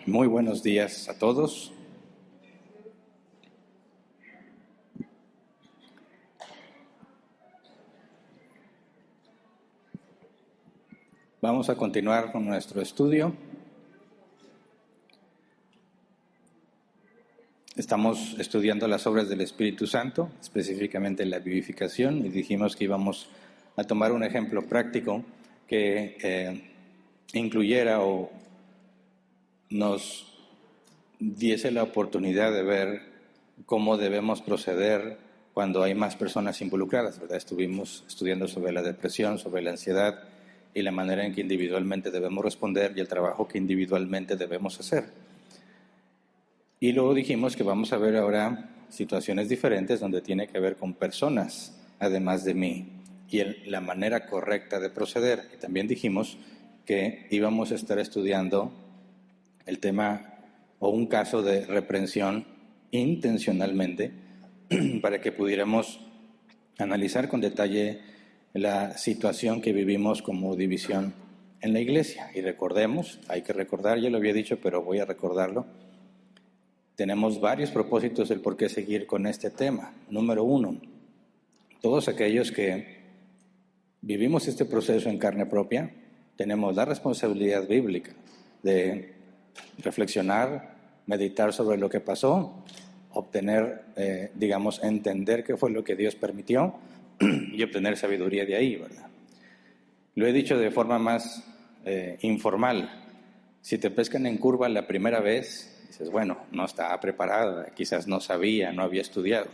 Muy buenos días a todos. Vamos a continuar con nuestro estudio. Estamos estudiando las obras del Espíritu Santo, específicamente la vivificación, y dijimos que íbamos a tomar un ejemplo práctico que incluyera o nos diese la oportunidad de ver cómo debemos proceder cuando hay más personas involucradas, ¿verdad? Estuvimos estudiando sobre la depresión, sobre la ansiedad y la manera en que individualmente debemos responder y el trabajo que individualmente debemos hacer. Y luego dijimos que vamos a ver ahora situaciones diferentes donde tiene que ver con personas, además de mí, y la manera correcta de proceder. Y también dijimos que íbamos a estar estudiando el tema o un caso de reprensión intencionalmente para que pudiéramos analizar con detalle la situación que vivimos como división en la iglesia. Y recordemos, hay que recordar, ya lo había dicho, pero voy a recordarlo. Tenemos varios propósitos del por qué seguir con este tema. Número 1, todos aquellos que vivimos este proceso en carne propia, tenemos la responsabilidad bíblica de reflexionar, meditar sobre lo que pasó, obtener, entender qué fue lo que Dios permitió y obtener sabiduría de ahí, ¿verdad? Lo he dicho de forma más informal. Si te pescan en curva la primera vez, dices, bueno, no estaba preparada, quizás no sabía, no había estudiado.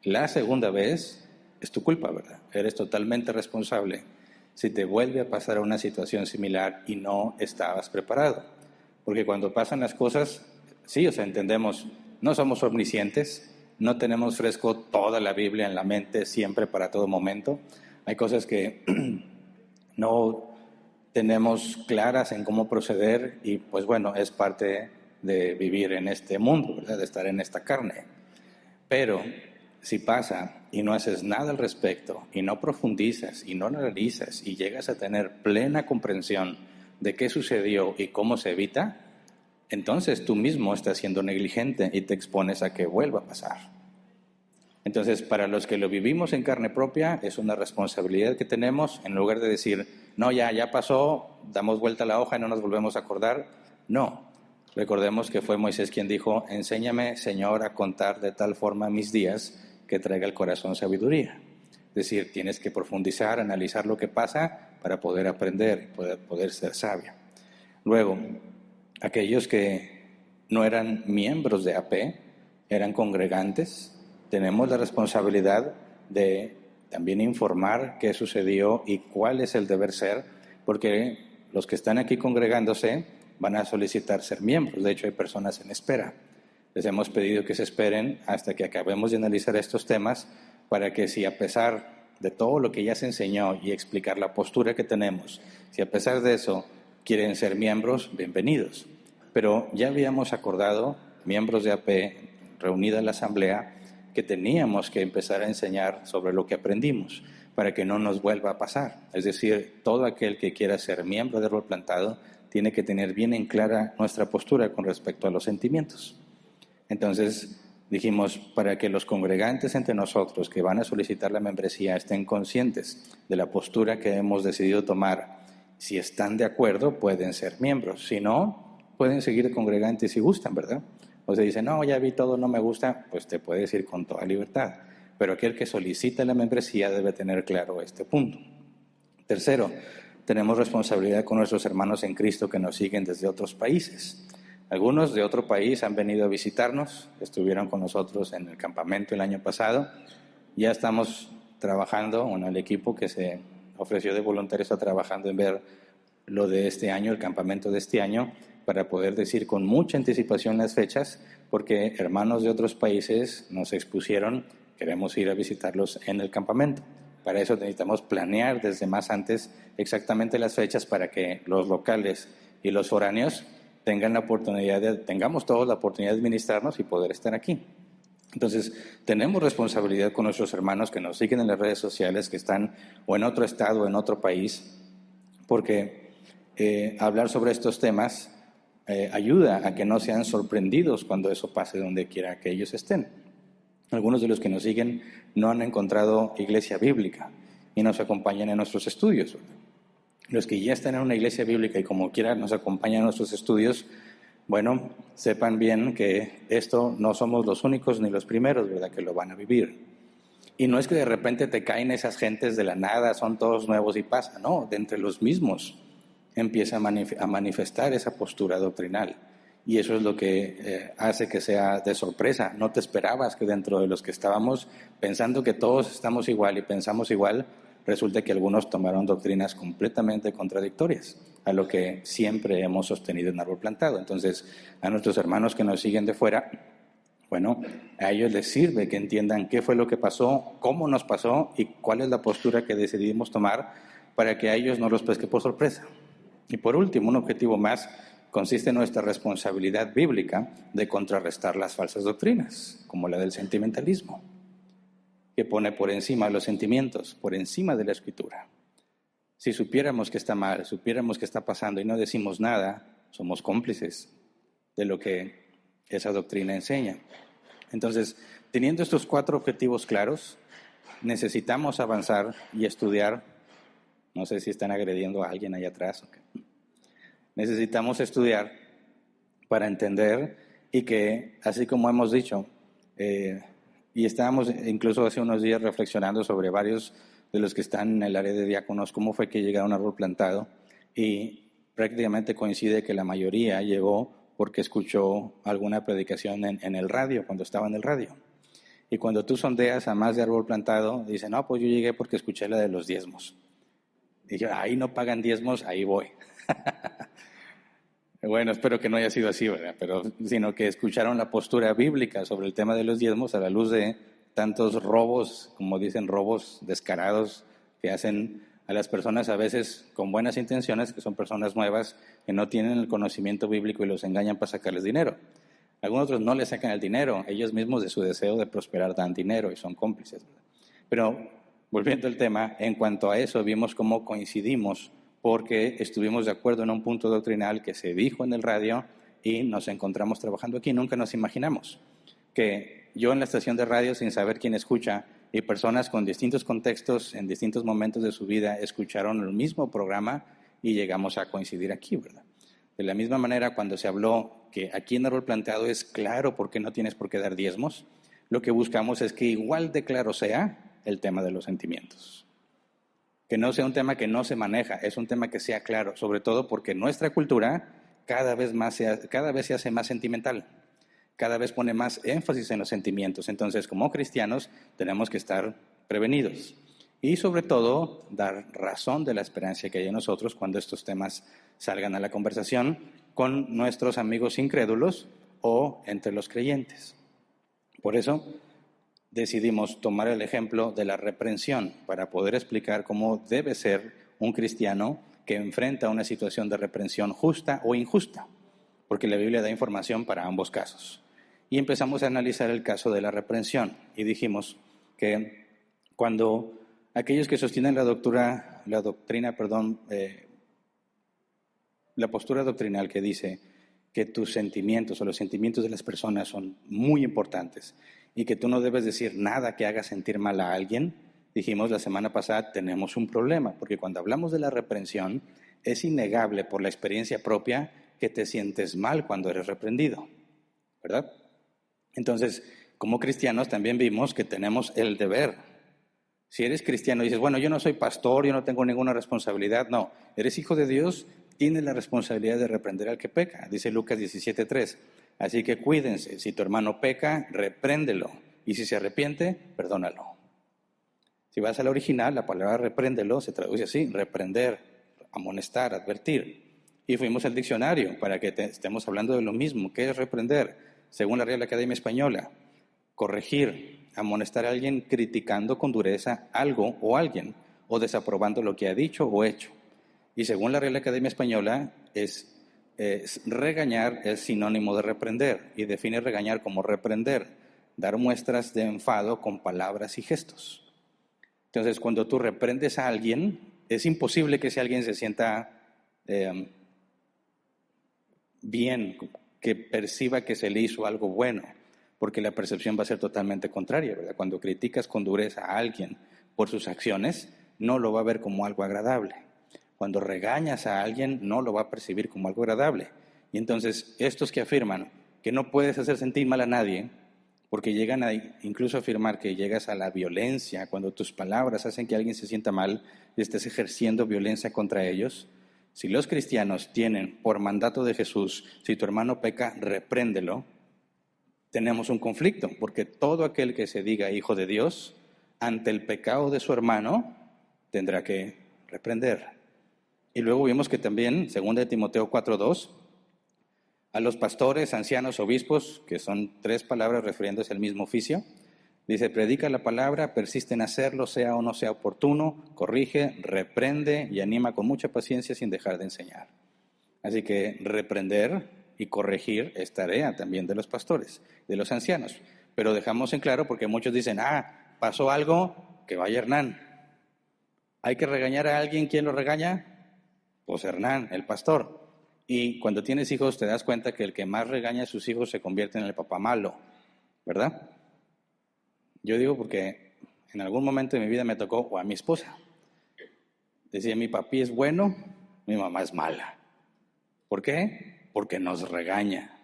La segunda vez es tu culpa, ¿verdad? Eres totalmente responsable si te vuelve a pasar una situación similar y no estabas preparado. Porque cuando pasan las cosas, sí, entendemos, no somos omniscientes, no tenemos fresco toda la Biblia en la mente siempre para todo momento. Hay cosas que no tenemos claras en cómo proceder y pues bueno, es parte de vivir en este mundo, ¿verdad? De estar en esta carne. Pero si pasa y no haces nada al respecto y no profundizas y no analizas y llegas a tener plena comprensión de qué sucedió y cómo se evita, entonces tú mismo estás siendo negligente y te expones a que vuelva a pasar. Entonces, para los que lo vivimos en carne propia, es una responsabilidad que tenemos, en lugar de decir, no, ya pasó, damos vuelta a la hoja y no nos volvemos a acordar. No, recordemos que fue Moisés quien dijo, enséñame, Señor, a contar de tal forma mis días que traiga al corazón sabiduría. Es decir, tienes que profundizar, analizar lo que pasa para poder aprender, poder ser sabio. Luego, aquellos que no eran miembros de AP, eran congregantes, tenemos la responsabilidad de también informar qué sucedió y cuál es el deber ser, porque los que están aquí congregándose van a solicitar ser miembros. De hecho, hay personas en espera. Les hemos pedido que se esperen hasta que acabemos de analizar estos temas para que si a pesar de todo lo que ya se enseñó y explicar la postura que tenemos, si a pesar de eso quieren ser miembros, bienvenidos. Pero ya habíamos acordado, miembros de AP, reunida en la asamblea, que teníamos que empezar a enseñar sobre lo que aprendimos para que no nos vuelva a pasar. Es decir, todo aquel que quiera ser miembro de Árbol Plantado tiene que tener bien en clara nuestra postura con respecto a los sentimientos. Entonces dijimos, para que los congregantes entre nosotros que van a solicitar la membresía estén conscientes de la postura que hemos decidido tomar, si están de acuerdo pueden ser miembros, si no, pueden seguir congregantes si gustan, ¿verdad? O se dice, no, ya vi todo, no me gusta, pues te puedes ir con toda libertad. Pero aquel que solicita la membresía debe tener claro este punto. Tercero, tenemos responsabilidad con nuestros hermanos en Cristo que nos siguen desde otros países. Algunos de otro país han venido a visitarnos, estuvieron con nosotros en el campamento el año pasado. Ya estamos trabajando, el equipo que se ofreció de voluntario está trabajando en ver lo de este año, el campamento de este año, para poder decir con mucha anticipación las fechas, porque hermanos de otros países nos expusieron, queremos ir a visitarlos en el campamento. Para eso necesitamos planear desde más antes exactamente las fechas para que los locales y los foráneos tengamos todos la oportunidad de administrarnos y poder estar aquí. Entonces, tenemos responsabilidad con nuestros hermanos que nos siguen en las redes sociales, que están o en otro estado o en otro país, porque hablar sobre estos temas ayuda a que no sean sorprendidos cuando eso pase donde quiera que ellos estén. Algunos de los que nos siguen no han encontrado iglesia bíblica y nos acompañan en nuestros estudios. Los que ya están en una iglesia bíblica y como quiera nos acompañan en nuestros estudios, bueno, sepan bien que esto no somos los únicos ni los primeros, ¿verdad?, que lo van a vivir. Y no es que de repente te caen esas gentes de la nada, son todos nuevos y pasa, no, de entre los mismos empieza a manifestar esa postura doctrinal. Y eso es lo que hace que sea de sorpresa. No te esperabas que dentro de los que estábamos pensando que todos estamos igual y pensamos igual, resulta que algunos tomaron doctrinas completamente contradictorias a lo que siempre hemos sostenido en Árbol Plantado. Entonces, a nuestros hermanos que nos siguen de fuera, bueno, a ellos les sirve que entiendan qué fue lo que pasó, cómo nos pasó y cuál es la postura que decidimos tomar para que a ellos no los pesque por sorpresa. Y por último, un objetivo más consiste en nuestra responsabilidad bíblica de contrarrestar las falsas doctrinas, como la del sentimentalismo, que pone por encima los sentimientos, por encima de la Escritura. Si supiéramos que está mal, supiéramos que está pasando y no decimos nada, somos cómplices de lo que esa doctrina enseña. Entonces, teniendo estos 4 objetivos claros, necesitamos avanzar y estudiar. No sé si están agrediendo a alguien allá atrás. Okay. Necesitamos estudiar para entender y que, así como hemos dicho, y estábamos incluso hace unos días reflexionando sobre varios de los que están en el área de diáconos, cómo fue que llegaron a Árbol Plantado, y prácticamente coincide que la mayoría llegó porque escuchó alguna predicación en el radio, cuando estaba en el radio. Y cuando tú sondeas a más de Árbol Plantado, dicen, no, pues yo llegué porque escuché la de los diezmos. Y yo, ahí no pagan diezmos, ahí voy. Bueno, espero que no haya sido así, ¿verdad? Pero, sino que escucharon la postura bíblica sobre el tema de los diezmos a la luz de tantos robos, como dicen, robos descarados que hacen a las personas a veces con buenas intenciones, que son personas nuevas, que no tienen el conocimiento bíblico y los engañan para sacarles dinero. Algunos otros no les sacan el dinero, ellos mismos de su deseo de prosperar dan dinero y son cómplices, ¿verdad? Pero, volviendo al tema, en cuanto a eso vimos cómo coincidimos porque estuvimos de acuerdo en un punto doctrinal que se dijo en el radio y nos encontramos trabajando aquí. Nunca nos imaginamos que yo en la estación de radio, sin saber quién escucha, y personas con distintos contextos, en distintos momentos de su vida, escucharon el mismo programa y llegamos a coincidir aquí, ¿verdad? De la misma manera, cuando se habló que aquí en Árbol Plantado es claro por qué no tienes por qué dar diezmos, lo que buscamos es que igual de claro sea el tema de los sentimientos. Que no sea un tema que no se maneja, es un tema que sea claro, sobre todo porque nuestra cultura cada vez se hace más sentimental, cada vez pone más énfasis en los sentimientos. Entonces, como cristianos, tenemos que estar prevenidos y, sobre todo, dar razón de la esperanza que hay en nosotros cuando estos temas salgan a la conversación con nuestros amigos incrédulos o entre los creyentes. Por eso decidimos tomar el ejemplo de la reprensión para poder explicar cómo debe ser un cristiano que enfrenta una situación de reprensión justa o injusta, porque la Biblia da información para ambos casos. Y empezamos a analizar el caso de la reprensión y dijimos que cuando aquellos que sostienen la postura doctrinal que dice que tus sentimientos o los sentimientos de las personas son muy importantes y que tú no debes decir nada que haga sentir mal a alguien, dijimos la semana pasada, tenemos un problema, porque cuando hablamos de la reprensión, es innegable por la experiencia propia que te sientes mal cuando eres reprendido, ¿verdad? Entonces, como cristianos también vimos que tenemos el deber. Si eres cristiano y dices, bueno, yo no soy pastor, yo no tengo ninguna responsabilidad, no, eres hijo de Dios, tienes la responsabilidad de reprender al que peca, dice Lucas 17:3. Así que cuídense, si tu hermano peca, repréndelo, y si se arrepiente, perdónalo. Si vas al original, la palabra repréndelo se traduce así, reprender, amonestar, advertir. Y fuimos al diccionario para que estemos hablando de lo mismo. ¿Qué es reprender? Según la Real Academia Española, corregir, amonestar a alguien criticando con dureza algo o alguien, o desaprobando lo que ha dicho o hecho. Y según la Real Academia Española, regañar es sinónimo de reprender, y define regañar como reprender, dar muestras de enfado con palabras y gestos. Entonces, cuando tú reprendes a alguien, es imposible que ese alguien se sienta bien, que perciba que se le hizo algo bueno, porque la percepción va a ser totalmente contraria, ¿verdad? Cuando criticas con dureza a alguien por sus acciones, no lo va a ver como algo agradable. Cuando regañas a alguien, no lo va a percibir como algo agradable. Y entonces, estos que afirman que no puedes hacer sentir mal a nadie, porque llegan a incluso afirmar que llegas a la violencia, cuando tus palabras hacen que alguien se sienta mal y estés ejerciendo violencia contra ellos. Si los cristianos tienen por mandato de Jesús, si tu hermano peca, repréndelo, tenemos un conflicto, porque todo aquel que se diga hijo de Dios, ante el pecado de su hermano, tendrá que reprender. Y luego vimos que también, 2 Timoteo 4:2, a los pastores, ancianos, obispos, que son 3 palabras refiriéndose al mismo oficio, dice, predica la palabra, persiste en hacerlo, sea o no sea oportuno, corrige, reprende y anima con mucha paciencia sin dejar de enseñar. Así que reprender y corregir es tarea también de los pastores, de los ancianos. Pero dejamos en claro porque muchos dicen, pasó algo, que vaya Hernán. ¿Hay que regañar a alguien? ¿Quién lo regaña? Pues Hernán, el pastor. Y cuando tienes hijos te das cuenta que el que más regaña a sus hijos se convierte en el papá malo, ¿verdad? Yo digo porque en algún momento de mi vida me tocó, o a mi esposa, decía, mi papi es bueno, mi mamá es mala. ¿Por qué? Porque nos regaña.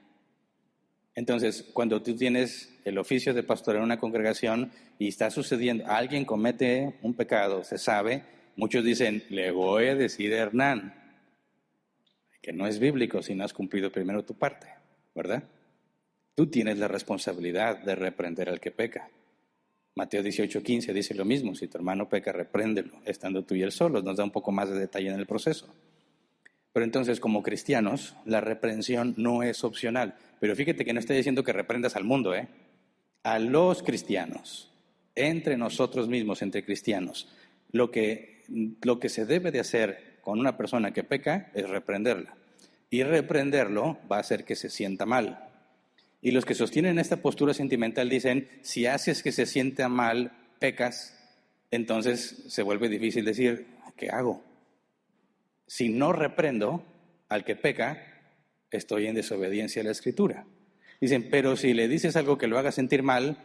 Entonces, cuando tú tienes el oficio de pastor en una congregación y está sucediendo, alguien comete un pecado, se sabe, muchos dicen, le voy a decir a Hernán, que no es bíblico si no has cumplido primero tu parte, ¿verdad? Tú tienes la responsabilidad de reprender al que peca. Mateo 18:15 dice lo mismo, si tu hermano peca, repréndelo, estando tú y él solos, nos da un poco más de detalle en el proceso. Pero entonces, como cristianos, la reprensión no es opcional. Pero fíjate que no estoy diciendo que reprendas al mundo, a los cristianos, entre nosotros mismos, entre cristianos. Lo que se debe de hacer con una persona que peca es reprenderla. Y reprenderlo va a hacer que se sienta mal. Y los que sostienen esta postura sentimental dicen, si haces que se sienta mal, pecas, entonces se vuelve difícil decir, ¿qué hago? Si no reprendo al que peca, estoy en desobediencia a la Escritura. Dicen, pero si le dices algo que lo haga sentir mal,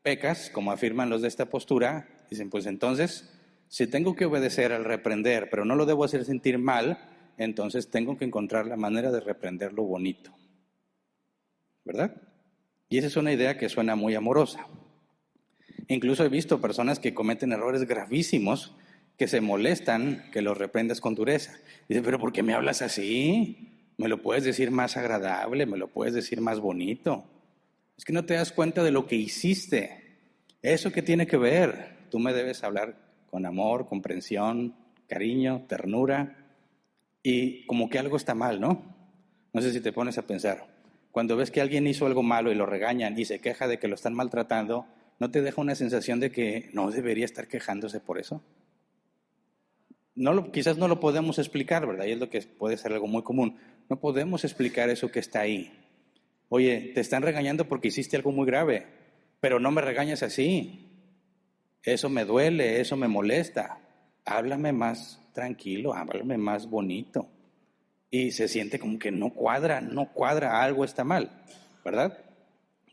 pecas, como afirman los de esta postura. Dicen, pues entonces, si tengo que obedecer al reprender, pero no lo debo hacer sentir mal, entonces tengo que encontrar la manera de reprenderlo bonito. ¿Verdad? Y esa es una idea que suena muy amorosa. Incluso he visto personas que cometen errores gravísimos que se molestan que los reprendas con dureza. Dice, pero ¿por qué me hablas así? Me lo puedes decir más agradable, me lo puedes decir más bonito. Es que no te das cuenta de lo que hiciste. ¿Eso qué tiene que ver? Tú me debes hablar con amor, comprensión, cariño, ternura. Y como que algo está mal, ¿no? No sé si te pones a pensar. Cuando ves que alguien hizo algo malo y lo regañan y se queja de que lo están maltratando, ¿no te deja una sensación de que no debería estar quejándose por eso? Quizás no lo podemos explicar, ¿verdad? Y es lo que puede ser algo muy común. No podemos explicar eso que está ahí. Oye, te están regañando porque hiciste algo muy grave, pero no me regañes así. Eso me duele, eso me molesta. Háblame más tranquilo, háblame más bonito. Y se siente como que no cuadra, algo está mal, ¿verdad?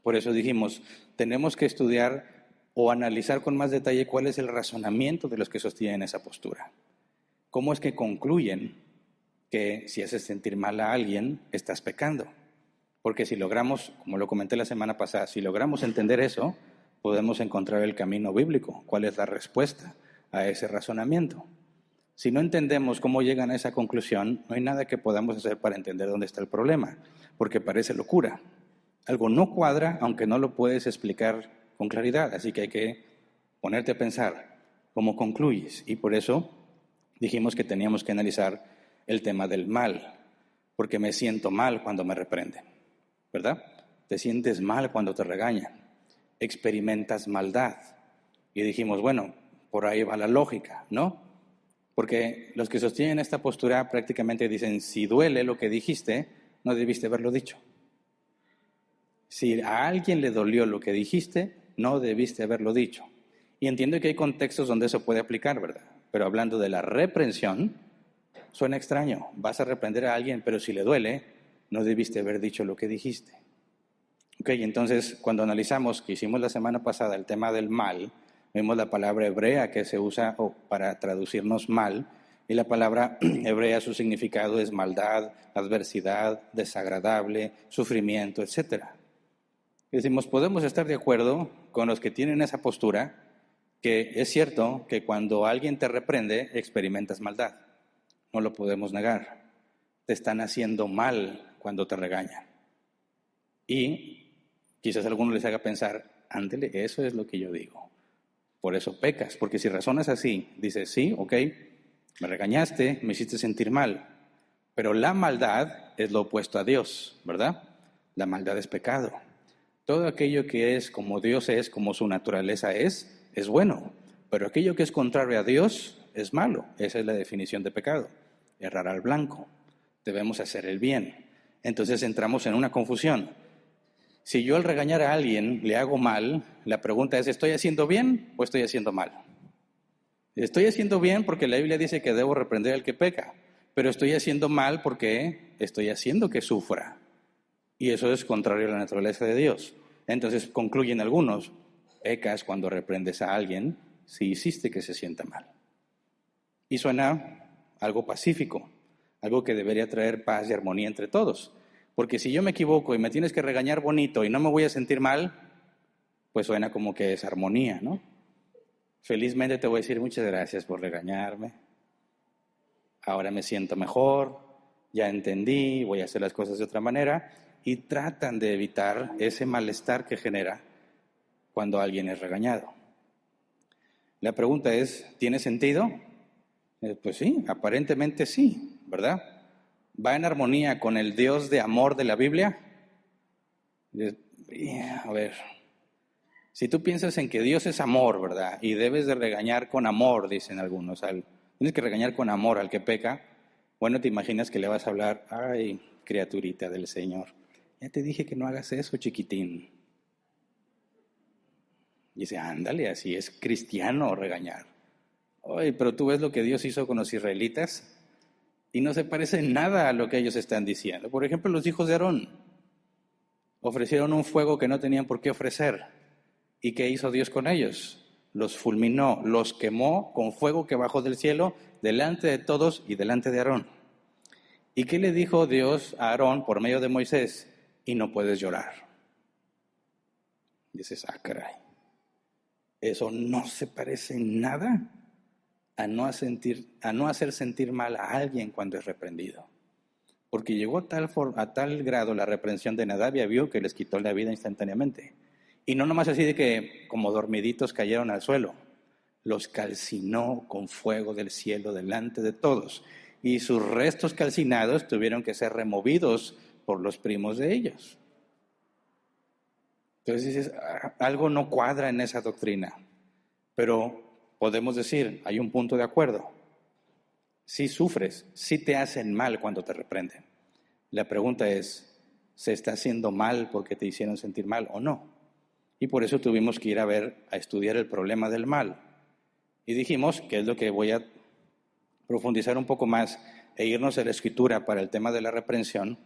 Por eso dijimos, tenemos que estudiar o analizar con más detalle cuál es el razonamiento de los que sostienen esa postura. ¿Cómo es que concluyen que si haces sentir mal a alguien, estás pecando? Porque si logramos, como lo comenté la semana pasada, si logramos entender eso, podemos encontrar el camino bíblico. ¿Cuál es la respuesta a ese razonamiento? Si no entendemos cómo llegan a esa conclusión, no hay nada que podamos hacer para entender dónde está el problema, porque parece locura. Algo no cuadra, aunque no lo puedes explicar con claridad, así que hay que ponerte a pensar cómo concluyes. Y por eso dijimos que teníamos que analizar el tema del mal, porque me siento mal cuando me reprenden, ¿verdad? Te sientes mal cuando te regañan, experimentas maldad. Y dijimos, bueno, por ahí va la lógica, ¿no? Porque los que sostienen esta postura prácticamente dicen, si duele lo que dijiste, no debiste haberlo dicho. Si a alguien le dolió lo que dijiste, no debiste haberlo dicho. Y entiendo que hay contextos donde eso puede aplicar, ¿verdad? Pero hablando de la reprensión, suena extraño. Vas a reprender a alguien, pero si le duele, no debiste haber dicho lo que dijiste. Ok, entonces cuando analizamos, que hicimos la semana pasada, el tema del mal, vemos la palabra hebrea que se usa para traducirnos mal, y la palabra hebrea, su significado es maldad, adversidad, desagradable, sufrimiento, etc. Decimos, podemos estar de acuerdo con los que tienen esa postura, que es cierto que cuando alguien te reprende, experimentas maldad. No lo podemos negar. Te están haciendo mal cuando te regañan. Y quizás a alguno les haga pensar, ándele, eso es lo que yo digo. Por eso pecas, porque si razonas así, dices, sí, ok, me regañaste, me hiciste sentir mal, pero la maldad es lo opuesto a Dios, ¿verdad? La maldad es pecado. Todo aquello que es como Dios es, como su naturaleza es bueno, pero aquello que es contrario a Dios es malo. Esa es la definición de pecado, errar al blanco. Debemos hacer el bien. Entonces entramos en una confusión. Si yo al regañar a alguien le hago mal, la pregunta es, ¿estoy haciendo bien o estoy haciendo mal? Estoy haciendo bien porque la Biblia dice que debo reprender al que peca, pero estoy haciendo mal porque estoy haciendo que sufra. Y eso es contrario a la naturaleza de Dios. Entonces concluyen algunos, pecas cuando reprendes a alguien si hiciste que se sienta mal. Y suena algo pacífico, algo que debería traer paz y armonía entre todos. Porque si yo me equivoco y me tienes que regañar bonito y no me voy a sentir mal, pues suena como que es armonía, ¿no? Felizmente te voy a decir muchas gracias por regañarme. Ahora me siento mejor, ya entendí, voy a hacer las cosas de otra manera. Y tratan de evitar ese malestar que genera cuando alguien es regañado. La pregunta es, ¿tiene sentido? Pues sí, aparentemente sí, ¿verdad? ¿Va en armonía con el Dios de amor de la Biblia? A ver, si tú piensas en que Dios es amor, ¿verdad? Y debes de regañar con amor, dicen algunos. Tienes que regañar con amor al que peca. Bueno, te imaginas que le vas a hablar, ay, criaturita del Señor, ya te dije que no hagas eso, chiquitín. Y dice, ándale, así es cristiano regañar. Ay, pero tú ves lo que Dios hizo con los israelitas y no se parece en nada a lo que ellos están diciendo. Por ejemplo, los hijos de Aarón ofrecieron un fuego que no tenían por qué ofrecer. ¿Y qué hizo Dios con ellos? Los fulminó, los quemó con fuego que bajó del cielo delante de todos y delante de Aarón. ¿Y qué le dijo Dios a Aarón por medio de Moisés? Y no puedes llorar. Y dices, ah, caray, eso no se parece en nada a no hacer sentir mal a alguien cuando es reprendido. Porque llegó a tal grado la reprensión de Nadab y Abiú que les quitó la vida instantáneamente. Y no nomás así de que como dormiditos cayeron al suelo, los calcinó con fuego del cielo delante de todos. Y sus restos calcinados tuvieron que ser removidos por los primos de ellos. Entonces dices, algo no cuadra en esa doctrina. Pero podemos decir, hay un punto de acuerdo. Si sufres, si te hacen mal cuando te reprenden. La pregunta es, ¿se está haciendo mal porque te hicieron sentir mal o no? Y por eso tuvimos que ir a estudiar el problema del mal. Y dijimos, que es lo que voy a profundizar un poco más e irnos a la escritura para el tema de la reprensión,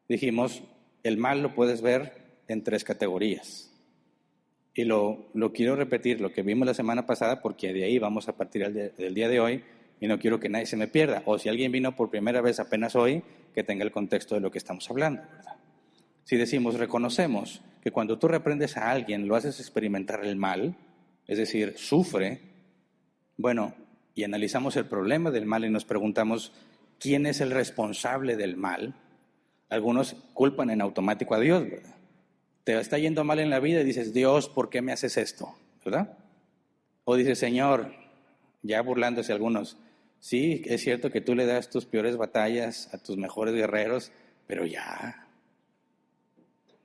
dijimos, el mal lo puedes ver en 3 categorías. Y lo quiero repetir, lo que vimos la semana pasada, porque de ahí vamos a partir del día de hoy y no quiero que nadie se me pierda. O si alguien vino por primera vez apenas hoy, que tenga el contexto de lo que estamos hablando, ¿verdad? Si decimos, reconocemos que cuando tú reprendes a alguien, lo haces experimentar el mal, es decir, sufre, bueno, y analizamos el problema del mal y nos preguntamos, ¿quién es el responsable del mal? Algunos culpan en automático a Dios, ¿verdad? Te está yendo mal en la vida y dices, Dios, ¿por qué me haces esto? ¿Verdad? O dices, Señor, ya burlándose algunos, sí, es cierto que tú le das tus peores batallas a tus mejores guerreros, pero ya,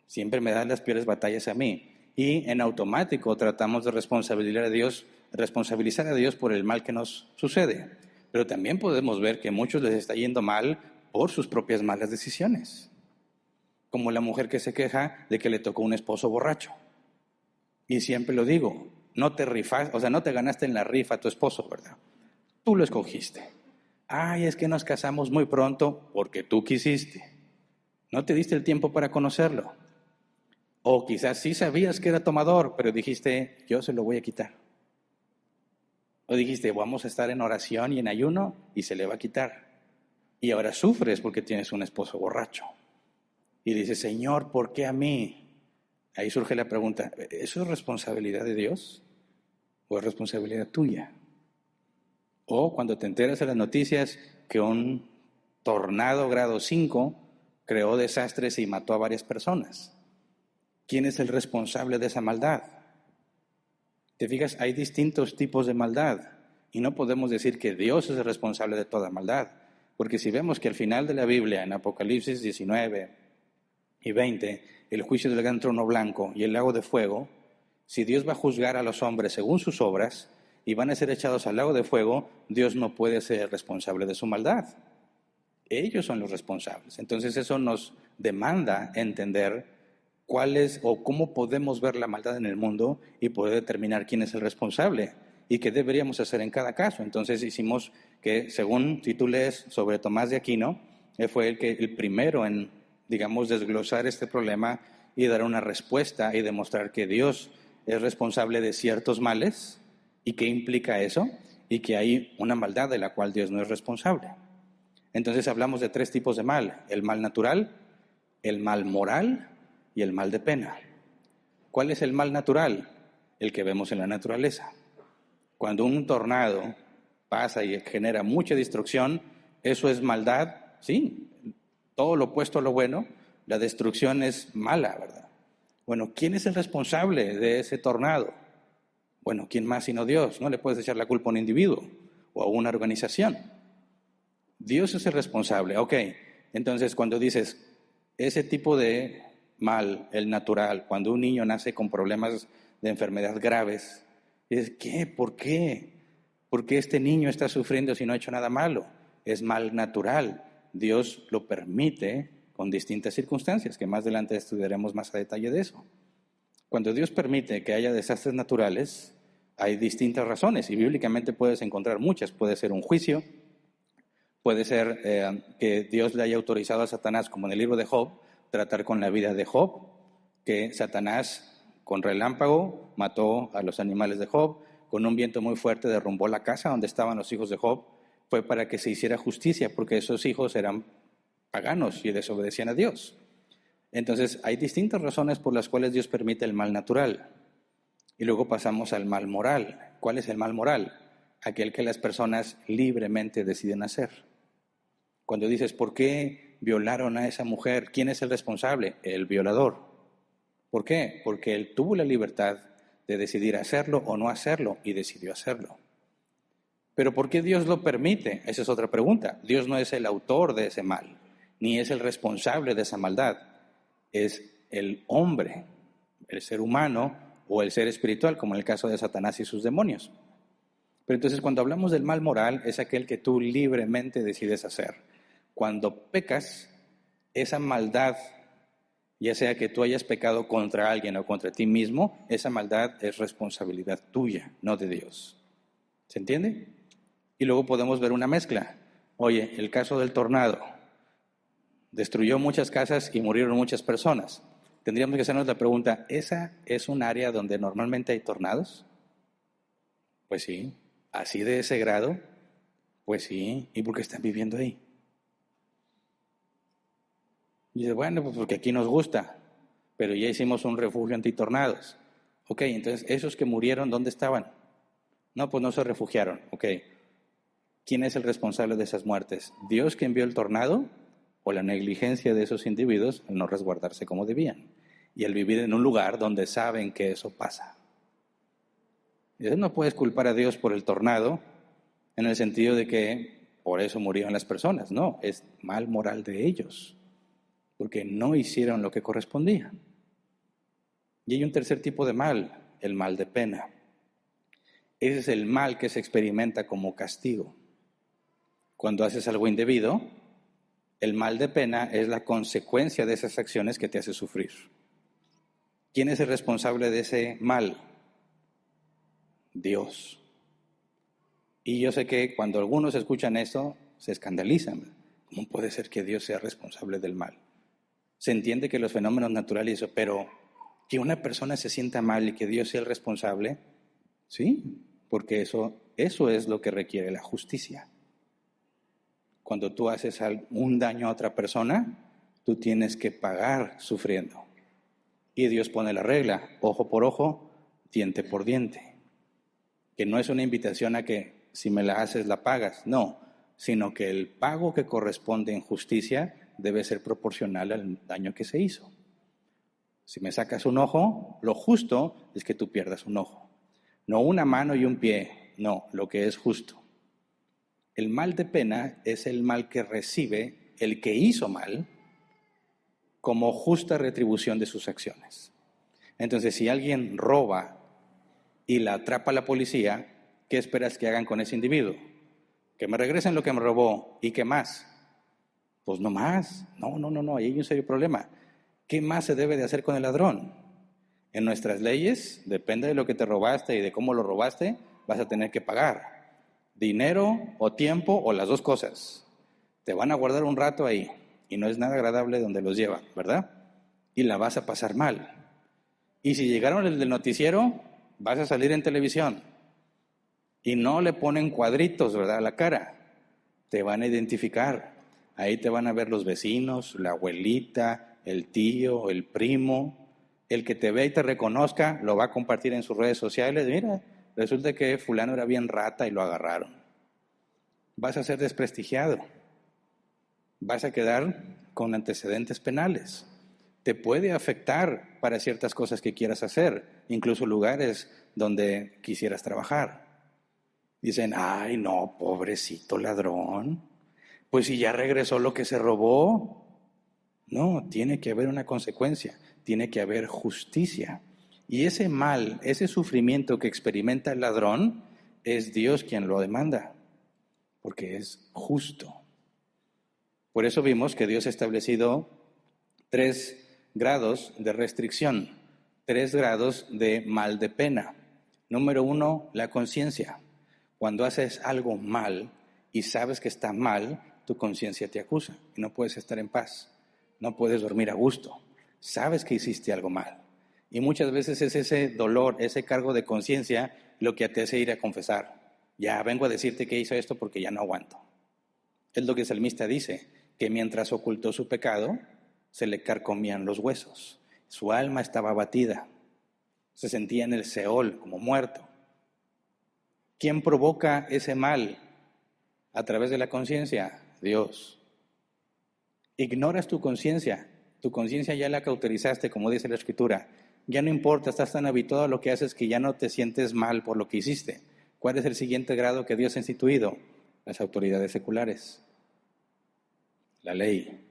siempre me das las peores batallas a mí. Y en automático tratamos de responsabilizar a Dios por el mal que nos sucede. Pero también podemos ver que a muchos les está yendo mal por sus propias malas decisiones. Como la mujer que se queja de que le tocó un esposo borracho. Y siempre lo digo, no te rifas, o sea, no te ganaste en la rifa a tu esposo, ¿verdad? Tú lo escogiste. Ay, es que nos casamos muy pronto porque tú quisiste. No te diste el tiempo para conocerlo. O quizás sí sabías que era tomador, pero dijiste, yo se lo voy a quitar. O dijiste, vamos a estar en oración y en ayuno y se le va a quitar. Y ahora sufres porque tienes un esposo borracho. Y dices, Señor, ¿por qué a mí? Ahí surge la pregunta, ¿eso es responsabilidad de Dios o es responsabilidad tuya? O cuando te enteras de las noticias que un tornado grado 5 creó desastres y mató a varias personas. ¿Quién es el responsable de esa maldad? Te fijas, hay distintos tipos de maldad y no podemos decir que Dios es el responsable de toda maldad, porque si vemos que al final de la Biblia, en Apocalipsis 19 y 20, el juicio del gran trono blanco y el lago de fuego, si Dios va a juzgar a los hombres según sus obras y van a ser echados al lago de fuego, Dios no puede ser responsable de su maldad. Ellos son los responsables. Entonces eso nos demanda entender cuál es o cómo podemos ver la maldad en el mundo y poder determinar quién es el responsable y qué deberíamos hacer en cada caso. Entonces hicimos que, según si tú lees sobre Tomás de Aquino, él fue el primero en, digamos, desglosar este problema y dar una respuesta y demostrar que Dios es responsable de ciertos males y qué implica eso y que hay una maldad de la cual Dios no es responsable. Entonces hablamos de tres tipos de mal: el mal natural, el mal moral y el mal de pena. ¿Cuál es el mal natural? El que vemos en la naturaleza. Cuando un tornado pasa y genera mucha destrucción, eso es maldad, sí, todo lo opuesto a lo bueno, la destrucción es mala, ¿verdad? Bueno, ¿quién es el responsable de ese tornado? Bueno, ¿quién más sino Dios? No le puedes echar la culpa a un individuo o a una organización. Dios es el responsable. Ok, entonces cuando dices ese tipo de mal, el natural, cuando un niño nace con problemas de enfermedad graves, dices, ¿qué? ¿Por qué? ¿Por qué este niño está sufriendo si no ha hecho nada malo? Es mal natural. Dios lo permite con distintas circunstancias, que más adelante estudiaremos más a detalle de eso. Cuando Dios permite que haya desastres naturales, hay distintas razones y bíblicamente puedes encontrar muchas. Puede ser un juicio, puede ser que Dios le haya autorizado a Satanás, como en el libro de Job, tratar con la vida de Job, que Satanás con relámpago mató a los animales de Job, con un viento muy fuerte derrumbó la casa donde estaban los hijos de Job, fue para que se hiciera justicia, porque esos hijos eran paganos y desobedecían a Dios. Entonces hay distintas razones por las cuales Dios permite el mal natural. Y luego pasamos al mal moral. ¿Cuál es el mal moral? Aquel que las personas libremente deciden hacer. Cuando dices, ¿por qué violaron a esa mujer? ¿Quién es el responsable? El violador. ¿Por qué? Porque él tuvo la libertad de decidir hacerlo o no hacerlo y decidió hacerlo. Pero ¿por qué Dios lo permite? Esa es otra pregunta. Dios no es el autor de ese mal, ni es el responsable de esa maldad. Es el hombre, el ser humano o el ser espiritual, como en el caso de Satanás y sus demonios. Pero entonces cuando hablamos del mal moral, es aquel que tú libremente decides hacer. Cuando pecas, esa maldad, ya sea que tú hayas pecado contra alguien o contra ti mismo, esa maldad es responsabilidad tuya, no de Dios. ¿Se entiende? Y luego podemos ver una mezcla. Oye, el caso del tornado destruyó muchas casas y murieron muchas personas. Tendríamos que hacernos la pregunta, ¿esa es un área donde normalmente hay tornados? Pues sí. ¿Así de ese grado? Pues sí. ¿Y por qué están viviendo ahí? Y dice, bueno, pues porque aquí nos gusta, pero ya hicimos un refugio antitornados. Ok, entonces, ¿esos que murieron, dónde estaban? No, pues no se refugiaron. Ok, ¿quién es el responsable de esas muertes? ¿Dios que envió el tornado o la negligencia de esos individuos al no resguardarse como debían? Y al vivir en un lugar donde saben que eso pasa. Entonces no puedes culpar a Dios por el tornado en el sentido de que por eso murieron las personas. No, es mal moral de ellos, porque no hicieron lo que correspondía. Y hay un tercer tipo de mal, el mal de pena. Ese es el mal que se experimenta como castigo. Cuando haces algo indebido, el mal de pena es la consecuencia de esas acciones que te hace sufrir. ¿Quién es el responsable de ese mal? Dios. Y yo sé que cuando algunos escuchan eso, se escandalizan. ¿Cómo puede ser que Dios sea responsable del mal? Se entiende que los fenómenos naturales, pero que una persona se sienta mal y que Dios sea el responsable, sí, porque eso es lo que requiere la justicia. Cuando tú haces un daño a otra persona, tú tienes que pagar sufriendo. Y Dios pone la regla, ojo por ojo, diente por diente. Que no es una invitación a que si me la haces la pagas, no, sino que el pago que corresponde en justicia debe ser proporcional al daño que se hizo. Si me sacas un ojo, lo justo es que tú pierdas un ojo. No una mano y un pie, no, lo que es justo. El mal de pena es el mal que recibe el que hizo mal como justa retribución de sus acciones. Entonces, si alguien roba y la atrapa la policía, ¿qué esperas que hagan con ese individuo? Que me regresen lo que me robó. ¿Y qué más? Pues no más. No, ahí hay un serio problema. ¿Qué más se debe de hacer con el ladrón? En nuestras leyes, depende de lo que te robaste y de cómo lo robaste, vas a tener que pagar. Dinero o tiempo o las dos cosas. Te van a guardar un rato ahí y no es nada agradable donde los llevan, ¿verdad? Y la vas a pasar mal. Y si llegaron el del noticiero, vas a salir en televisión y no le ponen cuadritos, ¿verdad?, a la cara. Te van a identificar. Ahí te van a ver los vecinos, la abuelita, el tío, el primo. El que te ve y te reconozca lo va a compartir en sus redes sociales. Mira, resulta que fulano era bien rata y lo agarraron. Vas a ser desprestigiado. Vas a quedar con antecedentes penales. Te puede afectar para ciertas cosas que quieras hacer, incluso lugares donde quisieras trabajar. Dicen, ay no, pobrecito ladrón, pues si ya regresó lo que se robó. No, tiene que haber una consecuencia, tiene que haber justicia. Y ese mal, ese sufrimiento que experimenta el ladrón, es Dios quien lo demanda, porque es justo. Por eso vimos que Dios ha establecido 3 grados de restricción, 3 grados de mal de pena. Número 1, la conciencia. Cuando haces algo mal y sabes que está mal, tu conciencia te acusa y no puedes estar en paz, no puedes dormir a gusto, sabes que hiciste algo mal. Y muchas veces es ese dolor, ese cargo de conciencia lo que te hace ir a confesar. Ya vengo a decirte que hice esto porque ya no aguanto. Es lo que el salmista dice, que mientras ocultó su pecado, se le carcomían los huesos. Su alma estaba abatida, se sentía en el Seol como muerto. ¿Quién provoca ese mal a través de la conciencia? Dios. Ignoras tu conciencia ya la cauterizaste, como dice la Escritura. Ya no importa, estás tan habituado a lo que haces que ya no te sientes mal por lo que hiciste. ¿Cuál es el siguiente grado que Dios ha instituido? Las autoridades seculares. La ley.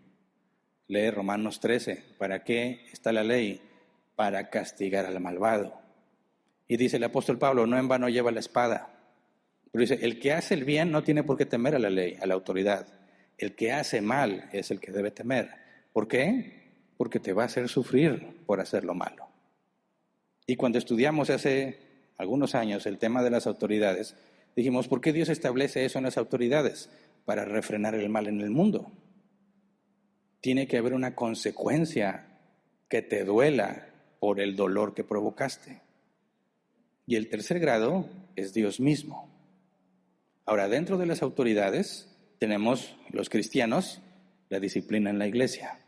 Lee Romanos 13. ¿Para qué está la ley? Para castigar al malvado. Y dice el apóstol Pablo, no en vano lleva la espada. Pero dice, el que hace el bien no tiene por qué temer a la ley, a la autoridad. El que hace mal es el que debe temer. ¿Por qué? Porque te va a hacer sufrir por hacer lo malo. Y cuando estudiamos hace algunos años el tema de las autoridades, dijimos, ¿por qué Dios establece eso en las autoridades? Para refrenar el mal en el mundo. Tiene que haber una consecuencia que te duela por el dolor que provocaste. Y el tercer grado es Dios mismo. Ahora, dentro de las autoridades tenemos los cristianos, la disciplina en la iglesia.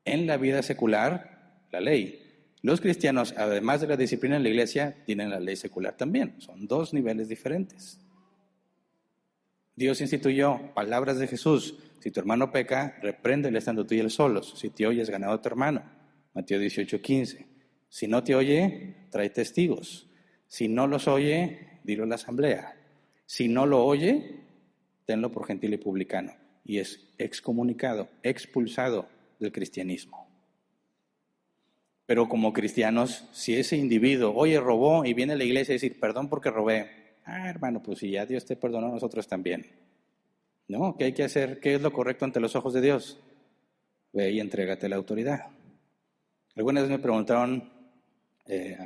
En la vida secular, la ley. Los cristianos, además de la disciplina en la iglesia, tienen la ley secular también. Son 2 niveles diferentes. Dios instituyó palabras de Jesús. Si tu hermano peca, repréndele estando tú y él solos. Si te oyes, ganado a tu hermano. Mateo 18:15. Si no te oye, trae testigos. Si no los oye, dilo a la asamblea. Si no lo oye, tenlo por gentil y publicano. Y es excomunicado, expulsado del cristianismo. Pero como cristianos, si ese individuo, oye, robó, y viene a la iglesia a decir, perdón porque robé. Hermano, pues si ya Dios te perdonó, nosotros también. ¿No? ¿Qué hay que hacer? ¿Qué es lo correcto ante los ojos de Dios? Ve y entrégate a la autoridad. Algunas veces me preguntaron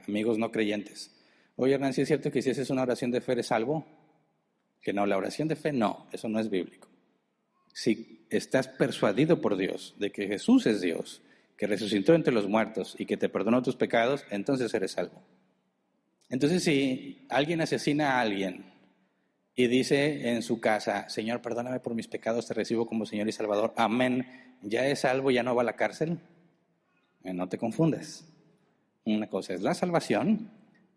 amigos no creyentes, oye, Hernán, ¿sí es cierto que si haces una oración de fe eres salvo? Que no, la oración de fe no, eso no es bíblico. Si estás persuadido por Dios de que Jesús es Dios que resucitó entre los muertos y que te perdonó tus pecados, entonces eres salvo. Entonces, si alguien asesina a alguien y dice en su casa, Señor, perdóname por mis pecados, te recibo como Señor y Salvador, amén, ya es salvo, ya no va a la cárcel. No te confundas. Una cosa es la salvación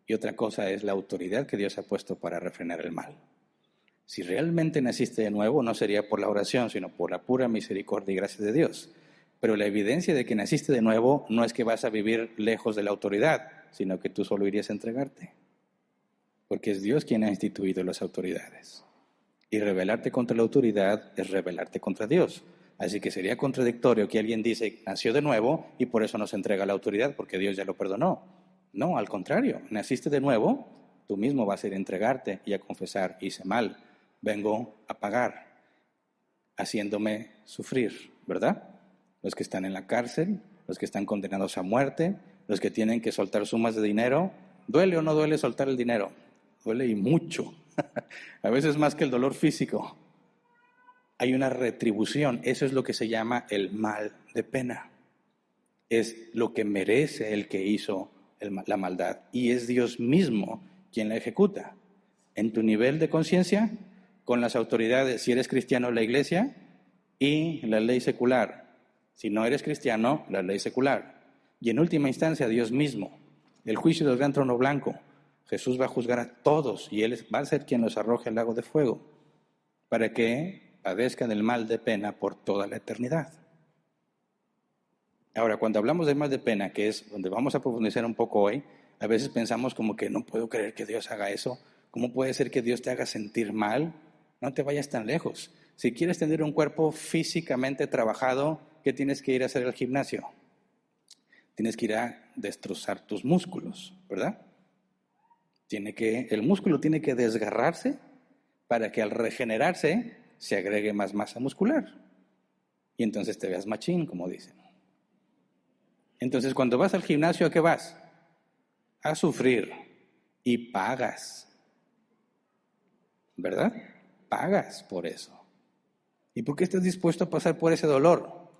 y otra cosa es la autoridad que Dios ha puesto para refrenar el mal. Si realmente naciste de nuevo, no sería por la oración, sino por la pura misericordia y gracia de Dios. Pero la evidencia de que naciste de nuevo no es que vas a vivir lejos de la autoridad, sino que tú solo irías a entregarte. Porque es Dios quien ha instituido las autoridades. Y rebelarte contra la autoridad es rebelarte contra Dios. Así que sería contradictorio que alguien dice, nació de nuevo y por eso no se entrega la autoridad, porque Dios ya lo perdonó. No, al contrario, naciste de nuevo, tú mismo vas a ir a entregarte y a confesar, hice mal, vengo a pagar, haciéndome sufrir, ¿verdad? Los que están en la cárcel, los que están condenados a muerte, los que tienen que soltar sumas de dinero. ¿Duele o no duele soltar el dinero? Duele y mucho. A veces más que el dolor físico. Hay una retribución. Eso es lo que se llama el mal de pena. Es lo que merece el que hizo la maldad. Y es Dios mismo quien la ejecuta. En tu nivel de conciencia, con las autoridades, si eres cristiano, la iglesia, y la ley secular. Si no eres cristiano, la ley secular. Y en última instancia, Dios mismo. El juicio del gran trono blanco. Jesús va a juzgar a todos y Él va a ser quien los arroje al lago de fuego para que padezcan el mal de pena por toda la eternidad. Ahora, cuando hablamos de mal de pena, que es donde vamos a profundizar un poco hoy, a veces pensamos como que no puedo creer que Dios haga eso. ¿Cómo puede ser que Dios te haga sentir mal? No te vayas tan lejos. Si quieres tener un cuerpo físicamente trabajado, ¿qué tienes que ir a hacer al gimnasio? Tienes que ir a destrozar tus músculos, ¿verdad? El músculo tiene que desgarrarse para que al regenerarse se agregue más masa muscular. Y entonces te veas machín, como dicen. Entonces, cuando vas al gimnasio, ¿a qué vas? A sufrir. Y pagas. ¿Verdad? Pagas por eso. ¿Y por qué estás dispuesto a pasar por ese dolor?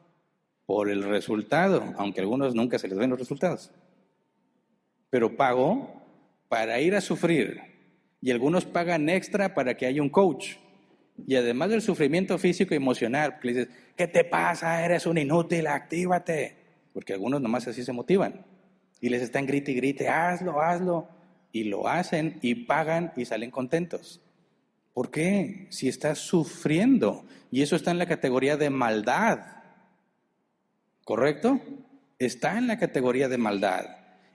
Por el resultado, aunque a algunos nunca se les ven los resultados. Pero pago para ir a sufrir. Y algunos pagan extra para que haya un coach. Y además del sufrimiento físico y emocional, porque le dices, ¿qué te pasa? Eres un inútil, actívate. Porque algunos nomás así se motivan. Y les están grite y grite, hazlo, hazlo. Y lo hacen y pagan y salen contentos. ¿Por qué? Si estás sufriendo. Y eso está en la categoría de maldad. ¿Correcto? Está en la categoría de maldad.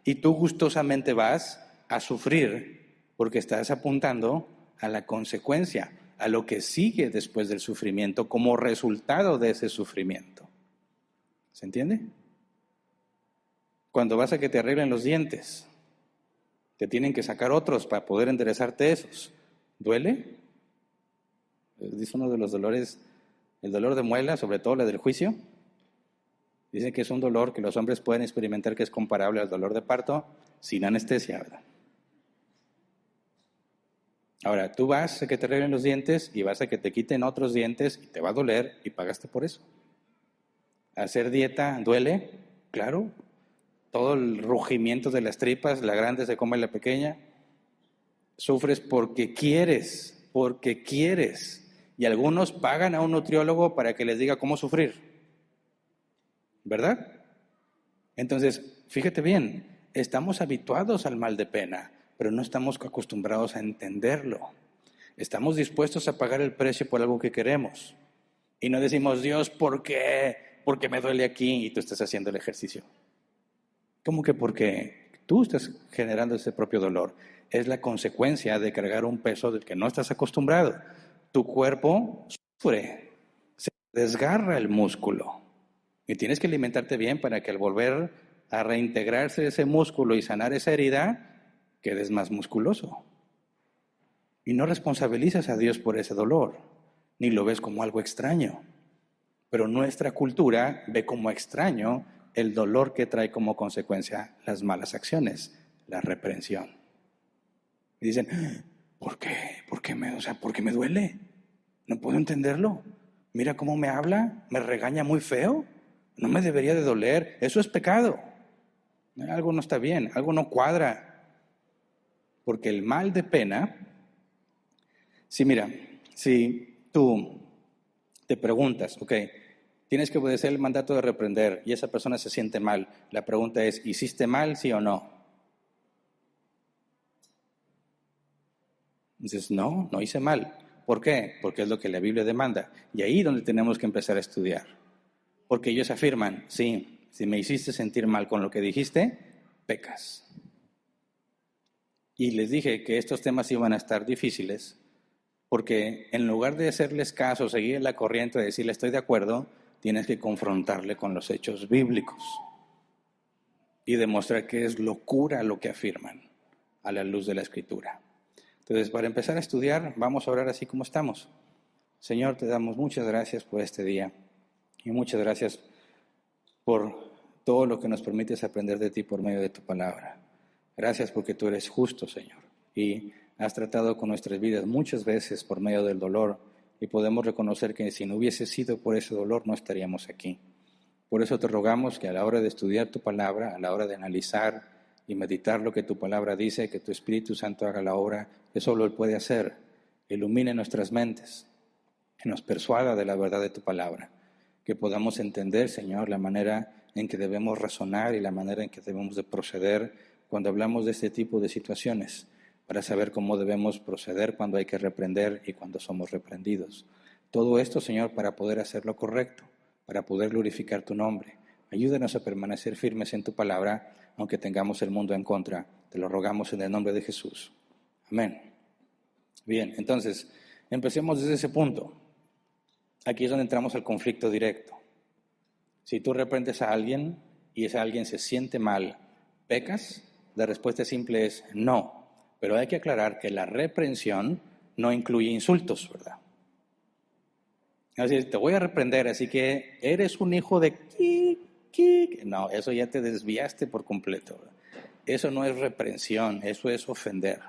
Y tú gustosamente vas a sufrir porque estás apuntando a la consecuencia, a lo que sigue después del sufrimiento como resultado de ese sufrimiento. ¿Se entiende? Cuando vas a que te arreglen los dientes, te tienen que sacar otros para poder enderezarte esos. ¿Duele? Es uno de los dolores, el dolor de muela, sobre todo la del juicio. Dicen que es un dolor que los hombres pueden experimentar que es comparable al dolor de parto sin anestesia, ¿verdad? Ahora, tú vas a que te arreglen los dientes y vas a que te quiten otros dientes y te va a doler y pagaste por eso. Hacer dieta duele, claro. Todo el rugimiento de las tripas, la grande se come la pequeña. Sufres porque quieres, porque quieres. Y algunos pagan a un nutriólogo para que les diga cómo sufrir. ¿Verdad? Entonces, fíjate bien, estamos habituados al mal de pena, pero no estamos acostumbrados a entenderlo. Estamos dispuestos a pagar el precio por algo que queremos. Y no decimos, Dios, ¿por qué? Porque me duele aquí y tú estás haciendo el ejercicio. ¿Cómo que porque tú estás generando ese propio dolor? Es la consecuencia de cargar un peso del que no estás acostumbrado. Tu cuerpo sufre, se desgarra el músculo. Y tienes que alimentarte bien para que al volver a reintegrarse ese músculo y sanar esa herida, quedes más musculoso. Y no responsabilizas a Dios por ese dolor, ni lo ves como algo extraño. Pero nuestra cultura ve como extraño el dolor que trae como consecuencia las malas acciones, la reprensión. Y dicen, ¿por qué? ¿Por qué me duele? No puedo entenderlo. Mira cómo me habla, me regaña muy feo. no me debería de doler, eso es pecado. Algo no está bien, algo no cuadra. Porque el mal de pena, si tú te preguntas, ok, tienes que obedecer el mandato de reprender y esa persona se siente mal, la pregunta es, ¿hiciste mal, sí o no? Dices, no hice mal. ¿Por qué? Porque es lo que la Biblia demanda. Y ahí es donde tenemos que empezar a estudiar. Porque ellos afirman, sí, si me hiciste sentir mal con lo que dijiste, pecas. Y les dije que estos temas iban a estar difíciles, porque en lugar de hacerles caso, seguir la corriente y decirle estoy de acuerdo, tienes que confrontarle con los hechos bíblicos y demostrar que es locura lo que afirman a la luz de la Escritura. Entonces, para empezar a estudiar, vamos a orar así como estamos. Señor, te damos muchas gracias por este día y muchas gracias por todo lo que nos permites aprender de ti por medio de tu palabra. Gracias porque tú eres justo, Señor, y has tratado con nuestras vidas muchas veces por medio del dolor y podemos reconocer que si no hubiese sido por ese dolor no estaríamos aquí. Por eso te rogamos que a la hora de estudiar tu palabra, a la hora de analizar y meditar lo que tu palabra dice, que tu Espíritu Santo haga la obra que solo Él puede hacer, ilumine nuestras mentes, que nos persuada de la verdad de tu palabra, que podamos entender, Señor, la manera en que debemos razonar y la manera en que debemos de proceder cuando hablamos de este tipo de situaciones, para saber cómo debemos proceder cuando hay que reprender y cuando somos reprendidos. Todo esto, Señor, para poder hacer lo correcto, para poder glorificar tu nombre. Ayúdanos a permanecer firmes en tu palabra, aunque tengamos el mundo en contra. Te lo rogamos en el nombre de Jesús. Amén. Bien, entonces, empecemos desde ese punto. Aquí es donde entramos al conflicto directo. Si tú reprendes a alguien y ese alguien se siente mal, ¿pecas? La respuesta simple es no. Pero hay que aclarar que la reprensión no incluye insultos, ¿verdad? Así, te voy a reprender, así que eres un hijo de... No, eso ya te desviaste por completo, ¿verdad? Eso no es reprensión, eso es ofender.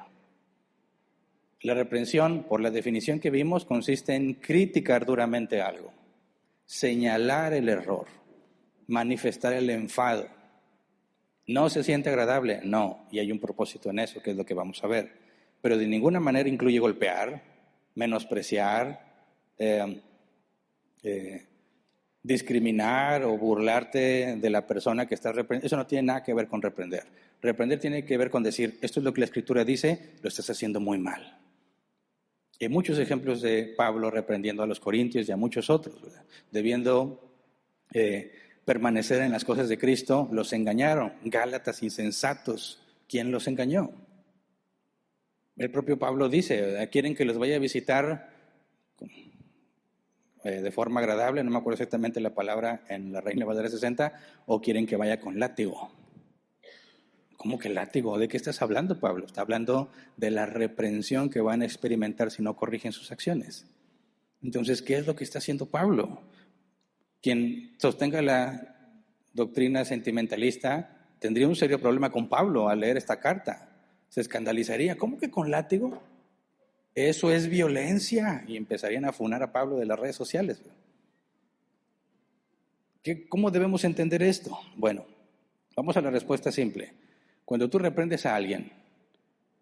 La reprensión, por la definición que vimos, consiste en criticar duramente algo, señalar el error, manifestar el enfado. ¿No se siente agradable? No, y hay un propósito en eso, que es lo que vamos a ver. Pero de ninguna manera incluye golpear, menospreciar, discriminar o burlarte de la persona que está reprendiendo. Eso no tiene nada que ver con reprender. Reprender tiene que ver con decir, esto es lo que la Escritura dice, lo estás haciendo muy mal. Hay muchos ejemplos de Pablo reprendiendo a los corintios y a muchos otros, ¿verdad? Debiendo permanecer en las cosas de Cristo, los engañaron. Gálatas insensatos, ¿quién los engañó? El propio Pablo dice, ¿verdad? Quieren que los vaya a visitar de forma agradable, no me acuerdo exactamente la palabra en la Reina Valera 60, o quieren que vaya con látigo. ¿Cómo que látigo? ¿De qué estás hablando, Pablo? Está hablando de la reprensión que van a experimentar si no corrigen sus acciones. Entonces, ¿qué es lo que está haciendo Pablo? Quien sostenga la doctrina sentimentalista tendría un serio problema con Pablo al leer esta carta. Se escandalizaría. ¿Cómo que con látigo? Eso es violencia. Y empezarían a funar a Pablo de las redes sociales. ¿Cómo debemos entender esto? Bueno, vamos a la respuesta simple. Cuando tú reprendes a alguien,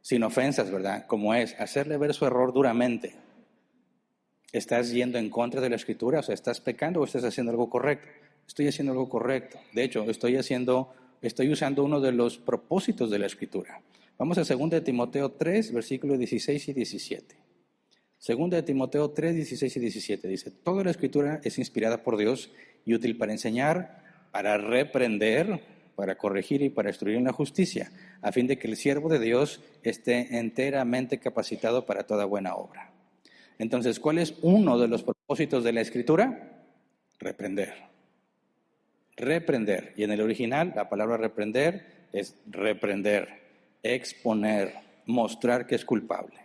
sin ofensas, ¿verdad? Como es hacerle ver su error duramente, ¿estás yendo en contra de la Escritura? O sea, ¿estás pecando o estás haciendo algo correcto? Estoy haciendo algo correcto. De hecho, estoy usando uno de los propósitos de la Escritura. Vamos a 2 de Timoteo 3, versículos 16 y 17. 2 de Timoteo 3, 16 y 17 dice, toda la Escritura es inspirada por Dios y útil para enseñar, para reprender, para corregir y para instruir en la justicia, a fin de que el siervo de Dios esté enteramente capacitado para toda buena obra. Entonces, ¿cuál es uno de los propósitos de la Escritura? Reprender. Reprender. Y en el original, la palabra reprender es reprender, exponer, mostrar que es culpable.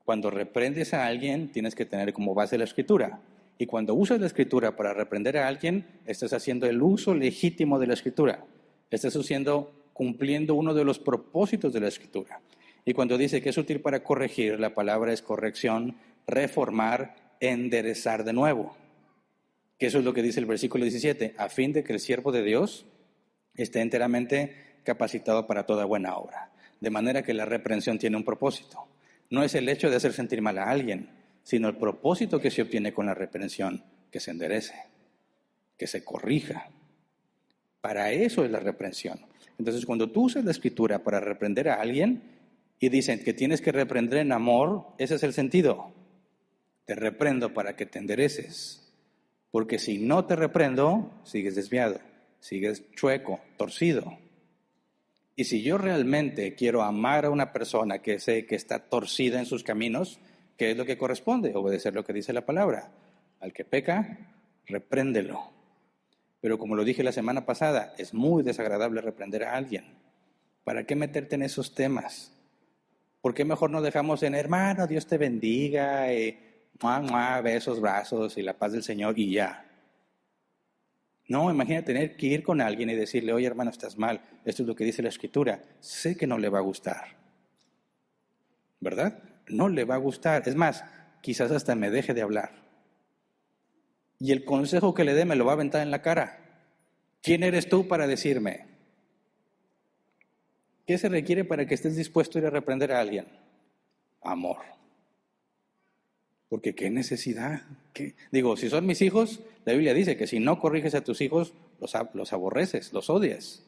Cuando reprendes a alguien, tienes que tener como base la Escritura. Y cuando usas la Escritura para reprender a alguien, estás haciendo el uso legítimo de la Escritura. Estás cumpliendo uno de los propósitos de la Escritura. Y cuando dice que es útil para corregir, la palabra es corrección, reformar, enderezar de nuevo. Que eso es lo que dice el versículo 17, a fin de que el siervo de Dios esté enteramente capacitado para toda buena obra. De manera que la reprensión tiene un propósito. No es el hecho de hacer sentir mal a alguien, sino el propósito que se obtiene con la reprensión, que se enderece, que se corrija. Para eso es la reprensión. Entonces, cuando tú usas la Escritura para reprender a alguien y dicen que tienes que reprender en amor, ese es el sentido. Te reprendo para que te endereces. Porque si no te reprendo, sigues desviado, sigues chueco, torcido. Y si yo realmente quiero amar a una persona que sé que está torcida en sus caminos, ¿qué es lo que corresponde? Obedecer lo que dice la palabra. Al que peca, repréndelo. Pero como lo dije la semana pasada, es muy desagradable reprender a alguien. ¿Para qué meterte en esos temas? ¿Por qué mejor no dejamos en hermano, Dios te bendiga, besos, brazos y la paz del Señor y ya? No, imagina tener que ir con alguien y decirle, oye hermano, estás mal, esto es lo que dice la Escritura, sé que no le va a gustar, ¿verdad? No le va a gustar, es más, quizás hasta me deje de hablar. Y el consejo que le dé me lo va a aventar en la cara. ¿Quién eres tú para decirme? ¿Qué se requiere para que estés dispuesto a ir a reprender a alguien? Amor. Porque qué necesidad. Digo, si son mis hijos, la Biblia dice que si no corriges a tus hijos, los aborreces, los odias.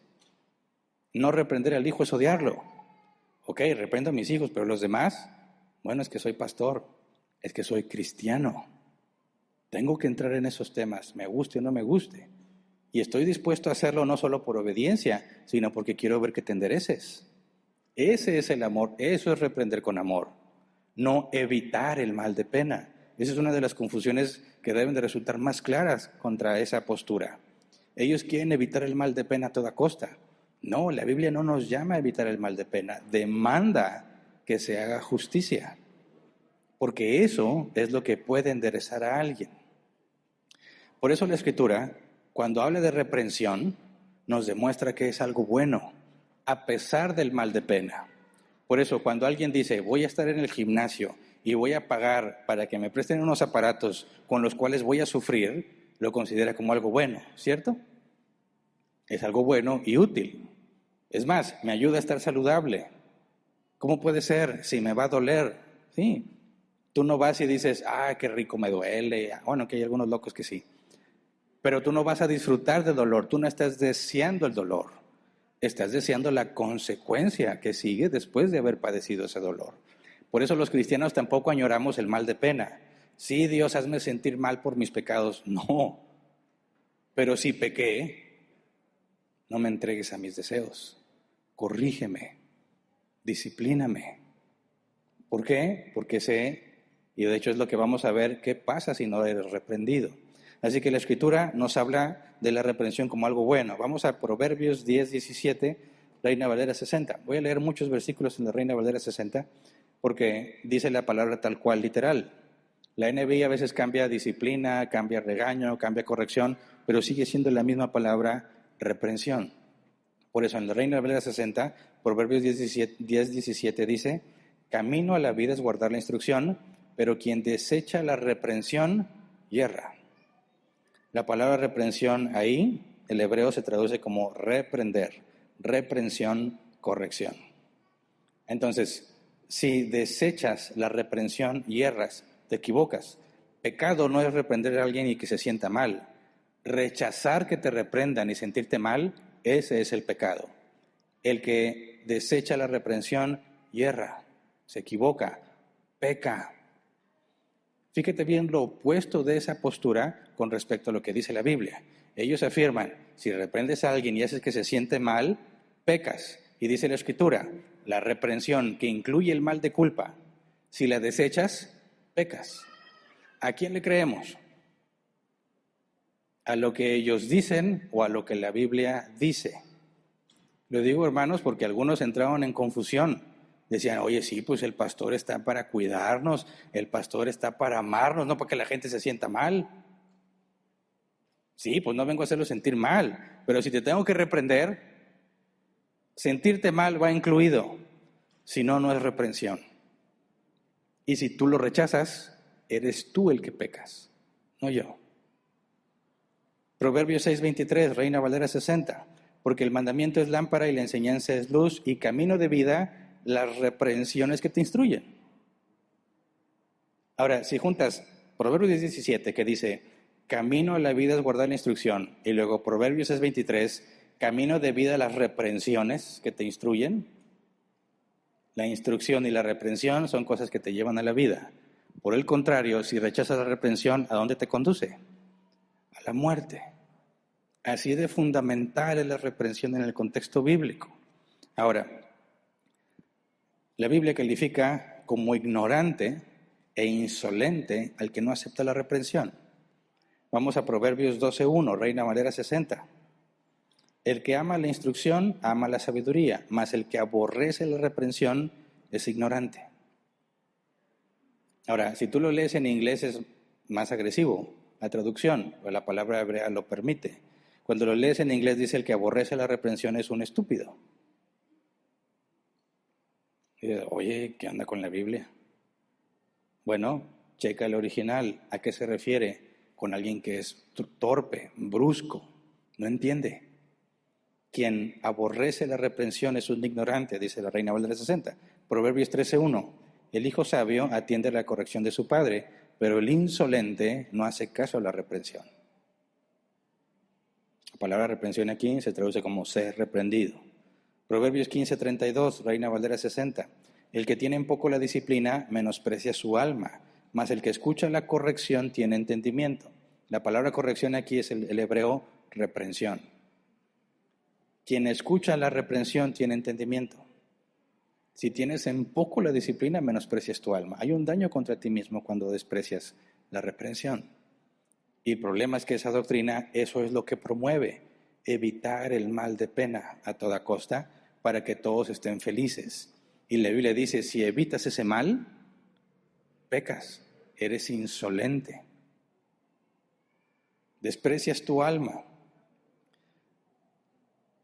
No reprender al hijo es odiarlo. Ok, reprendo a mis hijos, pero los demás, bueno, es que soy pastor, es que soy cristiano. Tengo que entrar en esos temas, me guste o no me guste. Y estoy dispuesto a hacerlo no solo por obediencia, sino porque quiero ver que te endereces. Ese es el amor, eso es reprender con amor. No evitar el mal de pena. Esa es una de las confusiones que deben de resultar más claras contra esa postura. Ellos quieren evitar el mal de pena a toda costa. No, la Biblia no nos llama a evitar el mal de pena, demanda que se haga justicia, porque eso es lo que puede enderezar a alguien. Por eso la Escritura, cuando habla de reprensión, nos demuestra que es algo bueno, a pesar del mal de pena. Por eso, cuando alguien dice, voy a estar en el gimnasio y voy a pagar para que me presten unos aparatos con los cuales voy a sufrir, lo considera como algo bueno, ¿cierto? Es algo bueno y útil. Es más, me ayuda a estar saludable. ¿Cómo puede ser si me va a doler? Sí. Tú no vas y dices, qué rico me duele. Bueno, que hay algunos locos que sí. Pero tú no vas a disfrutar del dolor. Tú no estás deseando el dolor. Estás deseando la consecuencia que sigue después de haber padecido ese dolor. Por eso los cristianos tampoco añoramos el mal de pena. Sí, Dios, hazme sentir mal por mis pecados. No. Pero si pequé, no me entregues a mis deseos. Corrígeme, disciplíname. ¿Por qué? Porque sé, y de hecho es lo que vamos a ver, qué pasa si no eres reprendido. Así que la Escritura nos habla de la reprensión como algo bueno. Vamos a Proverbios 10:17, Reina Valera 60. Voy a leer muchos versículos en la Reina Valera 60 porque dice la palabra tal cual, literal. La NBI a veces cambia disciplina, cambia regaño, cambia corrección, pero sigue siendo la misma palabra reprensión. Por eso en la Reina Valera 60, Proverbios 10:17 dice, camino a la vida es guardar la instrucción, pero quien desecha la reprensión, yerra. La palabra reprensión ahí, el hebreo se traduce como reprender, reprensión, corrección. Entonces, si desechas la reprensión, yerras, te equivocas. Pecado no es reprender a alguien y que se sienta mal. Rechazar que te reprendan y sentirte mal, ese es el pecado. El que desecha la reprensión, yerra, se equivoca, peca. Fíjate bien lo opuesto de esa postura con respecto a lo que dice la Biblia. Ellos afirman, si reprendes a alguien y haces que se siente mal, pecas. Y dice la Escritura, la reprensión que incluye el mal de culpa, si la desechas, pecas. ¿A quién le creemos? ¿A lo que ellos dicen o a lo que la Biblia dice? Lo digo, hermanos, porque algunos entraron en confusión. Decían, oye, sí, pues el pastor está para cuidarnos, el pastor está para amarnos, no para que la gente se sienta mal. Sí, pues no vengo a hacerlo sentir mal, pero si te tengo que reprender, sentirte mal va incluido, si no, no es reprensión. Y si tú lo rechazas, eres tú el que pecas, no yo. Proverbios 6:23, Reina Valera 60. Porque el mandamiento es lámpara y la enseñanza es luz y camino de vida las reprensiones que te instruyen. Ahora, si juntas Proverbios 17, que dice, camino a la vida es guardar la instrucción, y luego Proverbios 6:23, camino de vida las reprensiones que te instruyen. La instrucción y la reprensión son cosas que te llevan a la vida. Por el contrario, si rechazas la reprensión, ¿a dónde te conduce? A la muerte. Así de fundamental es la reprensión en el contexto bíblico. Ahora, la Biblia califica como ignorante e insolente al que no acepta la reprensión. Vamos a Proverbios 12:1, Reina Valera 60. El que ama la instrucción, ama la sabiduría, mas el que aborrece la reprensión es ignorante. Ahora, si tú lo lees en inglés es más agresivo, la traducción, o la palabra hebrea lo permite. Cuando lo lees en inglés dice el que aborrece la reprensión es un estúpido. Y dices, oye, ¿qué anda con la Biblia? Bueno, checa el original. ¿A qué se refiere? Con alguien que es torpe, brusco, no entiende. Quien aborrece la reprensión es un ignorante, dice la Reina Valera 60. Proverbios 13:1. El hijo sabio atiende la corrección de su padre, pero el insolente no hace caso a la reprensión. La palabra reprensión aquí se traduce como ser reprendido. Proverbios 15:32, Reina Valera 60. El que tiene en poco la disciplina menosprecia su alma, mas el que escucha la corrección tiene entendimiento. La palabra corrección aquí es el hebreo reprensión. Quien escucha la reprensión tiene entendimiento. Si tienes en poco la disciplina, menosprecias tu alma. Hay un daño contra ti mismo cuando desprecias la reprensión. Y el problema es que esa doctrina, eso es lo que promueve, evitar el mal de pena a toda costa para que todos estén felices. Y la Biblia dice, si evitas ese mal, pecas, eres insolente. Desprecias tu alma.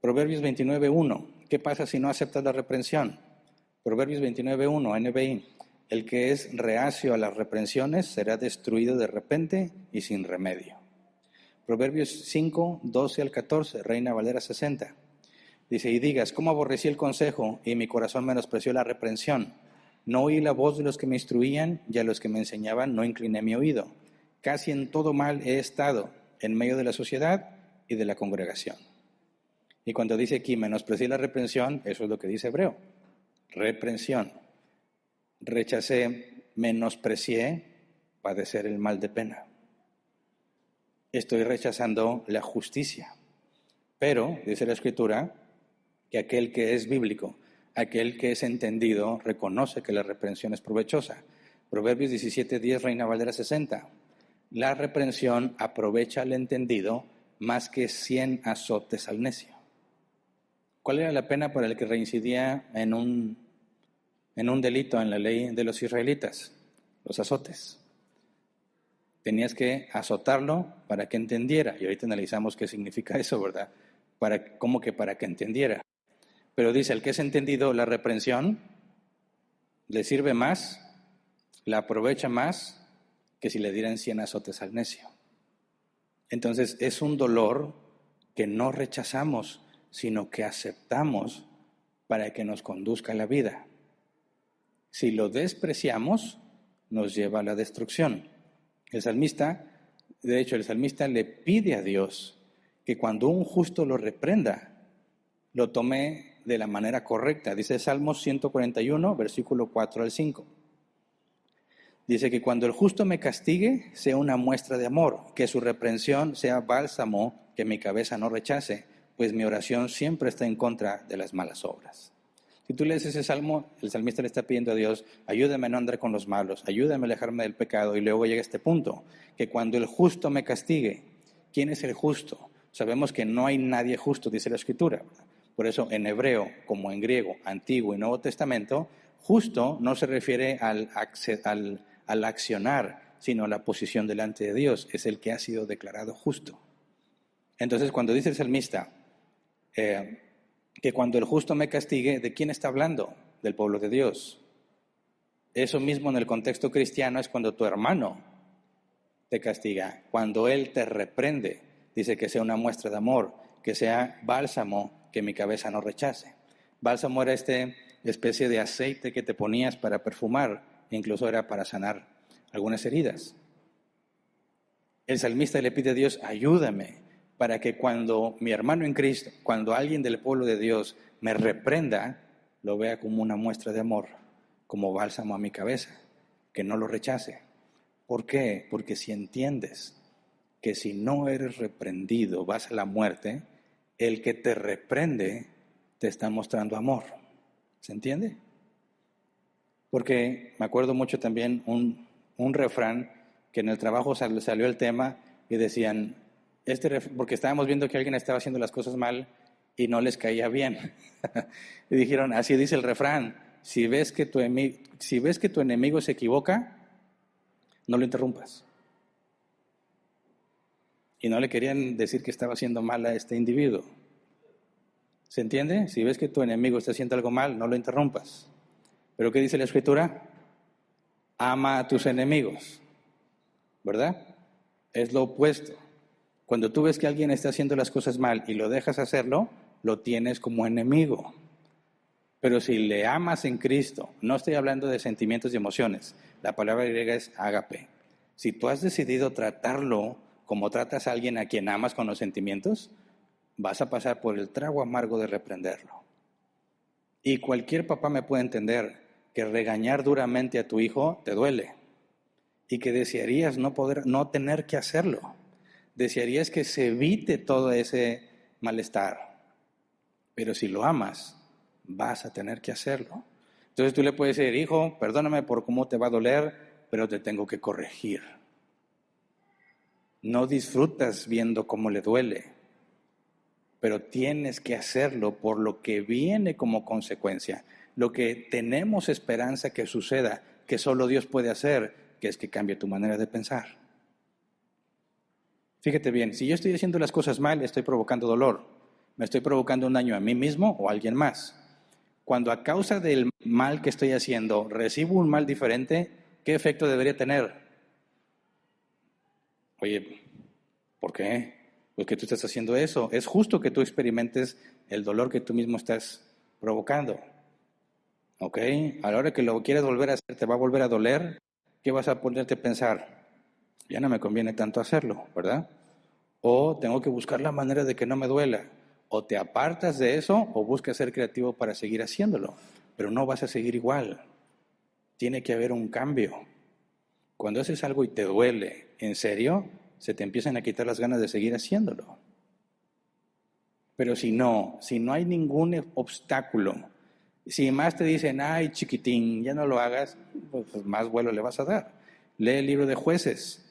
Proverbios 29:1. ¿Qué pasa si no aceptas la reprensión? Proverbios 29:1, NBI. El que es reacio a las reprensiones será destruido de repente y sin remedio. Proverbios 5:12 al 14, Reina Valera 60. Dice, y digas, ¿cómo aborrecí el consejo y mi corazón menospreció la reprensión? No oí la voz de los que me instruían y a los que me enseñaban no incliné mi oído. Casi en todo mal he estado, en medio de la sociedad y de la congregación. Y cuando dice aquí, menosprecié la reprensión, eso es lo que dice hebreo. Reprensión. Rechacé, menosprecié, padecer el mal de pena. Estoy rechazando la justicia. Pero, dice la Escritura, que aquel que es bíblico, aquel que es entendido, reconoce que la reprensión es provechosa. Proverbios 17:10, Reina Valera 60. La reprensión aprovecha al entendido más que 100 azotes al necio. ¿Cuál era la pena para el que reincidía en un delito en la ley de los israelitas? Los azotes. Tenías que azotarlo para que entendiera. Y ahorita analizamos qué significa eso, ¿verdad? ¿Cómo que para que entendiera? Pero dice, el que es entendido, la reprensión le sirve más, la aprovecha más que si le dieran 100 azotes al necio. Entonces es un dolor que no rechazamos, sino que aceptamos para que nos conduzca a la vida. Si lo despreciamos, nos lleva a la destrucción. El salmista le pide a Dios que cuando un justo lo reprenda, lo tome de la manera correcta. Dice Salmos 141, versículo 4 al 5. Dice que cuando el justo me castigue, sea una muestra de amor, que su reprensión sea bálsamo, que mi cabeza no rechace, pues mi oración siempre está en contra de las malas obras. Si tú lees ese salmo, el salmista le está pidiendo a Dios, ayúdame a no andar con los malos, ayúdame a alejarme del pecado, y luego llega este punto, que cuando el justo me castigue, ¿quién es el justo? Sabemos que no hay nadie justo, dice la Escritura. Por eso en hebreo, como en griego, Antiguo y Nuevo Testamento, justo no se refiere al accionar, sino a la posición delante de Dios, es el que ha sido declarado justo. Entonces cuando dice el salmista, que cuando el justo me castigue, ¿de quién está hablando? Del pueblo de Dios. Eso mismo en el contexto cristiano es cuando tu hermano te castiga, cuando él te reprende. dice que sea una muestra de amor, que sea bálsamo que mi cabeza no rechace. Bálsamo era esta especie de aceite que te ponías para perfumar, incluso era para sanar algunas heridas. El salmista le pide a Dios, ayúdame, para que cuando mi hermano en Cristo, cuando alguien del pueblo de Dios me reprenda, lo vea como una muestra de amor, como bálsamo a mi cabeza, que no lo rechace. ¿Por qué? Porque si entiendes que si no eres reprendido vas a la muerte, el que te reprende te está mostrando amor. ¿Se entiende? Porque me acuerdo mucho también un refrán que en el trabajo salió el tema y decían, porque estábamos viendo que alguien estaba haciendo las cosas mal y no les caía bien. Y dijeron, así dice el refrán, si ves que tu enemigo se equivoca, no lo interrumpas. Y no le querían decir que estaba haciendo mal a este individuo. ¿Se entiende? Si ves que tu enemigo está haciendo algo mal, no lo interrumpas. ¿Pero qué dice la Escritura? Ama a tus enemigos, ¿verdad? Es lo opuesto. Cuando tú ves que alguien está haciendo las cosas mal y lo dejas hacerlo, lo tienes como enemigo. Pero si le amas en Cristo, no estoy hablando de sentimientos y emociones, la palabra griega es ágape. Si tú has decidido tratarlo como tratas a alguien a quien amas con los sentimientos, vas a pasar por el trago amargo de reprenderlo. Y cualquier papá me puede entender que regañar duramente a tu hijo te duele y que desearías no tener que hacerlo. Desearías que se evite todo ese malestar. Pero si lo amas, vas a tener que hacerlo. Entonces tú le puedes decir, hijo, perdóname por cómo te va a doler, pero te tengo que corregir. No disfrutas viendo cómo le duele, pero tienes que hacerlo por lo que viene como consecuencia, lo que tenemos esperanza que suceda, que solo Dios puede hacer, que es que cambie tu manera de pensar. Fíjate bien, si yo estoy haciendo las cosas mal, estoy provocando dolor, me estoy provocando un daño a mí mismo o a alguien más. Cuando a causa del mal que estoy haciendo recibo un mal diferente, ¿qué efecto debería tener? Oye, ¿por qué? Pues que tú estás haciendo eso. Es justo que tú experimentes el dolor que tú mismo estás provocando. ¿Ok? A la hora que lo quieras volver a hacer, te va a volver a doler. ¿Qué vas a ponerte a pensar? Ya no me conviene tanto hacerlo, ¿verdad? O tengo que buscar la manera de que no me duela. O te apartas de eso o buscas ser creativo para seguir haciéndolo. Pero no vas a seguir igual. Tiene que haber un cambio. Cuando haces algo y te duele, en serio, se te empiezan a quitar las ganas de seguir haciéndolo. Pero si no hay ningún obstáculo, si más te dicen, ay chiquitín, ya no lo hagas, pues más vuelo le vas a dar. Lee el libro de Jueces.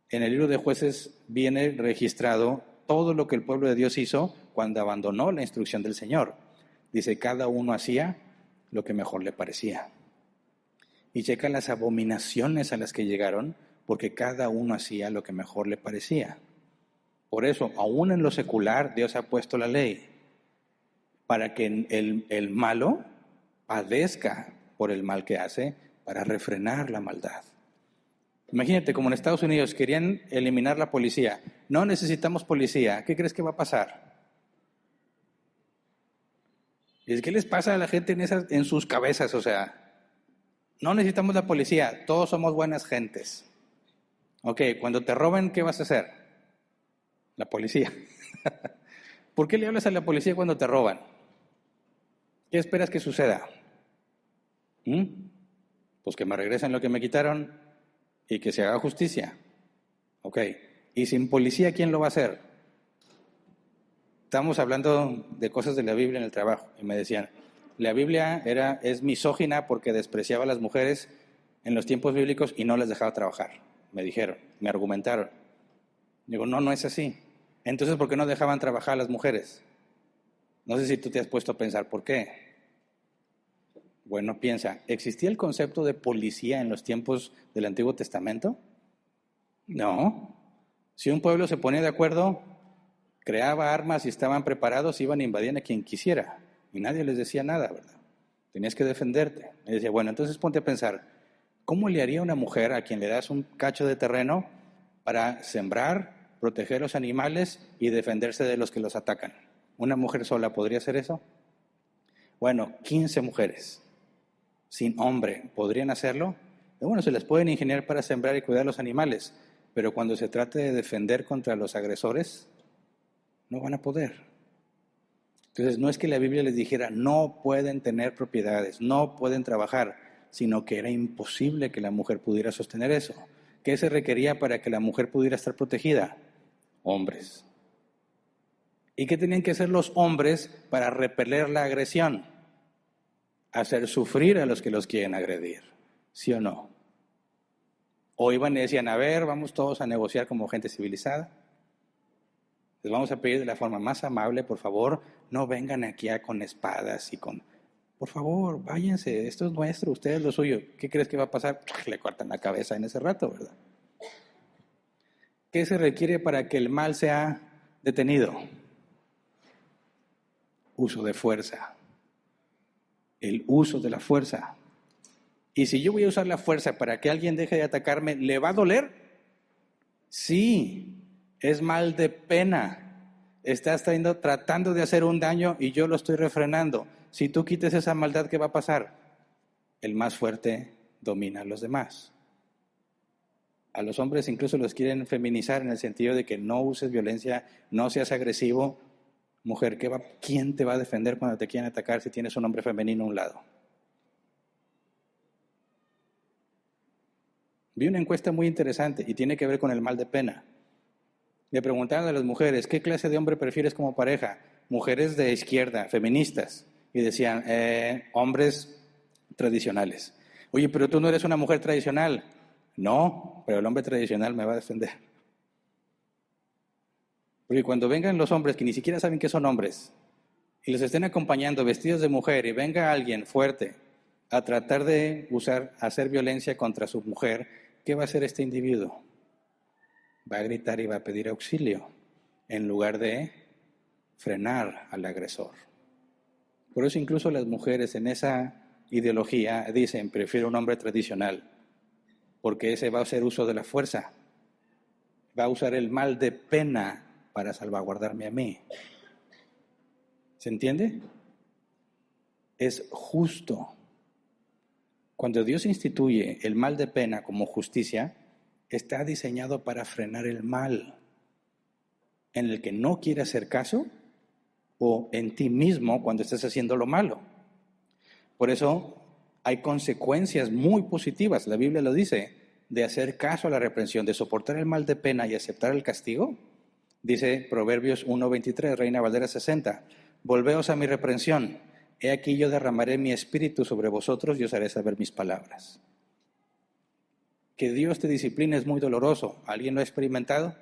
En el libro de Jueces viene registrado todo lo que el pueblo de Dios hizo cuando abandonó la instrucción del Señor. Dice, cada uno hacía lo que mejor le parecía. Y checa las abominaciones a las que llegaron, porque cada uno hacía lo que mejor le parecía. Por eso, aún en lo secular, Dios ha puesto la ley para que el malo padezca por el mal que hace, para refrenar la maldad. Imagínate, como en Estados Unidos querían eliminar la policía. No necesitamos policía. ¿Qué crees que va a pasar? ¿Qué les pasa a la gente en sus cabezas? O sea, no necesitamos la policía. Todos somos buenas gentes. Ok, cuando te roben, ¿qué vas a hacer? La policía. ¿Por qué le hablas a la policía cuando te roban? ¿Qué esperas que suceda? Pues que me regresen lo que me quitaron y que se haga justicia. Ok, y sin policía, ¿quién lo va a hacer? Estamos hablando de cosas de la Biblia en el trabajo y me decían, la Biblia es misógina porque despreciaba a las mujeres en los tiempos bíblicos y no las dejaba trabajar. Me dijeron, me argumentaron. Digo, no es así. Entonces, ¿por qué no dejaban trabajar a las mujeres? No sé si tú te has puesto a pensar por qué. Bueno, piensa, ¿existía el concepto de policía en los tiempos del Antiguo Testamento? No. Si un pueblo se ponía de acuerdo, creaba armas y estaban preparados, iban a invadir a quien quisiera. Y nadie les decía nada, ¿verdad? Tenías que defenderte. Y decía, bueno, entonces ponte a pensar, ¿cómo le haría una mujer a quien le das un cacho de terreno para sembrar proteger los animales y defenderse de los que los atacan. ¿Una mujer sola podría hacer eso? Bueno, 15 mujeres sin hombre podrían hacerlo. Bueno, se les pueden ingeniar para sembrar y cuidar los animales, pero cuando se trate de defender contra los agresores, no van a poder. Entonces, no es que la Biblia les dijera, no pueden tener propiedades, no pueden trabajar, sino que era imposible que la mujer pudiera sostener eso. ¿Qué se requería para que la mujer pudiera estar protegida? Hombres. ¿Y qué tenían que hacer los hombres para repeler la agresión? Hacer sufrir a los que los quieren agredir, ¿sí o no? O iban y decían, a ver, vamos todos a negociar como gente civilizada. Les vamos a pedir de la forma más amable, por favor, no vengan aquí con espadas y con... Por favor, váyanse, esto es nuestro, ustedes lo suyo. ¿Qué crees que va a pasar? Le cortan la cabeza en ese rato, ¿verdad? ¿Qué se requiere para que el mal sea detenido? Uso de fuerza. El uso de la fuerza. Y si yo voy a usar la fuerza para que alguien deje de atacarme, ¿le va a doler? Sí, es mal de pena. Estás tratando de hacer un daño y yo lo estoy refrenando. Si tú quites esa maldad, ¿qué va a pasar? El más fuerte domina a los demás. A los hombres incluso los quieren feminizar en el sentido de que no uses violencia, no seas agresivo. Mujer, ¿quién te va a defender cuando te quieran atacar si tienes un hombre femenino a un lado? Vi una encuesta muy interesante y tiene que ver con el mal de pena. Le preguntaban a las mujeres, ¿qué clase de hombre prefieres como pareja? Mujeres de izquierda, feministas. Y decían, hombres tradicionales. Oye, pero tú no eres una mujer tradicional. No, pero el hombre tradicional me va a defender. Porque cuando vengan los hombres que ni siquiera saben que son hombres y los estén acompañando vestidos de mujer y venga alguien fuerte a tratar de hacer violencia contra su mujer, ¿qué va a hacer este individuo? Va a gritar y va a pedir auxilio en lugar de frenar al agresor. Por eso incluso las mujeres en esa ideología dicen, prefiero un hombre tradicional, porque ese va a hacer uso de la fuerza, va a usar el mal de pena para salvaguardarme a mí. ¿Se entiende? Es justo. Cuando Dios instituye el mal de pena como justicia, está diseñado para frenar el mal en el que no quiere hacer caso o en ti mismo cuando estés haciendo lo malo. Por eso hay consecuencias muy positivas, la Biblia lo dice, de hacer caso a la reprensión, de soportar el mal de pena y aceptar el castigo. Dice Proverbios 1:23, Reina Valera 60, volveos a mi reprensión, he aquí yo derramaré mi espíritu sobre vosotros y os haré saber mis palabras. Que Dios te discipline es muy doloroso. ¿Alguien lo ha experimentado?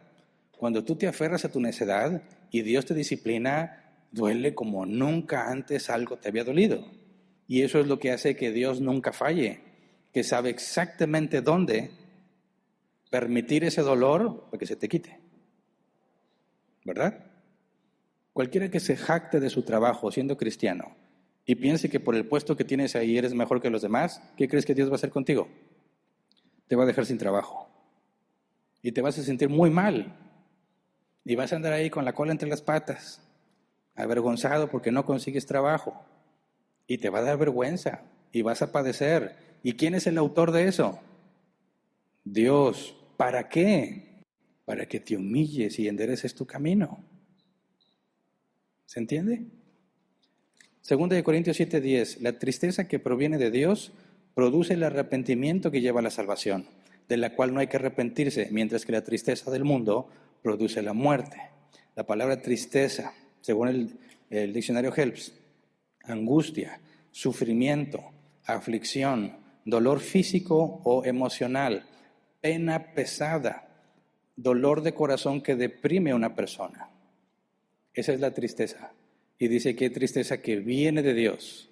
Cuando tú te aferras a tu necedad y Dios te disciplina, duele como nunca antes algo te había dolido. Y eso es lo que hace que Dios nunca falle, que sabe exactamente dónde permitir ese dolor para que se te quite. ¿Verdad? Cualquiera que se jacte de su trabajo siendo cristiano y piense que por el puesto que tienes ahí eres mejor que los demás, ¿qué crees que Dios va a hacer contigo? Te va a dejar sin trabajo. Y te vas a sentir muy mal. Y vas a andar ahí con la cola entre las patas, avergonzado porque no consigues trabajo. Y te va a dar vergüenza. Y vas a padecer. ¿Y quién es el autor de eso? Dios. ¿Para qué? Para que te humilles y endereces tu camino. ¿Se entiende? 2 Corintios 7:10. La tristeza que proviene de Dios produce el arrepentimiento que lleva a la salvación, de la cual no hay que arrepentirse, mientras que la tristeza del mundo produce la muerte. La palabra tristeza, según el diccionario Helps, angustia, sufrimiento, aflicción, dolor físico o emocional, pena pesada, dolor de corazón que deprime a una persona. Esa es la tristeza. Y dice que hay tristeza que viene de Dios,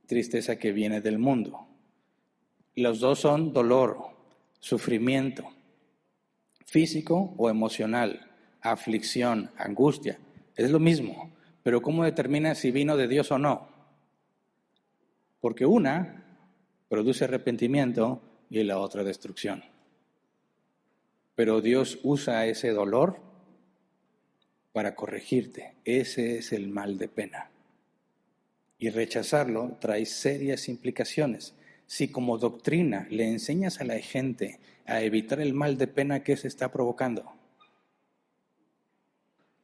tristeza que viene del mundo. Los dos son dolor, sufrimiento, físico o emocional, aflicción, angustia. Es lo mismo, pero ¿cómo determina si vino de Dios o no? Porque una produce arrepentimiento y la otra destrucción. Pero Dios usa ese dolor para corregirte. Ese es el mal de pena. Y rechazarlo trae serias implicaciones. Si como doctrina le enseñas a la gente a evitar el mal de pena, ¿qué se está provocando?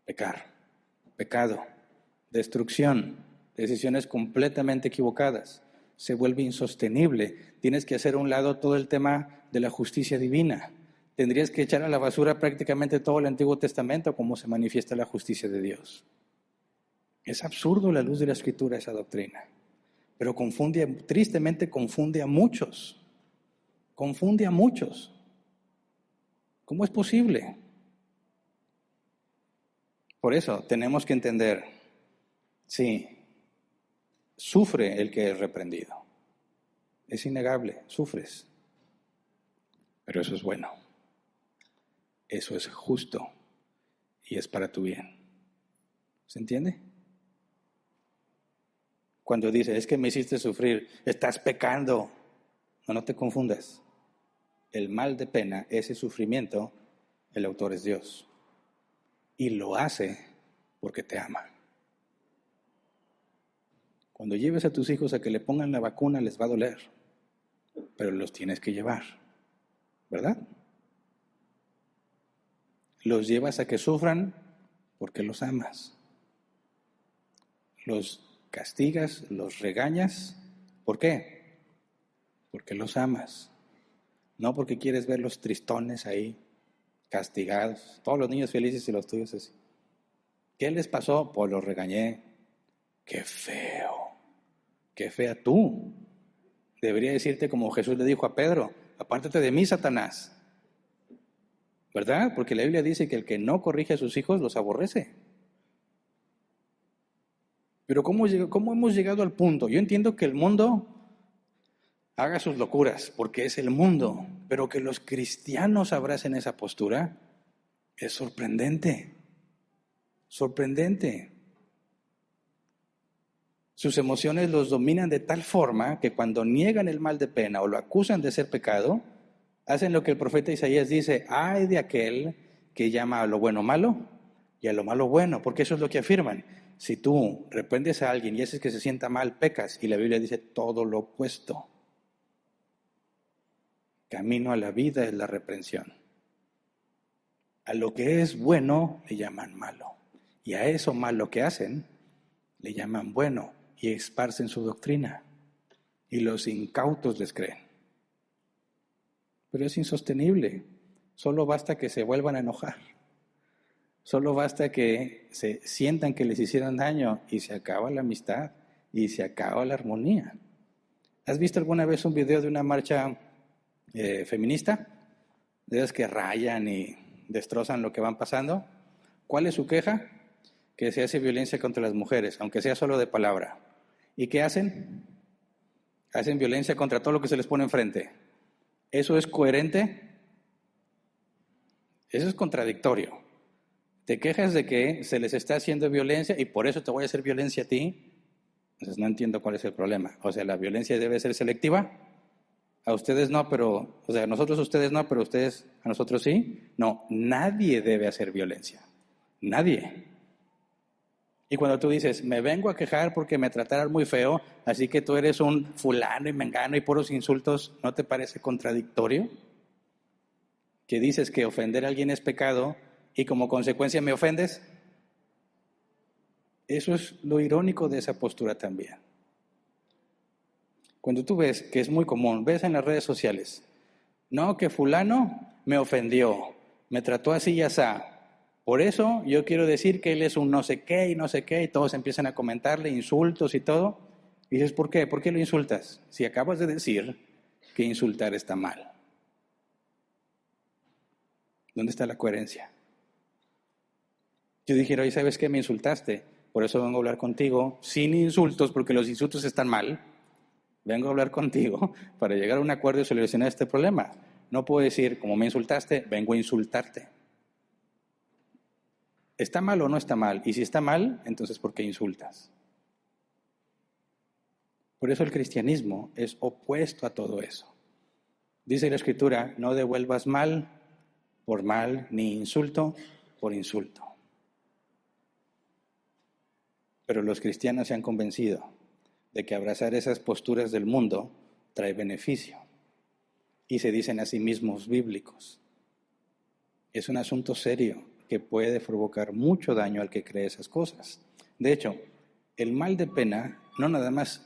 Pecar, pecado, destrucción, decisiones completamente equivocadas. Se vuelve insostenible. Tienes que hacer a un lado todo el tema de la justicia divina. Tendrías que echar a la basura prácticamente todo el Antiguo Testamento, como se manifiesta la justicia de Dios. Es absurdo a la luz de la Escritura esa doctrina, pero tristemente confunde a muchos. Confunde a muchos. ¿Cómo es posible? Por eso tenemos que entender, sí, sufre el que es reprendido. Es innegable, sufres. Pero eso es bueno. Eso es justo y es para tu bien. ¿Se entiende? Cuando dice, es que me hiciste sufrir, estás pecando. No te confundas. El mal de pena, ese sufrimiento, el autor es Dios. Y lo hace porque te ama. Cuando lleves a tus hijos a que le pongan la vacuna, les va a doler. Pero los tienes que llevar. ¿Verdad? Los llevas a que sufran porque los amas. Los castigas, los regañas. ¿Por qué? Porque los amas. No porque quieres verlos tristones ahí, castigados. Todos los niños felices y los tuyos así. ¿Qué les pasó? Pues los regañé. ¡Qué feo! ¡Qué fea tú! Debería decirte como Jesús le dijo a Pedro, apártate de mí, Satanás. ¿Verdad? Porque la Biblia dice que el que no corrige a sus hijos los aborrece. Pero ¿cómo hemos llegado al punto? Yo entiendo que el mundo haga sus locuras, porque es el mundo, pero que los cristianos abracen esa postura es sorprendente. Sorprendente. Sus emociones los dominan de tal forma que cuando niegan el mal de pena o lo acusan de ser pecado, hacen lo que el profeta Isaías dice, ay de aquel que llama a lo bueno malo y a lo malo bueno, porque eso es lo que afirman. Si tú reprendes a alguien y haces que se sienta mal, pecas, y la Biblia dice todo lo opuesto. Camino a la vida es la reprensión. A lo que es bueno le llaman malo, y a eso malo que hacen le llaman bueno, y esparcen su doctrina, y los incautos les creen. Pero es insostenible. Solo basta que se vuelvan a enojar. Solo basta que se sientan que les hicieron daño y se acaba la amistad y se acaba la armonía. ¿Has visto alguna vez un video de una marcha feminista? De esas que rayan y destrozan lo que van pasando. ¿Cuál es su queja? Que se hace violencia contra las mujeres, aunque sea solo de palabra. ¿Y qué hacen? Hacen violencia contra todo lo que se les pone enfrente. ¿Eso es coherente? Eso es contradictorio. Te quejas de que se les está haciendo violencia y por eso te voy a hacer violencia a ti. Entonces no entiendo cuál es el problema. O sea, la violencia debe ser selectiva. A ustedes no, pero, o sea, a nosotros ustedes no, pero ustedes a nosotros sí. No, nadie debe hacer violencia. Nadie. Y cuando tú dices, me vengo a quejar porque me trataron muy feo, así que tú eres un fulano y mengano y puros insultos, ¿no te parece contradictorio? Que dices que ofender a alguien es pecado y como consecuencia me ofendes. Eso es lo irónico de esa postura también. Cuando tú ves, que es muy común, ves en las redes sociales, no, que fulano me ofendió, me trató así y asá. Por eso yo quiero decir que él es un no sé qué y todos empiezan a comentarle insultos y todo. Y dices, ¿por qué? ¿Por qué lo insultas? Si acabas de decir que insultar está mal. ¿Dónde está la coherencia? Yo dijera, oye, ¿sabes qué? Me insultaste. Por eso vengo a hablar contigo sin insultos, porque los insultos están mal. Vengo a hablar contigo para llegar a un acuerdo y solucionar este problema. No puedo decir, como me insultaste, vengo a insultarte. ¿Está mal o no está mal? Y si está mal, entonces ¿por qué insultas? Por eso el cristianismo es opuesto a todo eso. Dice la Escritura, no devuelvas mal por mal, ni insulto por insulto. Pero los cristianos se han convencido de que abrazar esas posturas del mundo trae beneficio. Y se dicen a sí mismos bíblicos. Es un asunto serio que puede provocar mucho daño al que cree esas cosas. De hecho, el mal de pena, no nada más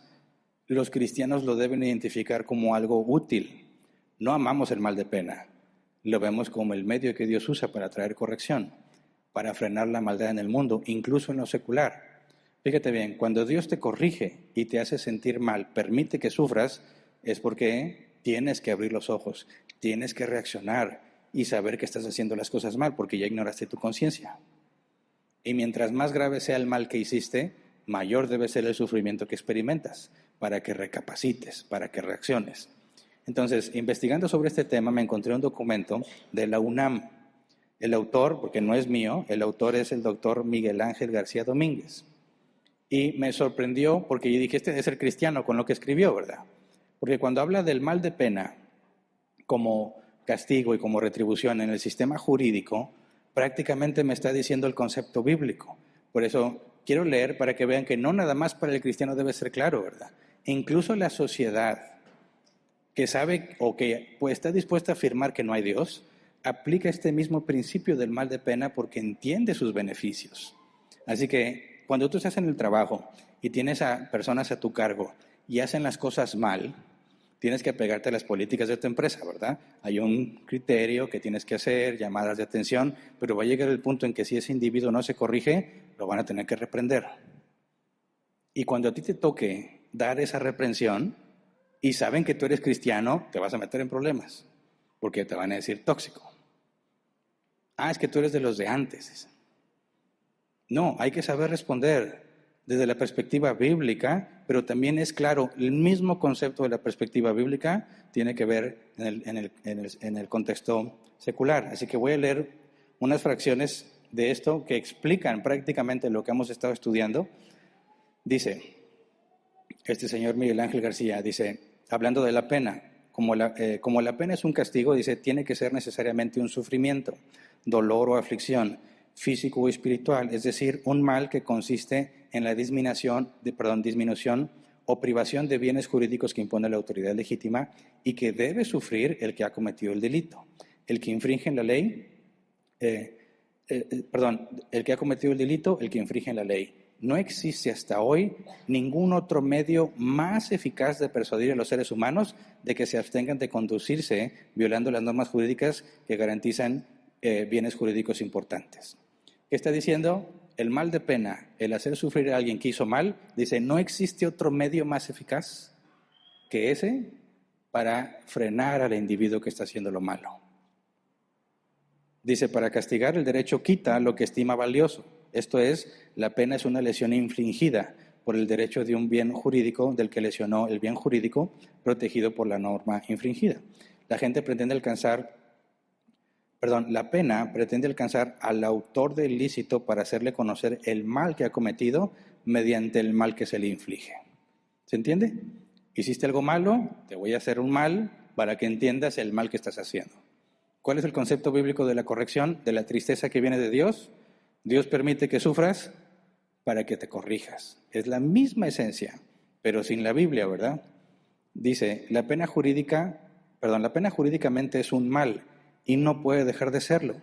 los cristianos lo deben identificar como algo útil. No amamos el mal de pena. Lo vemos como el medio que Dios usa para traer corrección, para frenar la maldad en el mundo, incluso en lo secular. Fíjate bien, cuando Dios te corrige y te hace sentir mal, permite que sufras, es porque tienes que abrir los ojos, tienes que reaccionar y saber que estás haciendo las cosas mal, porque ya ignoraste tu conciencia. Y mientras más grave sea el mal que hiciste, mayor debe ser el sufrimiento que experimentas, para que recapacites, para que reacciones. Entonces, investigando sobre este tema, me encontré un documento de la UNAM. El autor, porque no es mío, el autor es el doctor Miguel Ángel García Domínguez. Y me sorprendió porque yo dije, este debe ser cristiano con lo que escribió, ¿verdad? Porque cuando habla del mal de pena como castigo y como retribución en el sistema jurídico, prácticamente me está diciendo el concepto bíblico. Por eso quiero leer para que vean que no nada más para el cristiano debe ser claro, ¿verdad? Incluso la sociedad que sabe o que pues, está dispuesta a afirmar que no hay Dios, aplica este mismo principio del mal de pena porque entiende sus beneficios. Así que cuando tú estás en el trabajo y tienes a personas a tu cargo y hacen las cosas mal, tienes que apegarte a las políticas de tu empresa, ¿verdad? Hay un criterio que tienes que hacer, llamadas de atención, pero va a llegar el punto en que si ese individuo no se corrige, lo van a tener que reprender. Y cuando a ti te toque dar esa reprensión y saben que tú eres cristiano, te vas a meter en problemas, porque te van a decir tóxico. Ah, es que tú eres de los de antes. No, hay que saber responder desde la perspectiva bíblica, pero también es claro, el mismo concepto de la perspectiva bíblica tiene que ver en el contexto secular. Así que voy a leer unas fracciones de esto que explican prácticamente lo que hemos estado estudiando. Dice, este señor Miguel Ángel García, dice, hablando de la pena, como la pena es un castigo, dice, tiene que ser necesariamente un sufrimiento, dolor o aflicción, físico o espiritual, es decir, un mal que consiste en la disminución o privación de bienes jurídicos que impone la autoridad legítima y que debe sufrir el que ha cometido el delito. El que infringe en la ley, el que ha cometido el delito, el que infringe en la ley. No existe hasta hoy ningún otro medio más eficaz de persuadir a los seres humanos de que se abstengan de conducirse violando las normas jurídicas que garantizan bienes jurídicos importantes. ¿Qué está diciendo? El mal de pena, el hacer sufrir a alguien que hizo mal, dice, no existe otro medio más eficaz que ese para frenar al individuo que está haciendo lo malo. Dice, para castigar el derecho quita lo que estima valioso. Esto es, la pena es una lesión infligida por el derecho de un bien jurídico del que lesionó el bien jurídico protegido por la norma infringida. La pena pretende alcanzar al autor del ilícito para hacerle conocer el mal que ha cometido mediante el mal que se le inflige. ¿Se entiende? Hiciste algo malo, te voy a hacer un mal para que entiendas el mal que estás haciendo. ¿Cuál es el concepto bíblico de la corrección, de la tristeza que viene de Dios? Dios permite que sufras para que te corrijas. Es la misma esencia, pero sin la Biblia, ¿verdad? Dice, la pena jurídicamente es un mal y no puede dejar de serlo.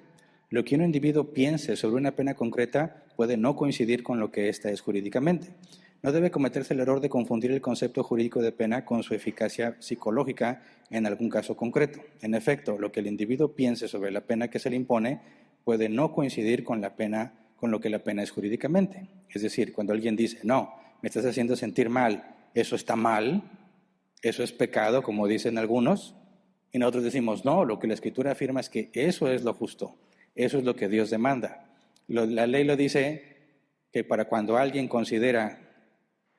Lo que un individuo piense sobre una pena concreta puede no coincidir con lo que ésta es jurídicamente. No debe cometerse el error de confundir el concepto jurídico de pena con su eficacia psicológica en algún caso concreto. En efecto, lo que el individuo piense sobre la pena que se le impone puede no coincidir con lo que la pena es jurídicamente. Es decir, cuando alguien dice, no, me estás haciendo sentir mal, eso está mal, eso es pecado, como dicen algunos, y nosotros decimos, no, lo que la Escritura afirma es que eso es lo justo, eso es lo que Dios demanda. La ley lo dice que para cuando alguien considera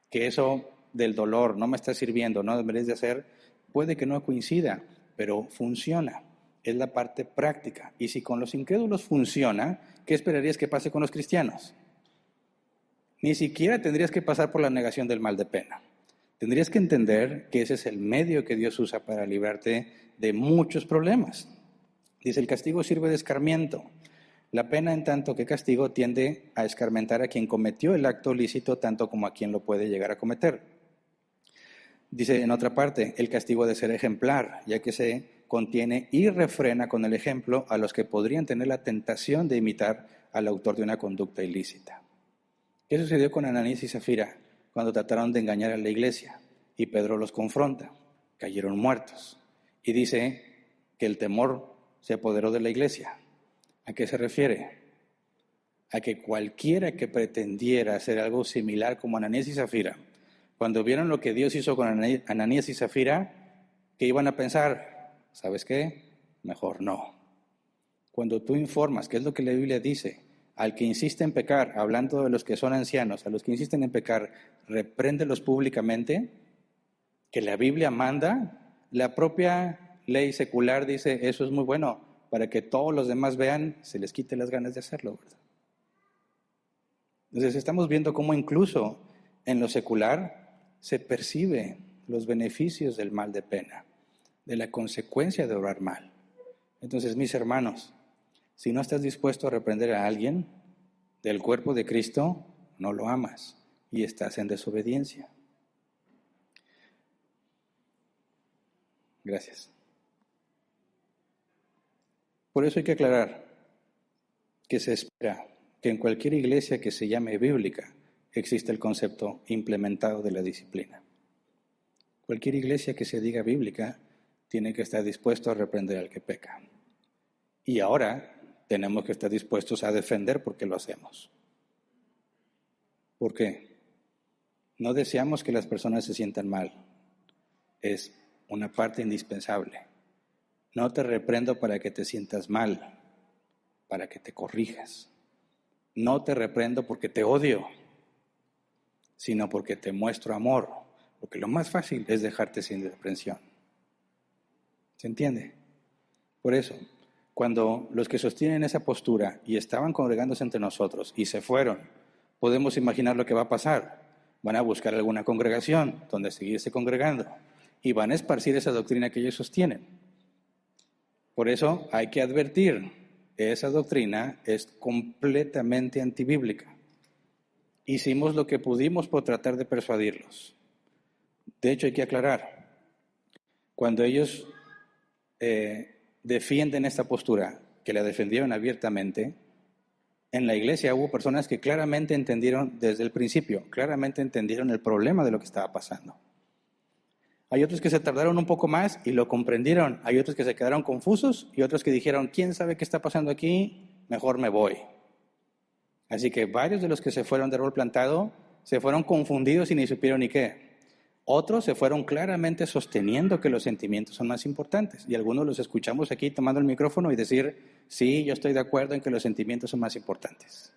que eso del dolor no me está sirviendo, no deberías de hacer, puede que no coincida, pero funciona. Es la parte práctica. Y si con los incrédulos funciona, ¿qué esperarías que pase con los cristianos? Ni siquiera tendrías que pasar por la negación del mal de pena. Tendrías que entender que ese es el medio que Dios usa para librarte de muchos problemas. Dice, el castigo sirve de escarmiento. La pena, en tanto que castigo, tiende a escarmentar a quien cometió el acto lícito tanto como a quien lo puede llegar a cometer. Dice en otra parte, el castigo ha de ser ejemplar, ya que se contiene y refrena con el ejemplo a los que podrían tener la tentación de imitar al autor de una conducta ilícita. ¿Qué sucedió con Ananías y Zafira cuando trataron de engañar a la iglesia? Y Pedro los confronta. Cayeron muertos. Y dice que el temor se apoderó de la iglesia. ¿A qué se refiere? A que cualquiera que pretendiera hacer algo similar como Ananías y Zafira, cuando vieron lo que Dios hizo con Ananías y Zafira, ¿qué iban a pensar? ¿Sabes qué? Mejor no. Cuando tú informas, ¿qué es lo que la Biblia dice? Al que insiste en pecar, hablando de los que son ancianos, a los que insisten en pecar, repréndelos públicamente, que la Biblia manda, la propia ley secular dice, eso es muy bueno, para que todos los demás vean, se les quite las ganas de hacerlo, ¿verdad? Entonces estamos viendo cómo incluso en lo secular se percibe los beneficios del mal de pena, de la consecuencia de obrar mal. Entonces, mis hermanos, si no estás dispuesto a reprender a alguien del cuerpo de Cristo, no lo amas y estás en desobediencia. Gracias. Por eso hay que aclarar que se espera que en cualquier iglesia que se llame bíblica existe el concepto implementado de la disciplina. Cualquier iglesia que se diga bíblica tiene que estar dispuesto a reprender al que peca. Y ahora tenemos que estar dispuestos a defender porque lo hacemos. ¿Por qué? No deseamos que las personas se sientan mal. Es una parte indispensable. No te reprendo para que te sientas mal, para que te corrijas. No te reprendo porque te odio, sino porque te muestro amor. Porque lo más fácil es dejarte sin reprensión. ¿Se entiende? Por eso, cuando los que sostienen esa postura y estaban congregándose entre nosotros y se fueron, podemos imaginar lo que va a pasar. Van a buscar alguna congregación donde seguirse congregando y van a esparcir esa doctrina que ellos sostienen. Por eso hay que advertir, esa doctrina es completamente antibíblica. Hicimos lo que pudimos por tratar de persuadirlos. De hecho, hay que aclarar, cuando ellos defienden esta postura, que la defendieron abiertamente, en la iglesia hubo personas que claramente entendieron desde el principio, claramente entendieron el problema de lo que estaba pasando. Hay otros que se tardaron un poco más y lo comprendieron, hay otros que se quedaron confusos y otros que dijeron, ¿quién sabe qué está pasando aquí? Mejor me voy. Así que varios de los que se fueron de rol plantado se fueron confundidos y ni supieron ni qué. Otros se fueron claramente sosteniendo que los sentimientos son más importantes. Y algunos los escuchamos aquí tomando el micrófono y decir, sí, yo estoy de acuerdo en que los sentimientos son más importantes.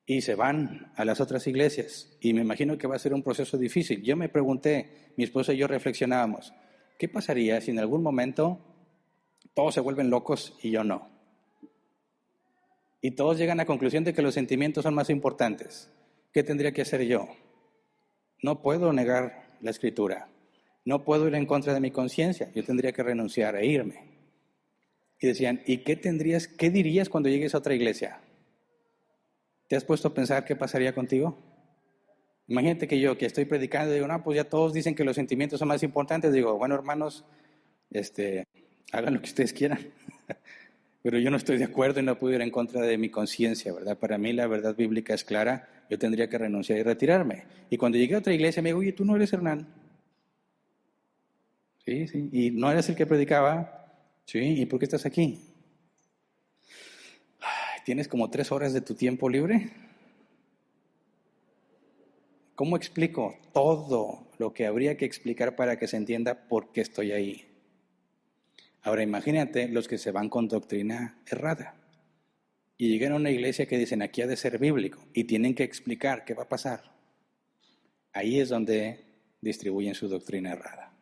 Y se van a las otras iglesias. Y me imagino que va a ser un proceso difícil. Yo me pregunté, mi esposa y yo reflexionábamos, ¿qué pasaría si en algún momento todos se vuelven locos y yo no? Y todos llegan a la conclusión de que los sentimientos son más importantes. ¿Qué tendría que hacer yo? No puedo negar la escritura. No puedo ir en contra de mi conciencia. Yo tendría que renunciar e irme. Y decían, ¿y qué dirías cuando llegues a otra iglesia? ¿Te has puesto a pensar qué pasaría contigo? Imagínate que yo, que estoy predicando, digo, no, pues ya todos dicen que los sentimientos son más importantes. Digo, bueno, hermanos, hagan lo que ustedes quieran. Pero yo no estoy de acuerdo y no puedo ir en contra de mi conciencia, ¿verdad? Para mí la verdad bíblica es clara, yo tendría que renunciar y retirarme. Y cuando llegué a otra iglesia me dijo, oye, ¿tú no eres Hernán? Sí, sí. ¿Y no eres el que predicaba? Sí. ¿Y por qué estás aquí? ¿Tienes como 3 horas de tu tiempo libre? ¿Cómo explico todo lo que habría que explicar para que se entienda por qué estoy ahí? Ahora imagínate los que se van con doctrina errada y llegan a una iglesia que dicen aquí ha de ser bíblico y tienen que explicar qué va a pasar. Ahí es donde distribuyen su doctrina errada.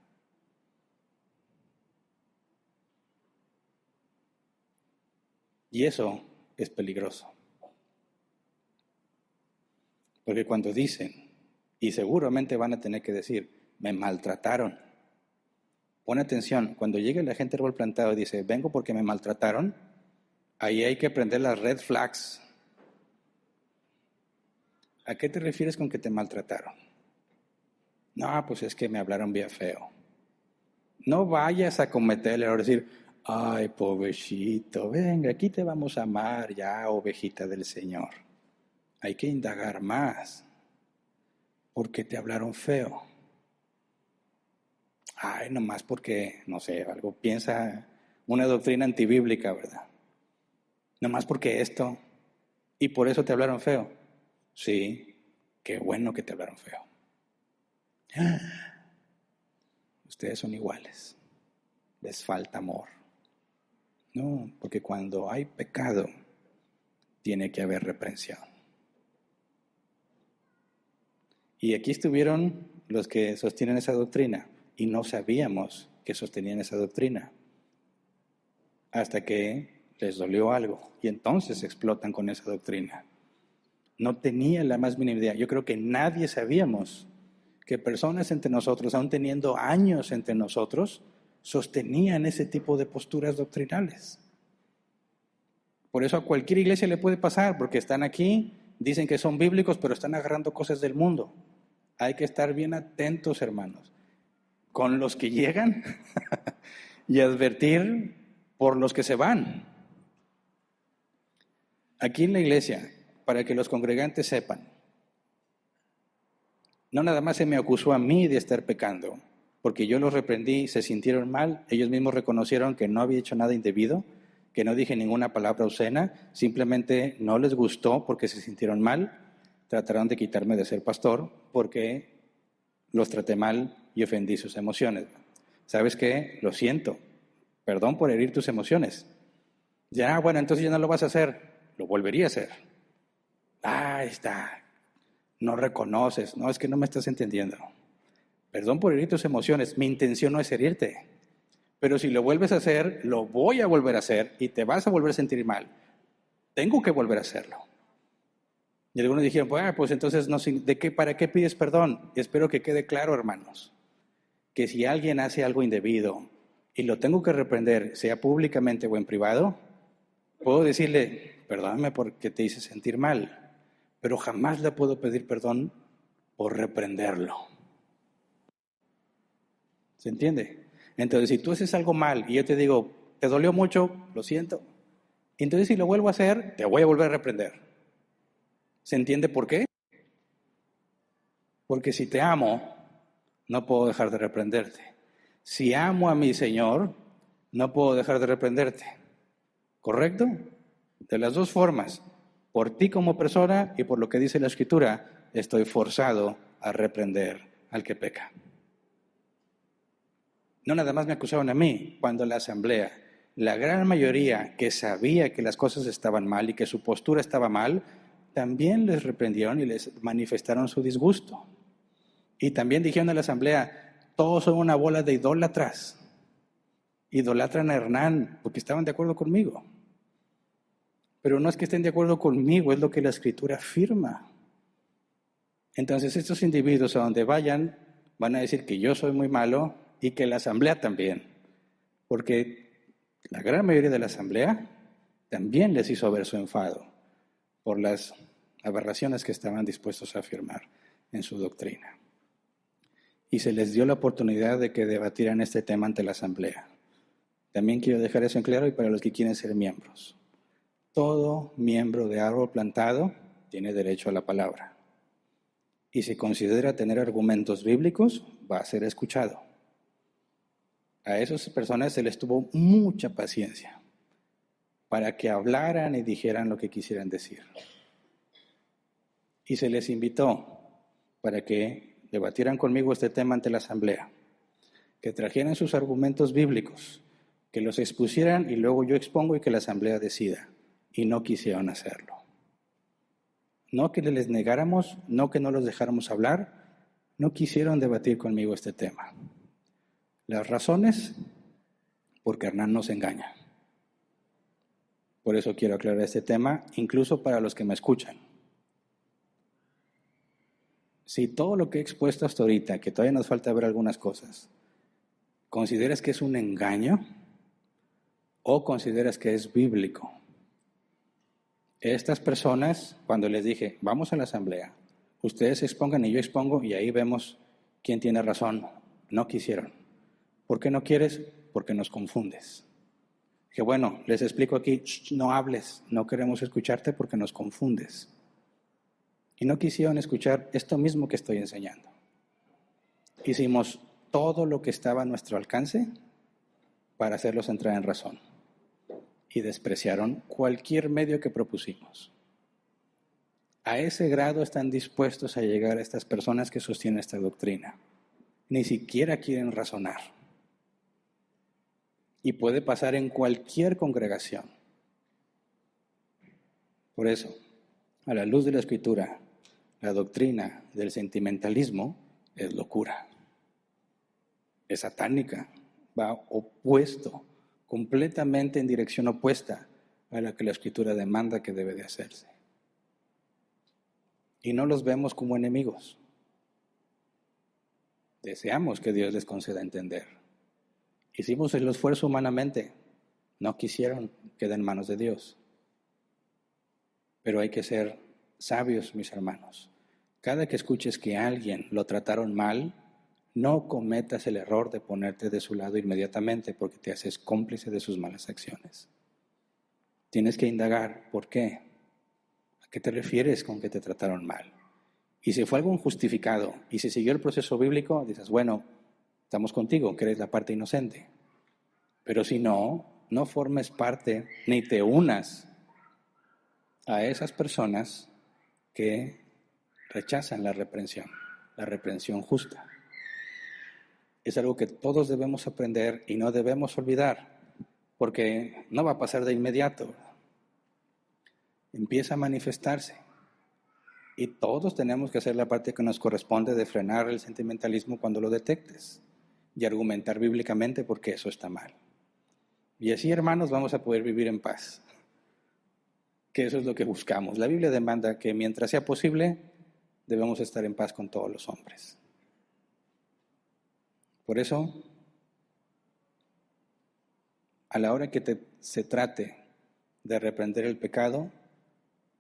Y eso es peligroso. Porque cuando dicen, y seguramente van a tener que decir, me maltrataron, Pon atención, cuando llegue la gente al árbol plantado y dice, vengo porque me maltrataron, ahí hay que prender las red flags. ¿A qué te refieres con que te maltrataron? No, pues es que me hablaron bien feo. No vayas a cometer el error de decir, ay, pobrecito, venga, aquí te vamos a amar ya, ovejita del Señor. Hay que indagar más. ¿Por qué te hablaron feo? Ay, nomás porque, no sé, algo piensa una doctrina antibíblica, ¿verdad? Nomás porque esto, y por eso te hablaron feo. Sí, qué bueno que te hablaron feo. Ustedes son iguales, les falta amor. No, porque cuando hay pecado, tiene que haber reprensión. Y aquí estuvieron los que sostienen esa doctrina, y no sabíamos que sostenían esa doctrina, hasta que les dolió algo, y entonces explotan con esa doctrina. No tenía la más mínima idea. Yo creo que nadie sabíamos que personas entre nosotros, aún teniendo años entre nosotros, sostenían ese tipo de posturas doctrinales. Por eso a cualquier iglesia le puede pasar, porque están aquí, dicen que son bíblicos, pero están agarrando cosas del mundo. Hay que estar bien atentos, hermanos, con los que llegan y advertir por los que se van. Aquí en la iglesia, para que los congregantes sepan, no nada más se me acusó a mí de estar pecando, porque yo los reprendí, se sintieron mal, ellos mismos reconocieron que no había hecho nada indebido, que no dije ninguna palabra obscena, simplemente no les gustó porque se sintieron mal, trataron de quitarme de ser pastor porque los traté mal y ofendí sus emociones. ¿Sabes qué? Lo siento, perdón por herir tus emociones. Ya, bueno, entonces ya no lo vas a hacer, lo volvería a hacer. Ahí está. No reconoces, no, es que no me estás entendiendo. Perdón por herir tus emociones, mi intención no es herirte. Pero si lo vuelves a hacer, lo voy a volver a hacer y te vas a volver a sentir mal. Tengo que volver a hacerlo. Y algunos dijeron, pues entonces, no, ¿para qué pides perdón? Y espero que quede claro, hermanos, que si alguien hace algo indebido y lo tengo que reprender, sea públicamente o en privado, puedo decirle, perdóname porque te hice sentir mal, pero jamás le puedo pedir perdón por reprenderlo. ¿Se entiende? Entonces, si tú haces algo mal y yo te digo, te dolió mucho, lo siento, entonces si lo vuelvo a hacer, te voy a volver a reprender. ¿Se entiende por qué? Porque si te amo, no puedo dejar de reprenderte. Si amo a mi Señor, no puedo dejar de reprenderte. ¿Correcto? De las dos formas. Por ti como persona y por lo que dice la Escritura, estoy forzado a reprender al que peca. No nada más me acusaron a mí, cuando la asamblea, la gran mayoría que sabía que las cosas estaban mal y que su postura estaba mal, también les reprendieron y les manifestaron su disgusto. Y también dijeron a la asamblea, todos son una bola de idólatras. Idolatran a Hernán porque estaban de acuerdo conmigo. Pero no es que estén de acuerdo conmigo, es lo que la Escritura afirma. Entonces estos individuos a donde vayan van a decir que yo soy muy malo y que la asamblea también. Porque la gran mayoría de la asamblea también les hizo ver su enfado por las aberraciones que estaban dispuestos a afirmar en su doctrina. Y se les dio la oportunidad de que debatieran este tema ante la asamblea. También quiero dejar eso en claro y para los que quieren ser miembros. Todo miembro de árbol plantado tiene derecho a la palabra. Y si considera tener argumentos bíblicos, va a ser escuchado. A esas personas se les tuvo mucha paciencia para que hablaran y dijeran lo que quisieran decir. Y se les invitó para que debatieran conmigo este tema ante la asamblea, que trajeran sus argumentos bíblicos, que los expusieran y luego yo expongo y que la asamblea decida. Y no quisieron hacerlo. No que les negáramos, no que no los dejáramos hablar, no quisieron debatir conmigo este tema. Las razones, porque Hernán nos engaña. Por eso quiero aclarar este tema, incluso para los que me escuchan. Si todo lo que he expuesto hasta ahorita, que todavía nos falta ver algunas cosas, ¿consideras que es un engaño o consideras que es bíblico? Estas personas, cuando les dije, vamos a la asamblea, ustedes expongan y yo expongo y ahí vemos quién tiene razón, no quisieron. ¿Por qué no quieres? Porque nos confundes. Dije, bueno, les explico aquí, no hables, no queremos escucharte porque nos confundes. Y no quisieron escuchar esto mismo que estoy enseñando. Hicimos todo lo que estaba a nuestro alcance para hacerlos entrar en razón. Y despreciaron cualquier medio que propusimos. A ese grado están dispuestos a llegar estas personas que sostienen esta doctrina. Ni siquiera quieren razonar. Y puede pasar en cualquier congregación. Por eso, a la luz de la Escritura, la doctrina del sentimentalismo es locura. Es satánica, va opuesto, completamente en dirección opuesta a la que la Escritura demanda que debe de hacerse. Y no los vemos como enemigos. Deseamos que Dios les conceda entender. Hicimos el esfuerzo humanamente, no quisieron, queda en manos de Dios. Pero hay que ser sabios, mis hermanos. Cada que escuches que a alguien lo trataron mal, no cometas el error de ponerte de su lado inmediatamente porque te haces cómplice de sus malas acciones. Tienes que indagar, ¿por qué? ¿A qué te refieres con que te trataron mal? Y si fue algo injustificado y si siguió el proceso bíblico, dices, bueno, estamos contigo, que eres la parte inocente. Pero si no, no formes parte ni te unas a esas personas que rechazan la reprensión justa. Es algo que todos debemos aprender y no debemos olvidar, porque no va a pasar de inmediato. Empieza a manifestarse. Y todos tenemos que hacer la parte que nos corresponde de frenar el sentimentalismo cuando lo detectes y argumentar bíblicamente por qué eso está mal. Y así, hermanos, vamos a poder vivir en paz, que eso es lo que buscamos. La Biblia demanda que mientras sea posible, debemos estar en paz con todos los hombres. Por eso, a la hora que se trate de reprender el pecado,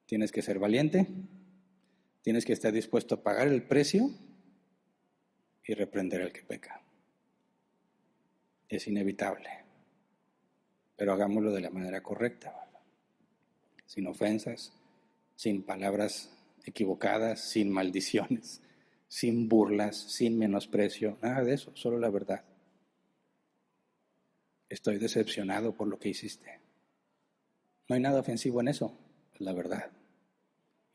tienes que ser valiente, tienes que estar dispuesto a pagar el precio y reprender al que peca. Es inevitable, pero hagámoslo de la manera correcta, sin ofensas, sin palabras equivocadas, sin maldiciones, sin burlas, sin menosprecio, nada de eso, solo la verdad. Estoy decepcionado por lo que hiciste. No hay nada ofensivo en eso, es la verdad.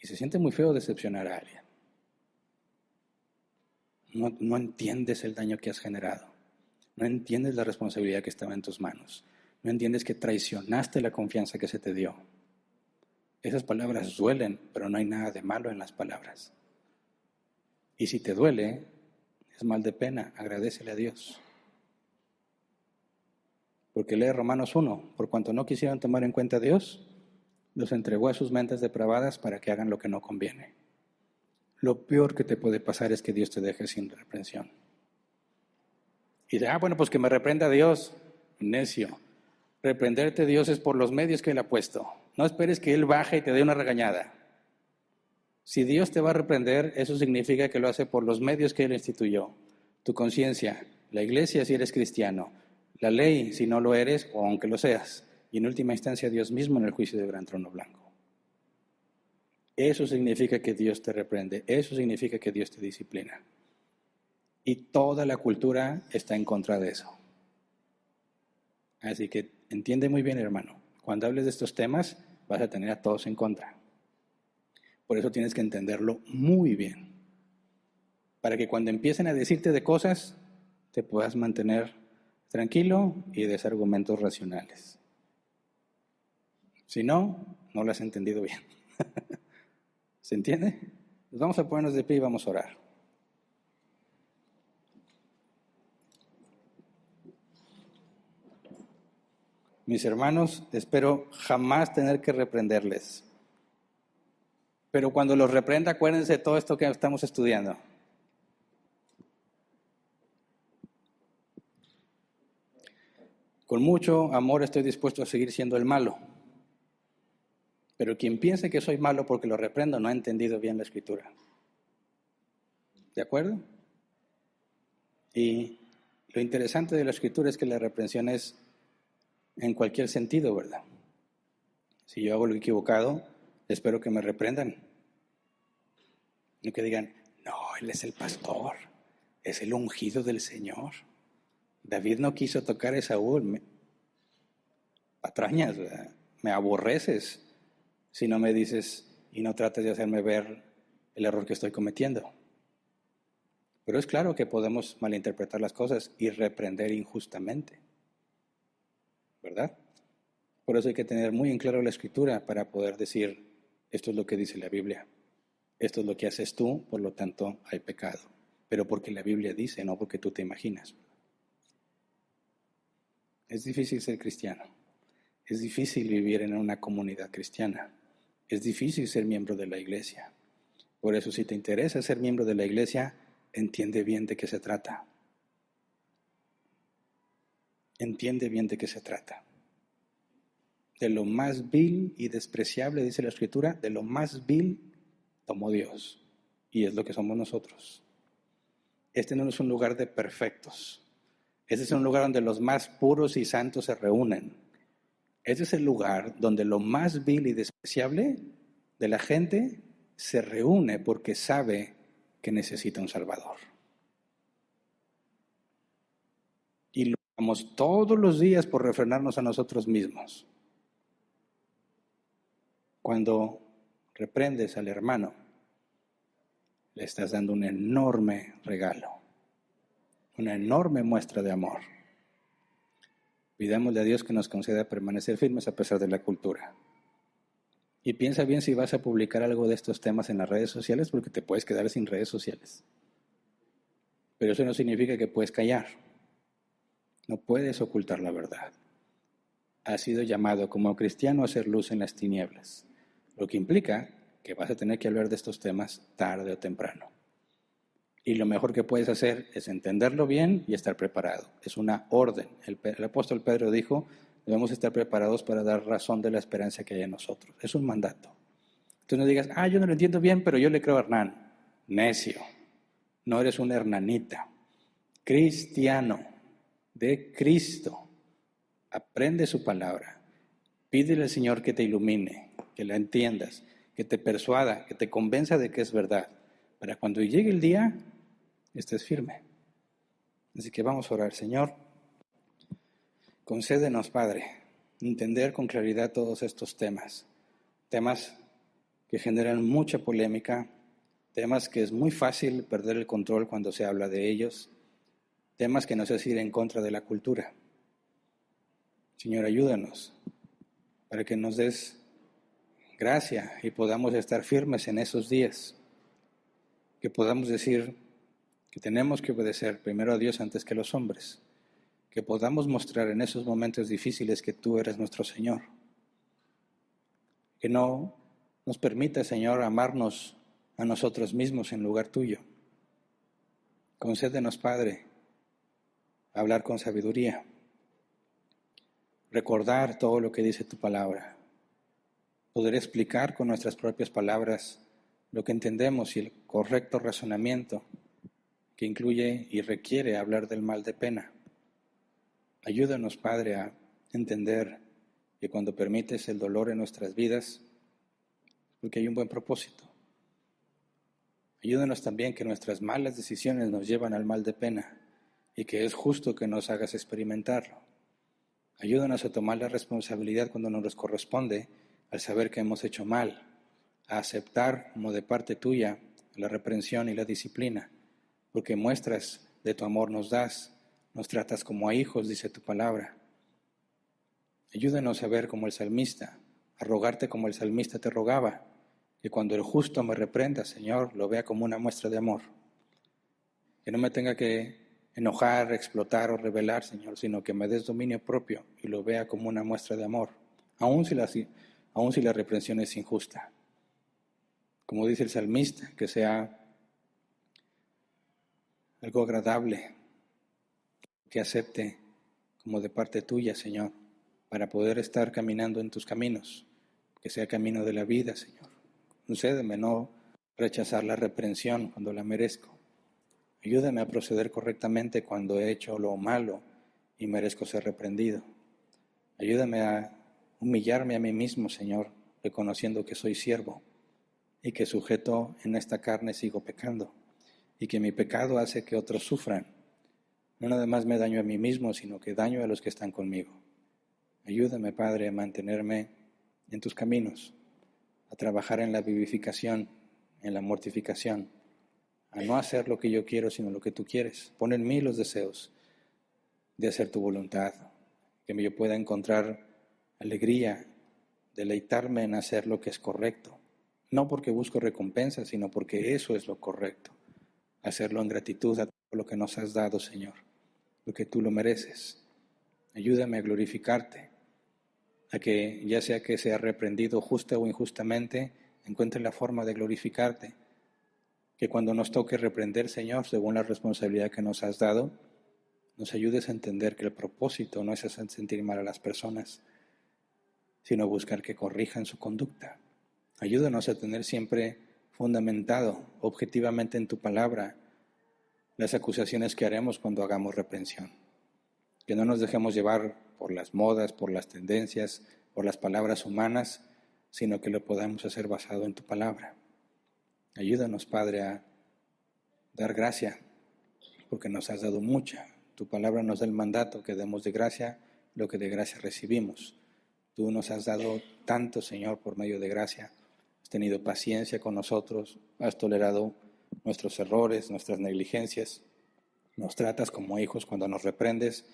Y se siente muy feo decepcionar a alguien. No entiendes el daño que has generado. No entiendes la responsabilidad que estaba en tus manos. No entiendes que traicionaste la confianza que se te dio. Esas palabras duelen, pero no hay nada de malo en las palabras. Y si te duele, es mal de pena, agradécele a Dios. Porque lee Romanos 1, por cuanto no quisieron tomar en cuenta a Dios, los entregó a sus mentes depravadas para que hagan lo que no conviene. Lo peor que te puede pasar es que Dios te deje sin reprensión. Y dice, bueno, pues que me reprenda Dios. Necio. Reprenderte Dios es por los medios que Él ha puesto. No esperes que Él baje y te dé una regañada. Si Dios te va a reprender, eso significa que lo hace por los medios que Él instituyó. Tu conciencia, la iglesia si eres cristiano, la ley si no lo eres o aunque lo seas, y en última instancia Dios mismo en el juicio del gran trono blanco. Eso significa que Dios te reprende, eso significa que Dios te disciplina. Y toda la cultura está en contra de eso. Así que entiende muy bien, hermano, cuando hables de estos temas vas a tener a todos en contra. Por eso tienes que entenderlo muy bien, para que cuando empiecen a decirte de cosas, te puedas mantener tranquilo y des argumentos racionales. Si no, no lo has entendido bien. ¿Se entiende? Pues vamos a ponernos de pie y vamos a orar. Mis hermanos, espero jamás tener que reprenderles. Pero cuando los reprenda, acuérdense de todo esto que estamos estudiando. Con mucho amor estoy dispuesto a seguir siendo el malo. Pero quien piense que soy malo porque lo reprendo no ha entendido bien la Escritura. ¿De acuerdo? Y lo interesante de la Escritura es que la reprensión es en cualquier sentido, ¿verdad? Si yo hago lo equivocado, espero que me reprendan. No que digan, no, él es el pastor, es el ungido del Señor. David no quiso tocar a Saúl. Me patrañas, ¿verdad? Me aborreces si no me dices y no trates de hacerme ver el error que estoy cometiendo. Pero es claro que podemos malinterpretar las cosas y reprender injustamente, ¿verdad? Por eso hay que tener muy en claro la Escritura para poder decir, esto es lo que dice la Biblia, esto es lo que haces tú, por lo tanto hay pecado. Pero porque la Biblia dice, no porque tú te imaginas. Es difícil ser cristiano, es difícil vivir en una comunidad cristiana, es difícil ser miembro de la iglesia. Por eso si te interesa ser miembro de la iglesia, entiende bien de qué se trata. Entiende bien de qué se trata. De lo más vil y despreciable, dice la Escritura, de lo más vil tomó Dios. Y es lo que somos nosotros. Este no es un lugar de perfectos. Este es un lugar donde los más puros y santos se reúnen. Este es el lugar donde lo más vil y despreciable de la gente se reúne porque sabe que necesita un Salvador. Y lo hacemos todos los días por refrenarnos a nosotros mismos. Cuando reprendes al hermano, le estás dando un enorme regalo, una enorme muestra de amor. Pidámosle a Dios que nos conceda permanecer firmes a pesar de la cultura. Y piensa bien si vas a publicar algo de estos temas en las redes sociales, porque te puedes quedar sin redes sociales. Pero eso no significa que puedes callar. No puedes ocultar la verdad. Has sido llamado como cristiano a hacer luz en las tinieblas, lo que implica que vas a tener que hablar de estos temas tarde o temprano. Y lo mejor que puedes hacer es entenderlo bien y estar preparado. Es una orden. El apóstol Pedro dijo, debemos estar preparados para dar razón de la esperanza que hay en nosotros. Es un mandato. Entonces no digas, yo no lo entiendo bien, pero yo le creo a Hernán. Necio. No eres un hernanita. Cristiano de Cristo. Aprende su palabra. Pídele al Señor que te ilumine, que la entiendas, que te persuada, que te convenza de que es verdad. Para cuando llegue el día, estés firme. Así que vamos a orar. Señor, concédenos, Padre, entender con claridad todos estos temas. Temas que generan mucha polémica, temas que es muy fácil perder el control cuando se habla de ellos, temas que nos hace ir en contra de la cultura. Señor, ayúdanos para que nos des gracia y podamos estar firmes en esos días, que podamos decir que tenemos que obedecer primero a Dios antes que a los hombres, que podamos mostrar en esos momentos difíciles que tú eres nuestro Señor, que no nos permita, Señor, amarnos a nosotros mismos en lugar tuyo. Concédenos, Padre, hablar con sabiduría, recordar todo lo que dice tu palabra, poder explicar con nuestras propias palabras lo que entendemos y el correcto razonamiento que incluye y requiere hablar del mal de pena. Ayúdanos, Padre, a entender que cuando permites el dolor en nuestras vidas, porque hay un buen propósito. Ayúdanos también que nuestras malas decisiones nos llevan al mal de pena y que es justo que nos hagas experimentarlo. Ayúdanos a tomar la responsabilidad cuando nos corresponde al saber que hemos hecho mal, a aceptar como de parte tuya la reprensión y la disciplina, porque muestras de tu amor nos das, nos tratas como a hijos, dice tu palabra. Ayúdanos a ver como el salmista, a rogarte como el salmista te rogaba, que cuando el justo me reprenda, Señor, lo vea como una muestra de amor. Que no me tenga que enojar, explotar o rebelar, Señor, sino que me des dominio propio y lo vea como una muestra de amor, aun si la reprensión es injusta. Como dice el salmista, que sea algo agradable, que acepte como de parte tuya, Señor, para poder estar caminando en tus caminos, que sea camino de la vida, Señor. Concédeme no rechazar la reprensión cuando la merezco. Ayúdame a proceder correctamente cuando he hecho lo malo y merezco ser reprendido. Ayúdame a humillarme a mí mismo, Señor, reconociendo que soy siervo y que sujeto en esta carne sigo pecando y que mi pecado hace que otros sufran. No nada más me daño a mí mismo, sino que daño a los que están conmigo. Ayúdame, Padre, a mantenerme en tus caminos, a trabajar en la vivificación, en la mortificación, a no hacer lo que yo quiero, sino lo que tú quieres. Pon en mí los deseos de hacer tu voluntad, que yo pueda encontrar alegría, deleitarme en hacer lo que es correcto, no porque busco recompensa, sino porque eso es lo correcto, hacerlo en gratitud a todo lo que nos has dado, Señor, lo que tú lo mereces. Ayúdame a glorificarte, a que ya sea que sea reprendido justa o injustamente, encuentre la forma de glorificarte, que cuando nos toque reprender, Señor, según la responsabilidad que nos has dado, nos ayudes a entender que el propósito no es hacer sentir mal a las personas, sino buscar que corrijan su conducta. Ayúdanos a tener siempre fundamentado objetivamente en tu palabra las acusaciones que haremos cuando hagamos reprensión. Que no nos dejemos llevar por las modas, por las tendencias, por las palabras humanas, sino que lo podamos hacer basado en tu palabra. Ayúdanos, Padre, a dar gracia, porque nos has dado mucha. Tu palabra nos da el mandato que demos de gracia lo que de gracia recibimos. Tú nos has dado tanto, Señor, por medio de gracia. Has tenido paciencia con nosotros, has tolerado nuestros errores, nuestras negligencias. Nos tratas como hijos cuando nos reprendes.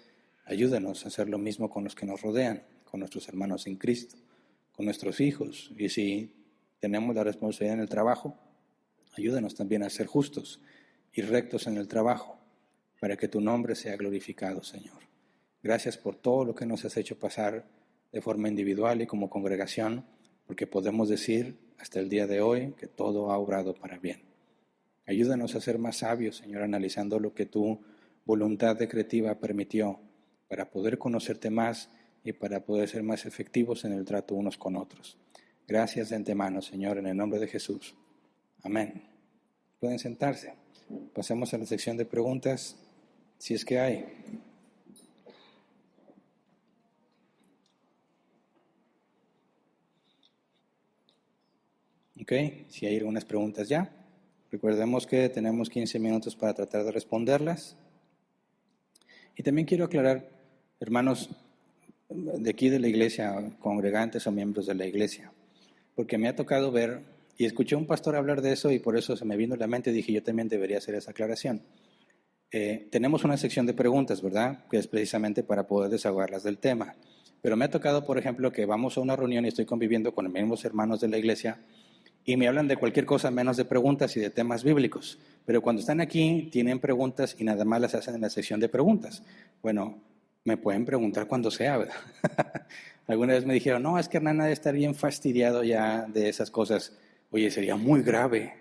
Ayúdanos a hacer lo mismo con los que nos rodean, con nuestros hermanos en Cristo, con nuestros hijos. Y si tenemos la responsabilidad en el trabajo, ayúdanos también a ser justos y rectos en el trabajo, para que tu nombre sea glorificado, Señor. Gracias por todo lo que nos has hecho pasar de forma individual y como congregación, porque podemos decir hasta el día de hoy que todo ha obrado para bien. Ayúdanos a ser más sabios, Señor, analizando lo que tu voluntad decretiva permitió para poder conocerte más y para poder ser más efectivos en el trato unos con otros. Gracias de antemano, Señor, en el nombre de Jesús. Amén. Pueden sentarse. Pasemos a la sección de preguntas, si es que hay. Ok, si hay algunas preguntas ya. Recordemos que tenemos 15 minutos para tratar de responderlas. Y también quiero aclarar, hermanos de aquí de la iglesia, congregantes o miembros de la iglesia, porque me ha tocado ver, y escuché a un pastor hablar de eso y por eso se me vino a la mente y dije yo también debería hacer esa aclaración. Tenemos una sección de preguntas, ¿verdad? Que es precisamente para poder desahogarlas del tema. Pero me ha tocado, por ejemplo, que vamos a una reunión y estoy conviviendo con los mismos hermanos de la iglesia y me hablan de cualquier cosa menos de preguntas y de temas bíblicos. Pero cuando están aquí, tienen preguntas y nada más las hacen en la sección de preguntas. Bueno, me pueden preguntar cuando sea, ¿verdad? Alguna vez me dijeron, no, es que Hernán ha de estar bien fastidiado ya de esas cosas. Oye, sería muy grave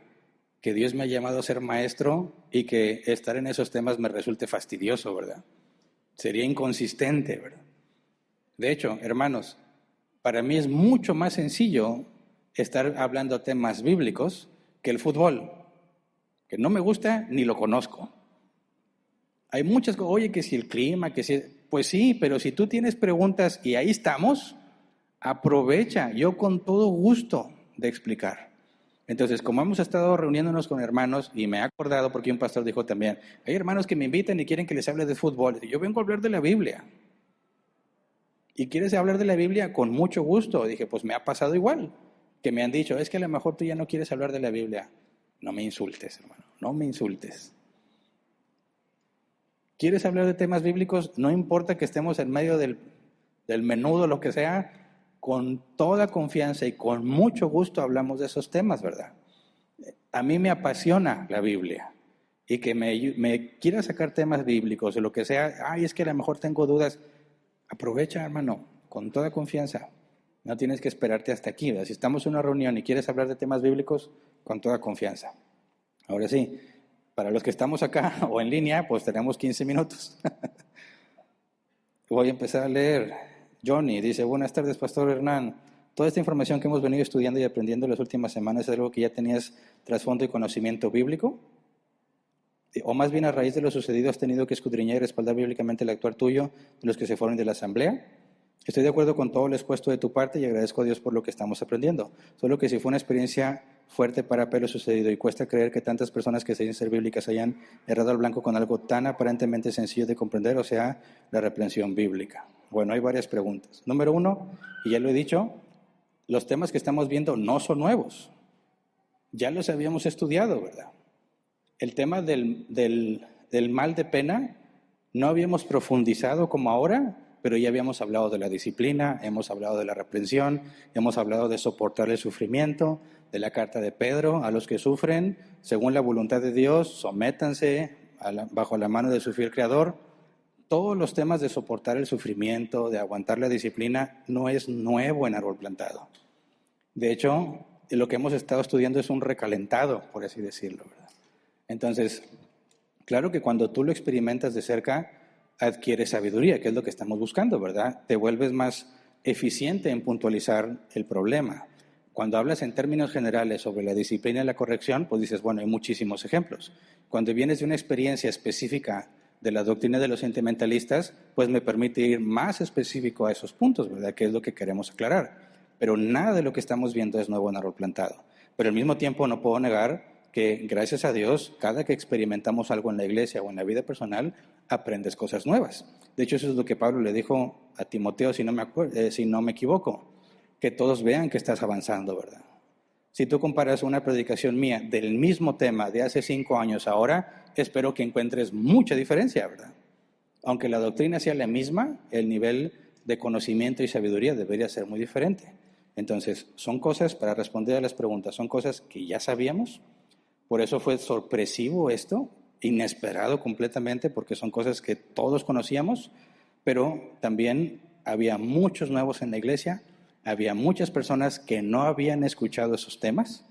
que Dios me ha llamado a ser maestro y que estar en esos temas me resulte fastidioso, ¿verdad? Sería inconsistente, ¿verdad? De hecho, hermanos, para mí es mucho más sencillo estar hablando temas bíblicos que el fútbol, que no me gusta ni lo conozco. Hay muchas cosas, oye, que si el clima, que si... Pues sí, pero si tú tienes preguntas y ahí estamos, aprovecha, yo con todo gusto de explicar. Entonces, como hemos estado reuniéndonos con hermanos, y me he acordado porque un pastor dijo también, hay hermanos que me invitan y quieren que les hable de fútbol. Yo vengo a hablar de la Biblia. ¿Y quieres hablar de la Biblia? Con mucho gusto. Dije, pues me ha pasado igual, que me han dicho, es que a lo mejor tú ya no quieres hablar de la Biblia. No me insultes, hermano, no me insultes. ¿Quieres hablar de temas bíblicos? No importa que estemos en medio del menudo, lo que sea, con toda confianza y con mucho gusto hablamos de esos temas, ¿verdad? A mí me apasiona la Biblia y que me quiera sacar temas bíblicos o lo que sea, ay, es que a lo mejor tengo dudas. Aprovecha, hermano, con toda confianza. No tienes que esperarte hasta aquí, ¿verdad? Si estamos en una reunión y quieres hablar de temas bíblicos, con toda confianza. Ahora sí, para los que estamos acá o en línea, pues tenemos 15 minutos. Voy a empezar a leer. Johnny dice, buenas tardes, Pastor Hernán. Toda esta información que hemos venido estudiando y aprendiendo en las últimas semanas es algo que ya tenías trasfondo y conocimiento bíblico. O más bien a raíz de lo sucedido has tenido que escudriñar y respaldar bíblicamente el actuar tuyo de los que se fueron de la asamblea. Estoy de acuerdo con todo lo expuesto de tu parte y agradezco a Dios por lo que estamos aprendiendo. Solo que si fue una experiencia fuerte para lo sucedido y cuesta creer que tantas personas que se dicen ser bíblicas hayan errado al blanco con algo tan aparentemente sencillo de comprender, o sea, la reprensión bíblica. Bueno, hay varias preguntas. Número 1, y ya lo he dicho, los temas que estamos viendo no son nuevos. Ya los habíamos estudiado, ¿verdad? El tema del mal de pena no habíamos profundizado como ahora, pero ya habíamos hablado de la disciplina, hemos hablado de la reprensión, hemos hablado de soportar el sufrimiento, de la carta de Pedro, a los que sufren, según la voluntad de Dios, sométanse bajo la mano de su fiel Creador. Todos los temas de soportar el sufrimiento, de aguantar la disciplina, no es nuevo en Árbol Plantado. De hecho, lo que hemos estado estudiando es un recalentado, por así decirlo, ¿verdad? Entonces, claro que cuando tú lo experimentas de cerca, adquieres sabiduría, que es lo que estamos buscando, ¿verdad? Te vuelves más eficiente en puntualizar el problema. Cuando hablas en términos generales sobre la disciplina y la corrección, pues dices, bueno, hay muchísimos ejemplos. Cuando vienes de una experiencia específica de la doctrina de los sentimentalistas, pues me permite ir más específico a esos puntos, ¿verdad? Que es lo que queremos aclarar. Pero nada de lo que estamos viendo es nuevo en Árbol Plantado. Pero al mismo tiempo no puedo negar que, gracias a Dios, cada que experimentamos algo en la iglesia o en la vida personal, aprendes cosas nuevas. De hecho, eso es lo que Pablo le dijo a Timoteo, si no me equivoco, que todos vean que estás avanzando, ¿verdad? Si tú comparas una predicación mía del mismo tema de hace 5 años ahora, espero que encuentres mucha diferencia, ¿verdad? Aunque la doctrina sea la misma, el nivel de conocimiento y sabiduría debería ser muy diferente. Entonces, son cosas, para responder a las preguntas, son cosas que ya sabíamos. Por eso fue sorpresivo esto, inesperado completamente, porque son cosas que todos conocíamos, pero también había muchos nuevos en la iglesia, había muchas personas que no habían escuchado esos temas,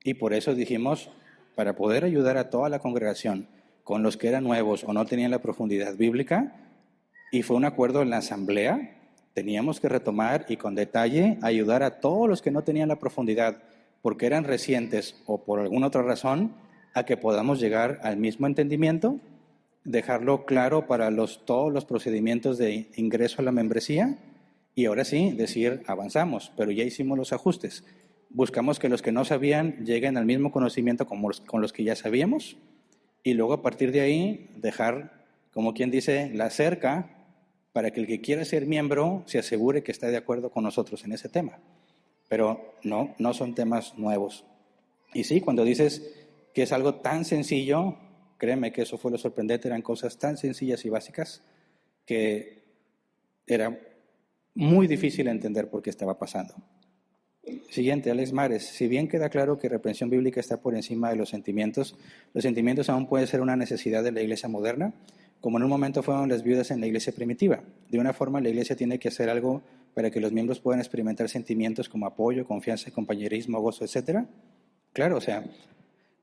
y por eso dijimos, para poder ayudar a toda la congregación con los que eran nuevos o no tenían la profundidad bíblica, y fue un acuerdo en la asamblea, teníamos que retomar y con detalle ayudar a todos los que no tenían la profundidad, porque eran recientes o por alguna otra razón, a que podamos llegar al mismo entendimiento, dejarlo claro para todos los procedimientos de ingreso a la membresía y ahora sí decir avanzamos, pero ya hicimos los ajustes. Buscamos que los que no sabían lleguen al mismo conocimiento con los que ya sabíamos y luego a partir de ahí dejar, como quien dice, la cerca para que el que quiera ser miembro se asegure que está de acuerdo con nosotros en ese tema. Pero no son temas nuevos. Y sí, cuando dices que es algo tan sencillo, créeme que eso fue lo sorprendente, eran cosas tan sencillas y básicas que era muy difícil entender por qué estaba pasando. Siguiente, Alex Mares. Si bien queda claro que reprensión bíblica está por encima de los sentimientos aún pueden ser una necesidad de la iglesia moderna, como en un momento fueron las viudas en la iglesia primitiva. De una forma, la iglesia tiene que hacer algo para que los miembros puedan experimentar sentimientos como apoyo, confianza, compañerismo, gozo, etc. Claro, o sea,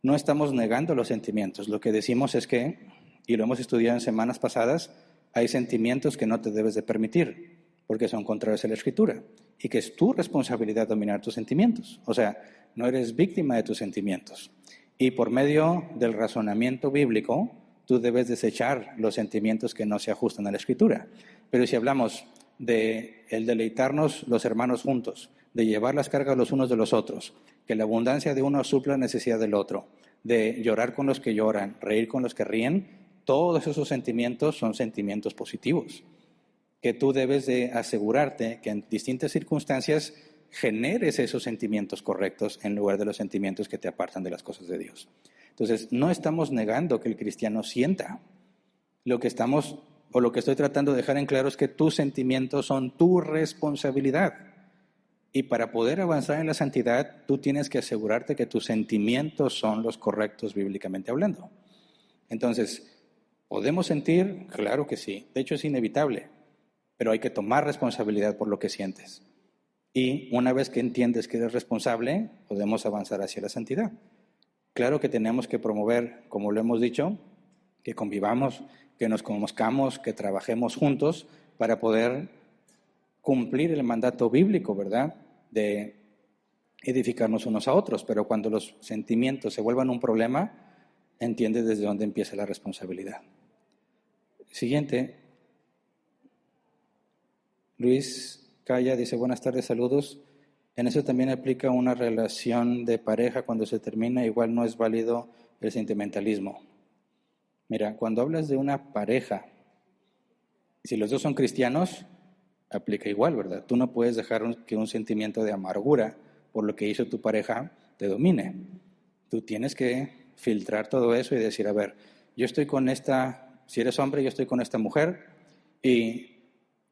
no estamos negando los sentimientos. Lo que decimos es que, y lo hemos estudiado en semanas pasadas, hay sentimientos que no te debes de permitir, porque son contrarios a la Escritura, y que es tu responsabilidad dominar tus sentimientos. O sea, no eres víctima de tus sentimientos. Y por medio del razonamiento bíblico, tú debes desechar los sentimientos que no se ajustan a la Escritura. Pero si hablamos de el deleitarnos los hermanos juntos, de llevar las cargas los unos de los otros, que la abundancia de uno supla la necesidad del otro, de llorar con los que lloran, reír con los que ríen, todos esos sentimientos son sentimientos positivos, que tú debes de asegurarte que en distintas circunstancias generes esos sentimientos correctos en lugar de los sentimientos que te apartan de las cosas de Dios. Entonces, no estamos negando que el cristiano sienta. Lo que estoy tratando de dejar en claro es que tus sentimientos son tu responsabilidad. Y para poder avanzar en la santidad, tú tienes que asegurarte que tus sentimientos son los correctos bíblicamente hablando. Entonces, ¿podemos sentir? Claro que sí. De hecho, es inevitable. Pero hay que tomar responsabilidad por lo que sientes. Y una vez que entiendes que eres responsable, podemos avanzar hacia la santidad. Claro que tenemos que promover, como lo hemos dicho, que convivamos, que nos conozcamos, que trabajemos juntos para poder cumplir el mandato bíblico, ¿verdad?, de edificarnos unos a otros. Pero cuando los sentimientos se vuelvan un problema, entiendes desde dónde empieza la responsabilidad. Siguiente. Luis Calla dice, buenas tardes, saludos. En eso también aplica una relación de pareja cuando se termina, igual no es válido el sentimentalismo. Mira, cuando hablas de una pareja, si los dos son cristianos, aplica igual, ¿verdad? Tú no puedes dejar que un sentimiento de amargura por lo que hizo tu pareja te domine. Tú tienes que filtrar todo eso y decir, a ver, yo estoy con esta, si eres hombre, yo estoy con esta mujer y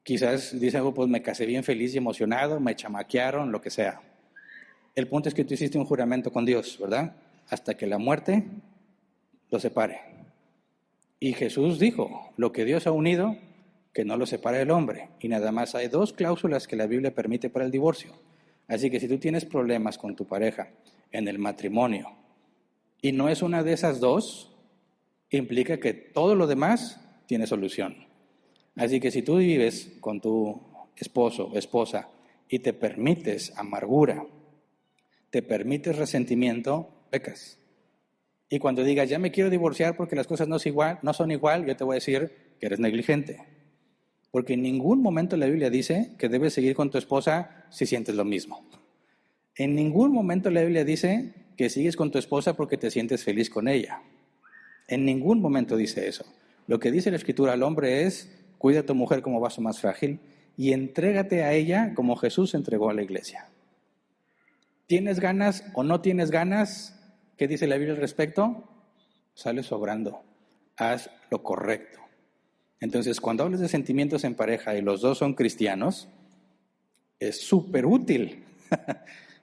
quizás dice algo, pues me casé bien feliz y emocionado, me chamaquearon, lo que sea. El punto es que tú hiciste un juramento con Dios, ¿verdad? Hasta que la muerte lo separe. Y Jesús dijo, lo que Dios ha unido, que no lo separe el hombre. Y nada más hay 2 cláusulas que la Biblia permite para el divorcio. Así que si tú tienes problemas con tu pareja en el matrimonio y no es una de esas 2, implica que todo lo demás tiene solución. Así que si tú vives con tu esposo o esposa y te permites amargura, te permites resentimiento, pecas. Y cuando digas, ya me quiero divorciar porque las cosas no son igual, yo te voy a decir que eres negligente. Porque en ningún momento la Biblia dice que debes seguir con tu esposa si sientes lo mismo. En ningún momento la Biblia dice que sigues con tu esposa porque te sientes feliz con ella. En ningún momento dice eso. Lo que dice la Escritura al hombre es, cuida a tu mujer como vaso más frágil y entrégate a ella como Jesús entregó a la iglesia. ¿Tienes ganas o no tienes ganas? ¿Qué dice la Biblia al respecto? Sale sobrando. Haz lo correcto. Entonces, cuando hablas de sentimientos en pareja y los dos son cristianos, es súper útil,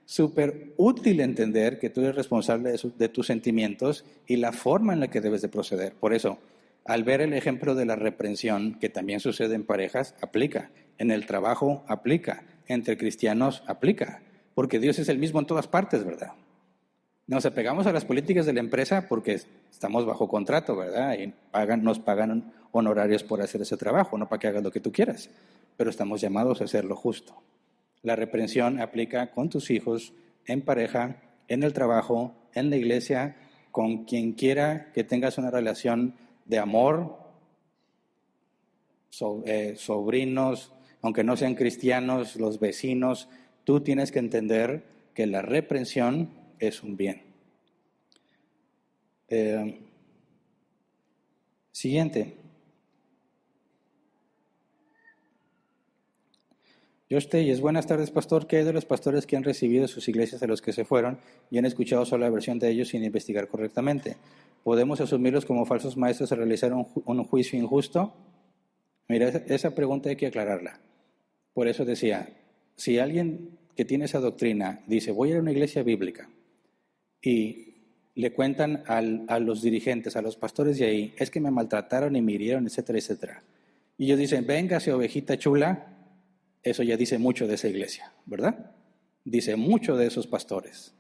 súper útil entender que tú eres responsable de tus sentimientos y la forma en la que debes de proceder. Por eso, al ver el ejemplo de la reprensión, que también sucede en parejas, aplica. En el trabajo, aplica. Entre cristianos, aplica. Porque Dios es el mismo en todas partes, ¿verdad? Nos apegamos a las políticas de la empresa porque estamos bajo contrato, ¿verdad? Y nos pagan honorarios por hacer ese trabajo, no para que hagas lo que tú quieras. Pero estamos llamados a hacer lo justo. La reprensión aplica con tus hijos, en pareja, en el trabajo, en la iglesia, con quien quiera que tengas una relación de amor, sobrinos, aunque no sean cristianos, los vecinos. Tú tienes que entender que la reprensión es un bien. Siguiente. Josh Telles, buenas tardes, pastor. ¿Qué hay de los pastores que han recibido sus iglesias a los que se fueron y han escuchado solo la versión de ellos sin investigar correctamente? ¿Podemos asumirlos como falsos maestros al realizar un juicio injusto? Mira, esa pregunta hay que aclararla. Por eso decía, si alguien que tiene esa doctrina dice, voy a ir a una iglesia bíblica, y le cuentan a los dirigentes, a los pastores de ahí, es que me maltrataron y me hirieron, etcétera, etcétera. Y ellos dicen, véngase ovejita chula, eso ya dice mucho de esa iglesia, ¿verdad? Dice mucho de esos pastores.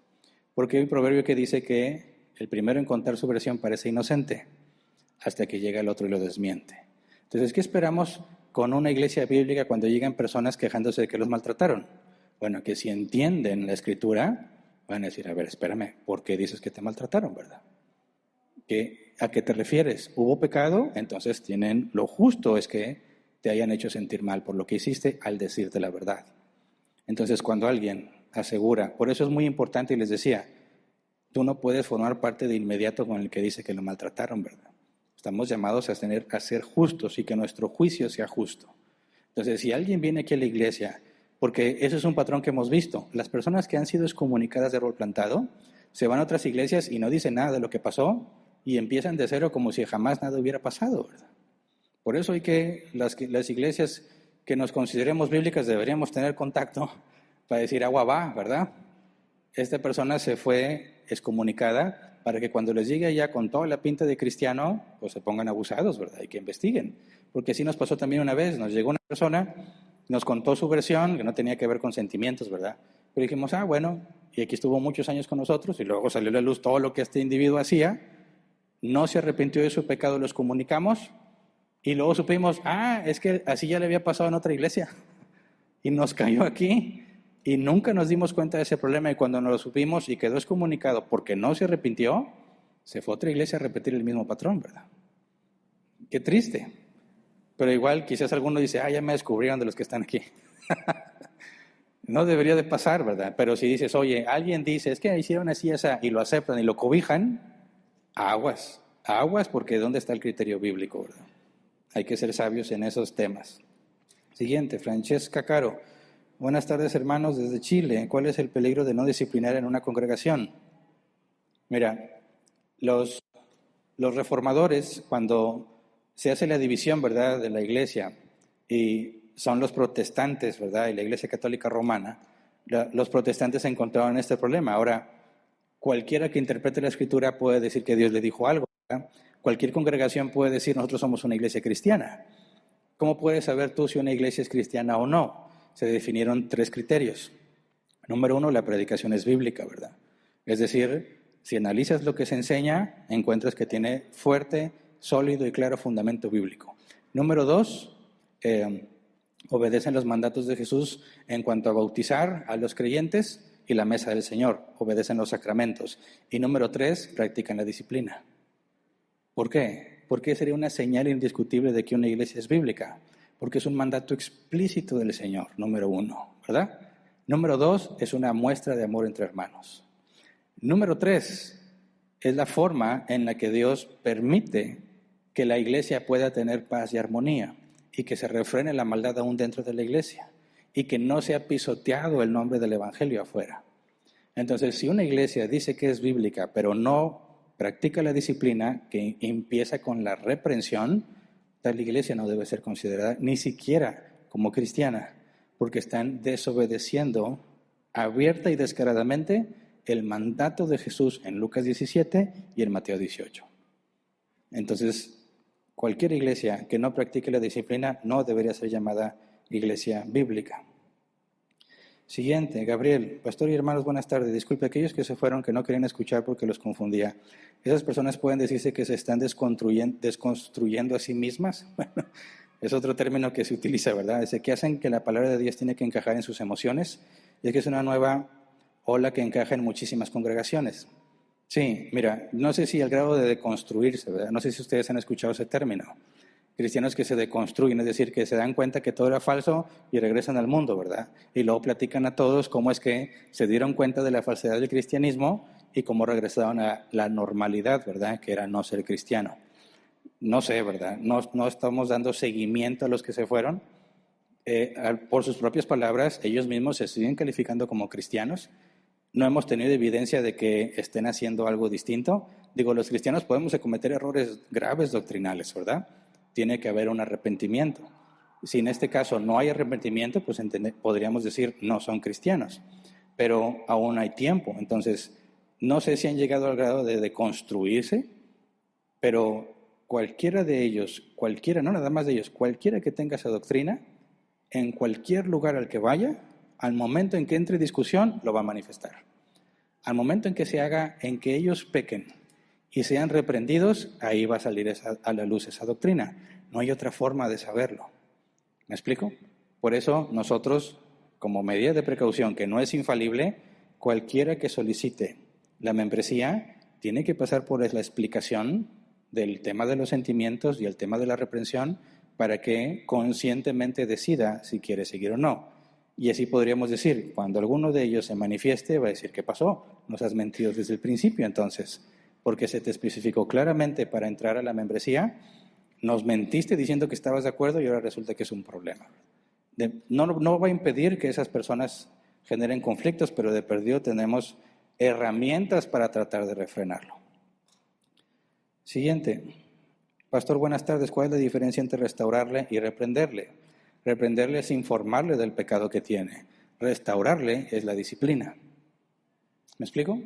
Porque hay un proverbio que dice que el primero en contar su versión parece inocente, hasta que llega el otro y lo desmiente. Entonces, ¿qué esperamos con una iglesia bíblica cuando llegan personas quejándose de que los maltrataron? Bueno, que si entienden la Escritura, van a decir, a ver, espérame, ¿por qué dices que te maltrataron, verdad? ¿A qué te refieres? ¿Hubo pecado? Entonces lo justo es que te hayan hecho sentir mal por lo que hiciste al decirte la verdad. Entonces, cuando alguien asegura, por eso es muy importante, y les decía, tú no puedes formar parte de inmediato con el que dice que lo maltrataron, ¿verdad? Estamos llamados a ser justos y que nuestro juicio sea justo. Entonces, si alguien viene aquí a la iglesia, porque eso es un patrón que hemos visto, las personas que han sido excomunicadas de árbol plantado se van a otras iglesias y no dicen nada de lo que pasó y empiezan de cero como si jamás nada hubiera pasado, ¿verdad? Por eso hay que las iglesias que nos consideremos bíblicas deberíamos tener contacto para decir agua va, ¿verdad? Esta persona se fue excomunicada para que cuando les llegue allá con toda la pinta de cristiano, pues se pongan abusados, ¿verdad? Y que investiguen. Porque así nos pasó también una vez, nos llegó una persona, nos contó su versión, que no tenía que ver con sentimientos, ¿verdad? Pero dijimos, bueno, y aquí estuvo muchos años con nosotros, y luego salió a la luz todo lo que este individuo hacía, no se arrepintió de su pecado, los comunicamos, Y luego supimos, es que así ya le había pasado en otra iglesia. Y nos cayó aquí. Y nunca nos dimos cuenta de ese problema. Y cuando nos lo supimos y quedó excomunicado porque no se arrepintió, se fue a otra iglesia a repetir el mismo patrón, ¿verdad? Qué triste. Pero igual quizás alguno dice, ya me descubrieron de los que están aquí. No debería de pasar, ¿verdad? Pero si dices, oye, alguien dice, es que hicieron así, esa, y lo aceptan y lo cobijan, aguas, porque ¿dónde está el criterio bíblico, verdad? Hay que ser sabios en esos temas. Siguiente, Francesca Caro. Buenas tardes, hermanos, desde Chile. ¿Cuál es el peligro de no disciplinar en una congregación? Mira, los reformadores, cuando se hace la división, ¿verdad?, de la iglesia, y son los protestantes, ¿verdad?, y la iglesia católica romana, los protestantes encontraron este problema. Ahora, cualquiera que interprete la escritura puede decir que Dios le dijo algo, ¿verdad? Cualquier congregación puede decir, nosotros somos una iglesia cristiana. ¿Cómo puedes saber tú si una iglesia es cristiana o no? Se definieron 3 criterios. Número 1, la predicación es bíblica, ¿verdad? Es decir, si analizas lo que se enseña, encuentras que tiene fuerte, sólido y claro fundamento bíblico. Número 2, obedecen los mandatos de Jesús en cuanto a bautizar a los creyentes y la mesa del Señor, obedecen los sacramentos. Y número 3, practican la disciplina. ¿Por qué? Porque sería una señal indiscutible de que una iglesia es bíblica. Porque es un mandato explícito del Señor, número 1, ¿verdad? Número 2, es una muestra de amor entre hermanos. Número 3, es la forma en la que Dios permite que la iglesia pueda tener paz y armonía y que se refrene la maldad aún dentro de la iglesia y que no sea pisoteado el nombre del Evangelio afuera. Entonces, si una iglesia dice que es bíblica, pero no practica la disciplina que empieza con la reprensión, tal iglesia no debe ser considerada ni siquiera como cristiana, porque están desobedeciendo abierta y descaradamente el mandato de Jesús en Lucas 17 y en Mateo 18. Entonces, cualquier iglesia que no practique la disciplina no debería ser llamada iglesia bíblica. Siguiente, Gabriel. Pastor y hermanos, buenas tardes. Disculpe, aquellos que se fueron, que no querían escuchar porque los confundía. ¿Esas personas pueden decirse que se están desconstruyendo a sí mismas? Bueno, es otro término que se utiliza, ¿verdad? Es que hacen que la palabra de Dios tiene que encajar en sus emociones. Y es que es una nueva ola que encaja en muchísimas congregaciones. Sí, mira, no sé si al grado de deconstruirse, ¿verdad? No sé si ustedes han escuchado ese término. Cristianos que se deconstruyen, es decir, que se dan cuenta que todo era falso y regresan al mundo, ¿verdad? Y luego platican a todos cómo es que se dieron cuenta de la falsedad del cristianismo y cómo regresaron a la normalidad, ¿verdad? Que era no ser cristiano. No sé, ¿verdad? No estamos dando seguimiento a los que se fueron. Por sus propias palabras, ellos mismos se siguen calificando como cristianos. No hemos tenido evidencia de que estén haciendo algo distinto. Digo, los cristianos podemos cometer errores graves doctrinales, ¿verdad? Tiene que haber un arrepentimiento. Si en este caso no hay arrepentimiento, pues podríamos decir no son cristianos, pero aún hay tiempo. Entonces, no sé si han llegado al grado de deconstruirse, pero cualquiera de ellos, no nada más de ellos, cualquiera que tenga esa doctrina, en cualquier lugar al que vaya, al momento en que entre discusión, lo va a manifestar. Al momento en que se haga, en que ellos pequen y sean reprendidos, ahí va a salir a la luz esa doctrina. No hay otra forma de saberlo. ¿Me explico? Por eso nosotros, como medida de precaución que no es infalible, cualquiera que solicite la membresía tiene que pasar por la explicación del tema de los sentimientos y el tema de la reprensión para que conscientemente decida si quiere seguir o no. Y así podríamos decir, cuando alguno de ellos se manifieste, va a decir, ¿qué pasó? Nos has mentido desde el principio entonces, porque se te especificó claramente para entrar a la membresía, nos mentiste diciendo que estabas de acuerdo y ahora resulta que es un problema. No va a impedir que esas personas generen conflictos, pero de perdido tenemos herramientas para tratar de refrenarlo. Siguiente. Pastor, buenas tardes. ¿Cuál es la diferencia entre restaurarle y reprenderle? Reprenderle es informarle del pecado que tiene. Restaurarle es la disciplina. ¿Me explico?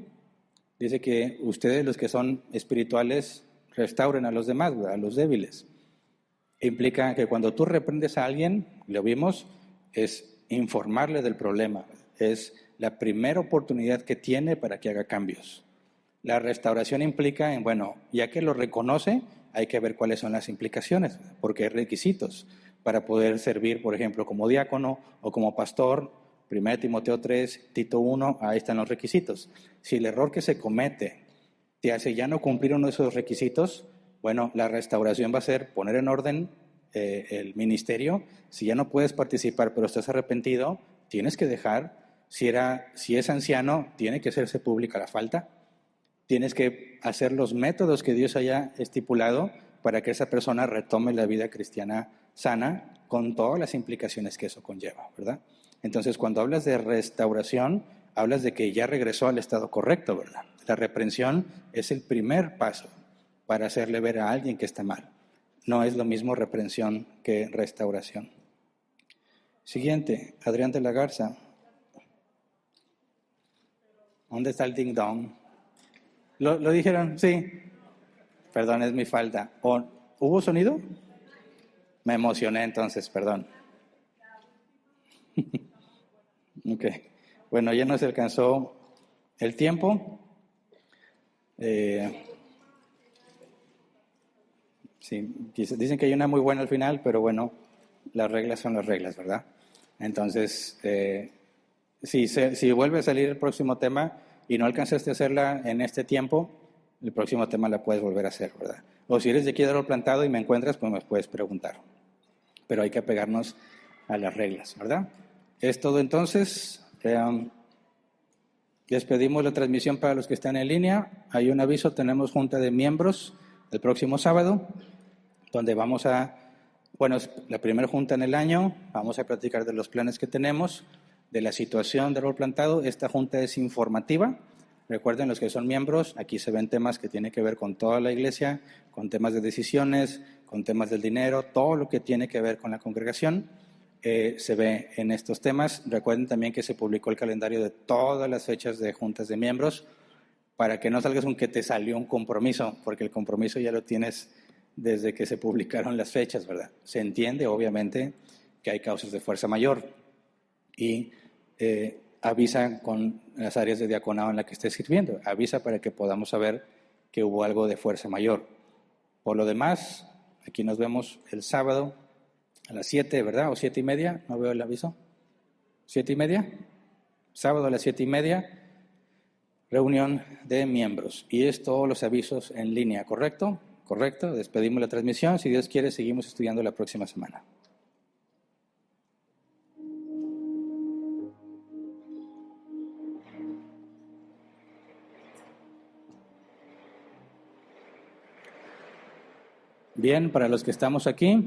Dice que ustedes, los que son espirituales, restauren a los demás, a los débiles. Implica que cuando tú reprendes a alguien, lo vimos, es informarle del problema. Es la primera oportunidad que tiene para que haga cambios. La restauración implica, ya que lo reconoce, hay que ver cuáles son las implicaciones, porque hay requisitos para poder servir, por ejemplo, como diácono o como pastor. 1 Timoteo 3, Tito 1, ahí están los requisitos. Si el error que se comete te hace ya no cumplir uno de esos requisitos, bueno, la restauración va a ser poner en orden el ministerio. Si ya no puedes participar, pero estás arrepentido, tienes que dejar. Si es anciano, tiene que hacerse pública la falta. Tienes que hacer los métodos que Dios haya estipulado para que esa persona retome la vida cristiana sana, con todas las implicaciones que eso conlleva, ¿verdad? Entonces, cuando hablas de restauración, hablas de que ya regresó al estado correcto, ¿verdad? La reprensión es el primer paso para hacerle ver a alguien que está mal. No es lo mismo reprensión que restauración. Siguiente, Adrián de la Garza. ¿Dónde está el ding dong? ¿Lo dijeron? Sí. Perdón, es mi falta. ¿Hubo sonido? Me emocioné entonces, perdón. Ok. Bueno, ya nos alcanzó el tiempo. Sí, dicen que hay una muy buena al final, pero bueno, las reglas son las reglas, ¿verdad? Entonces, si vuelve a salir el próximo tema y no alcanzaste a hacerla en este tiempo, el próximo tema la puedes volver a hacer, ¿verdad? O si eres de aquí de Árbol Plantado y me encuentras, pues me puedes preguntar. Pero hay que apegarnos a las reglas, ¿verdad? Es todo entonces. Despedimos la transmisión para los que están en línea. Hay un aviso, tenemos junta de miembros el próximo sábado, donde vamos a, bueno, es la primera junta en el año, vamos a platicar de los planes que tenemos, de la situación de Árbol Plantado. Esta junta es informativa. Recuerden, los que son miembros, aquí se ven temas que tienen que ver con toda la iglesia, con temas de decisiones, con temas del dinero, todo lo que tiene que ver con la congregación se ve en estos temas. Recuerden también que se publicó el calendario de todas las fechas de juntas de miembros, para que no salgas con que te salió un compromiso, porque el compromiso ya lo tienes desde que se publicaron las fechas, ¿verdad? Se entiende, obviamente, que hay causas de fuerza mayor y avisa con las áreas de diaconado en la que estés sirviendo. Avisa para que podamos saber que hubo algo de fuerza mayor. Por lo demás, aquí nos vemos el sábado a las 7, ¿verdad? ¿O 7:30? No veo el aviso. ¿7:30? Sábado a las 7:30, reunión de miembros. Y es todos los avisos en línea, ¿correcto? Correcto. Despedimos la transmisión. Si Dios quiere, seguimos estudiando la próxima semana. Bien, para los que estamos aquí.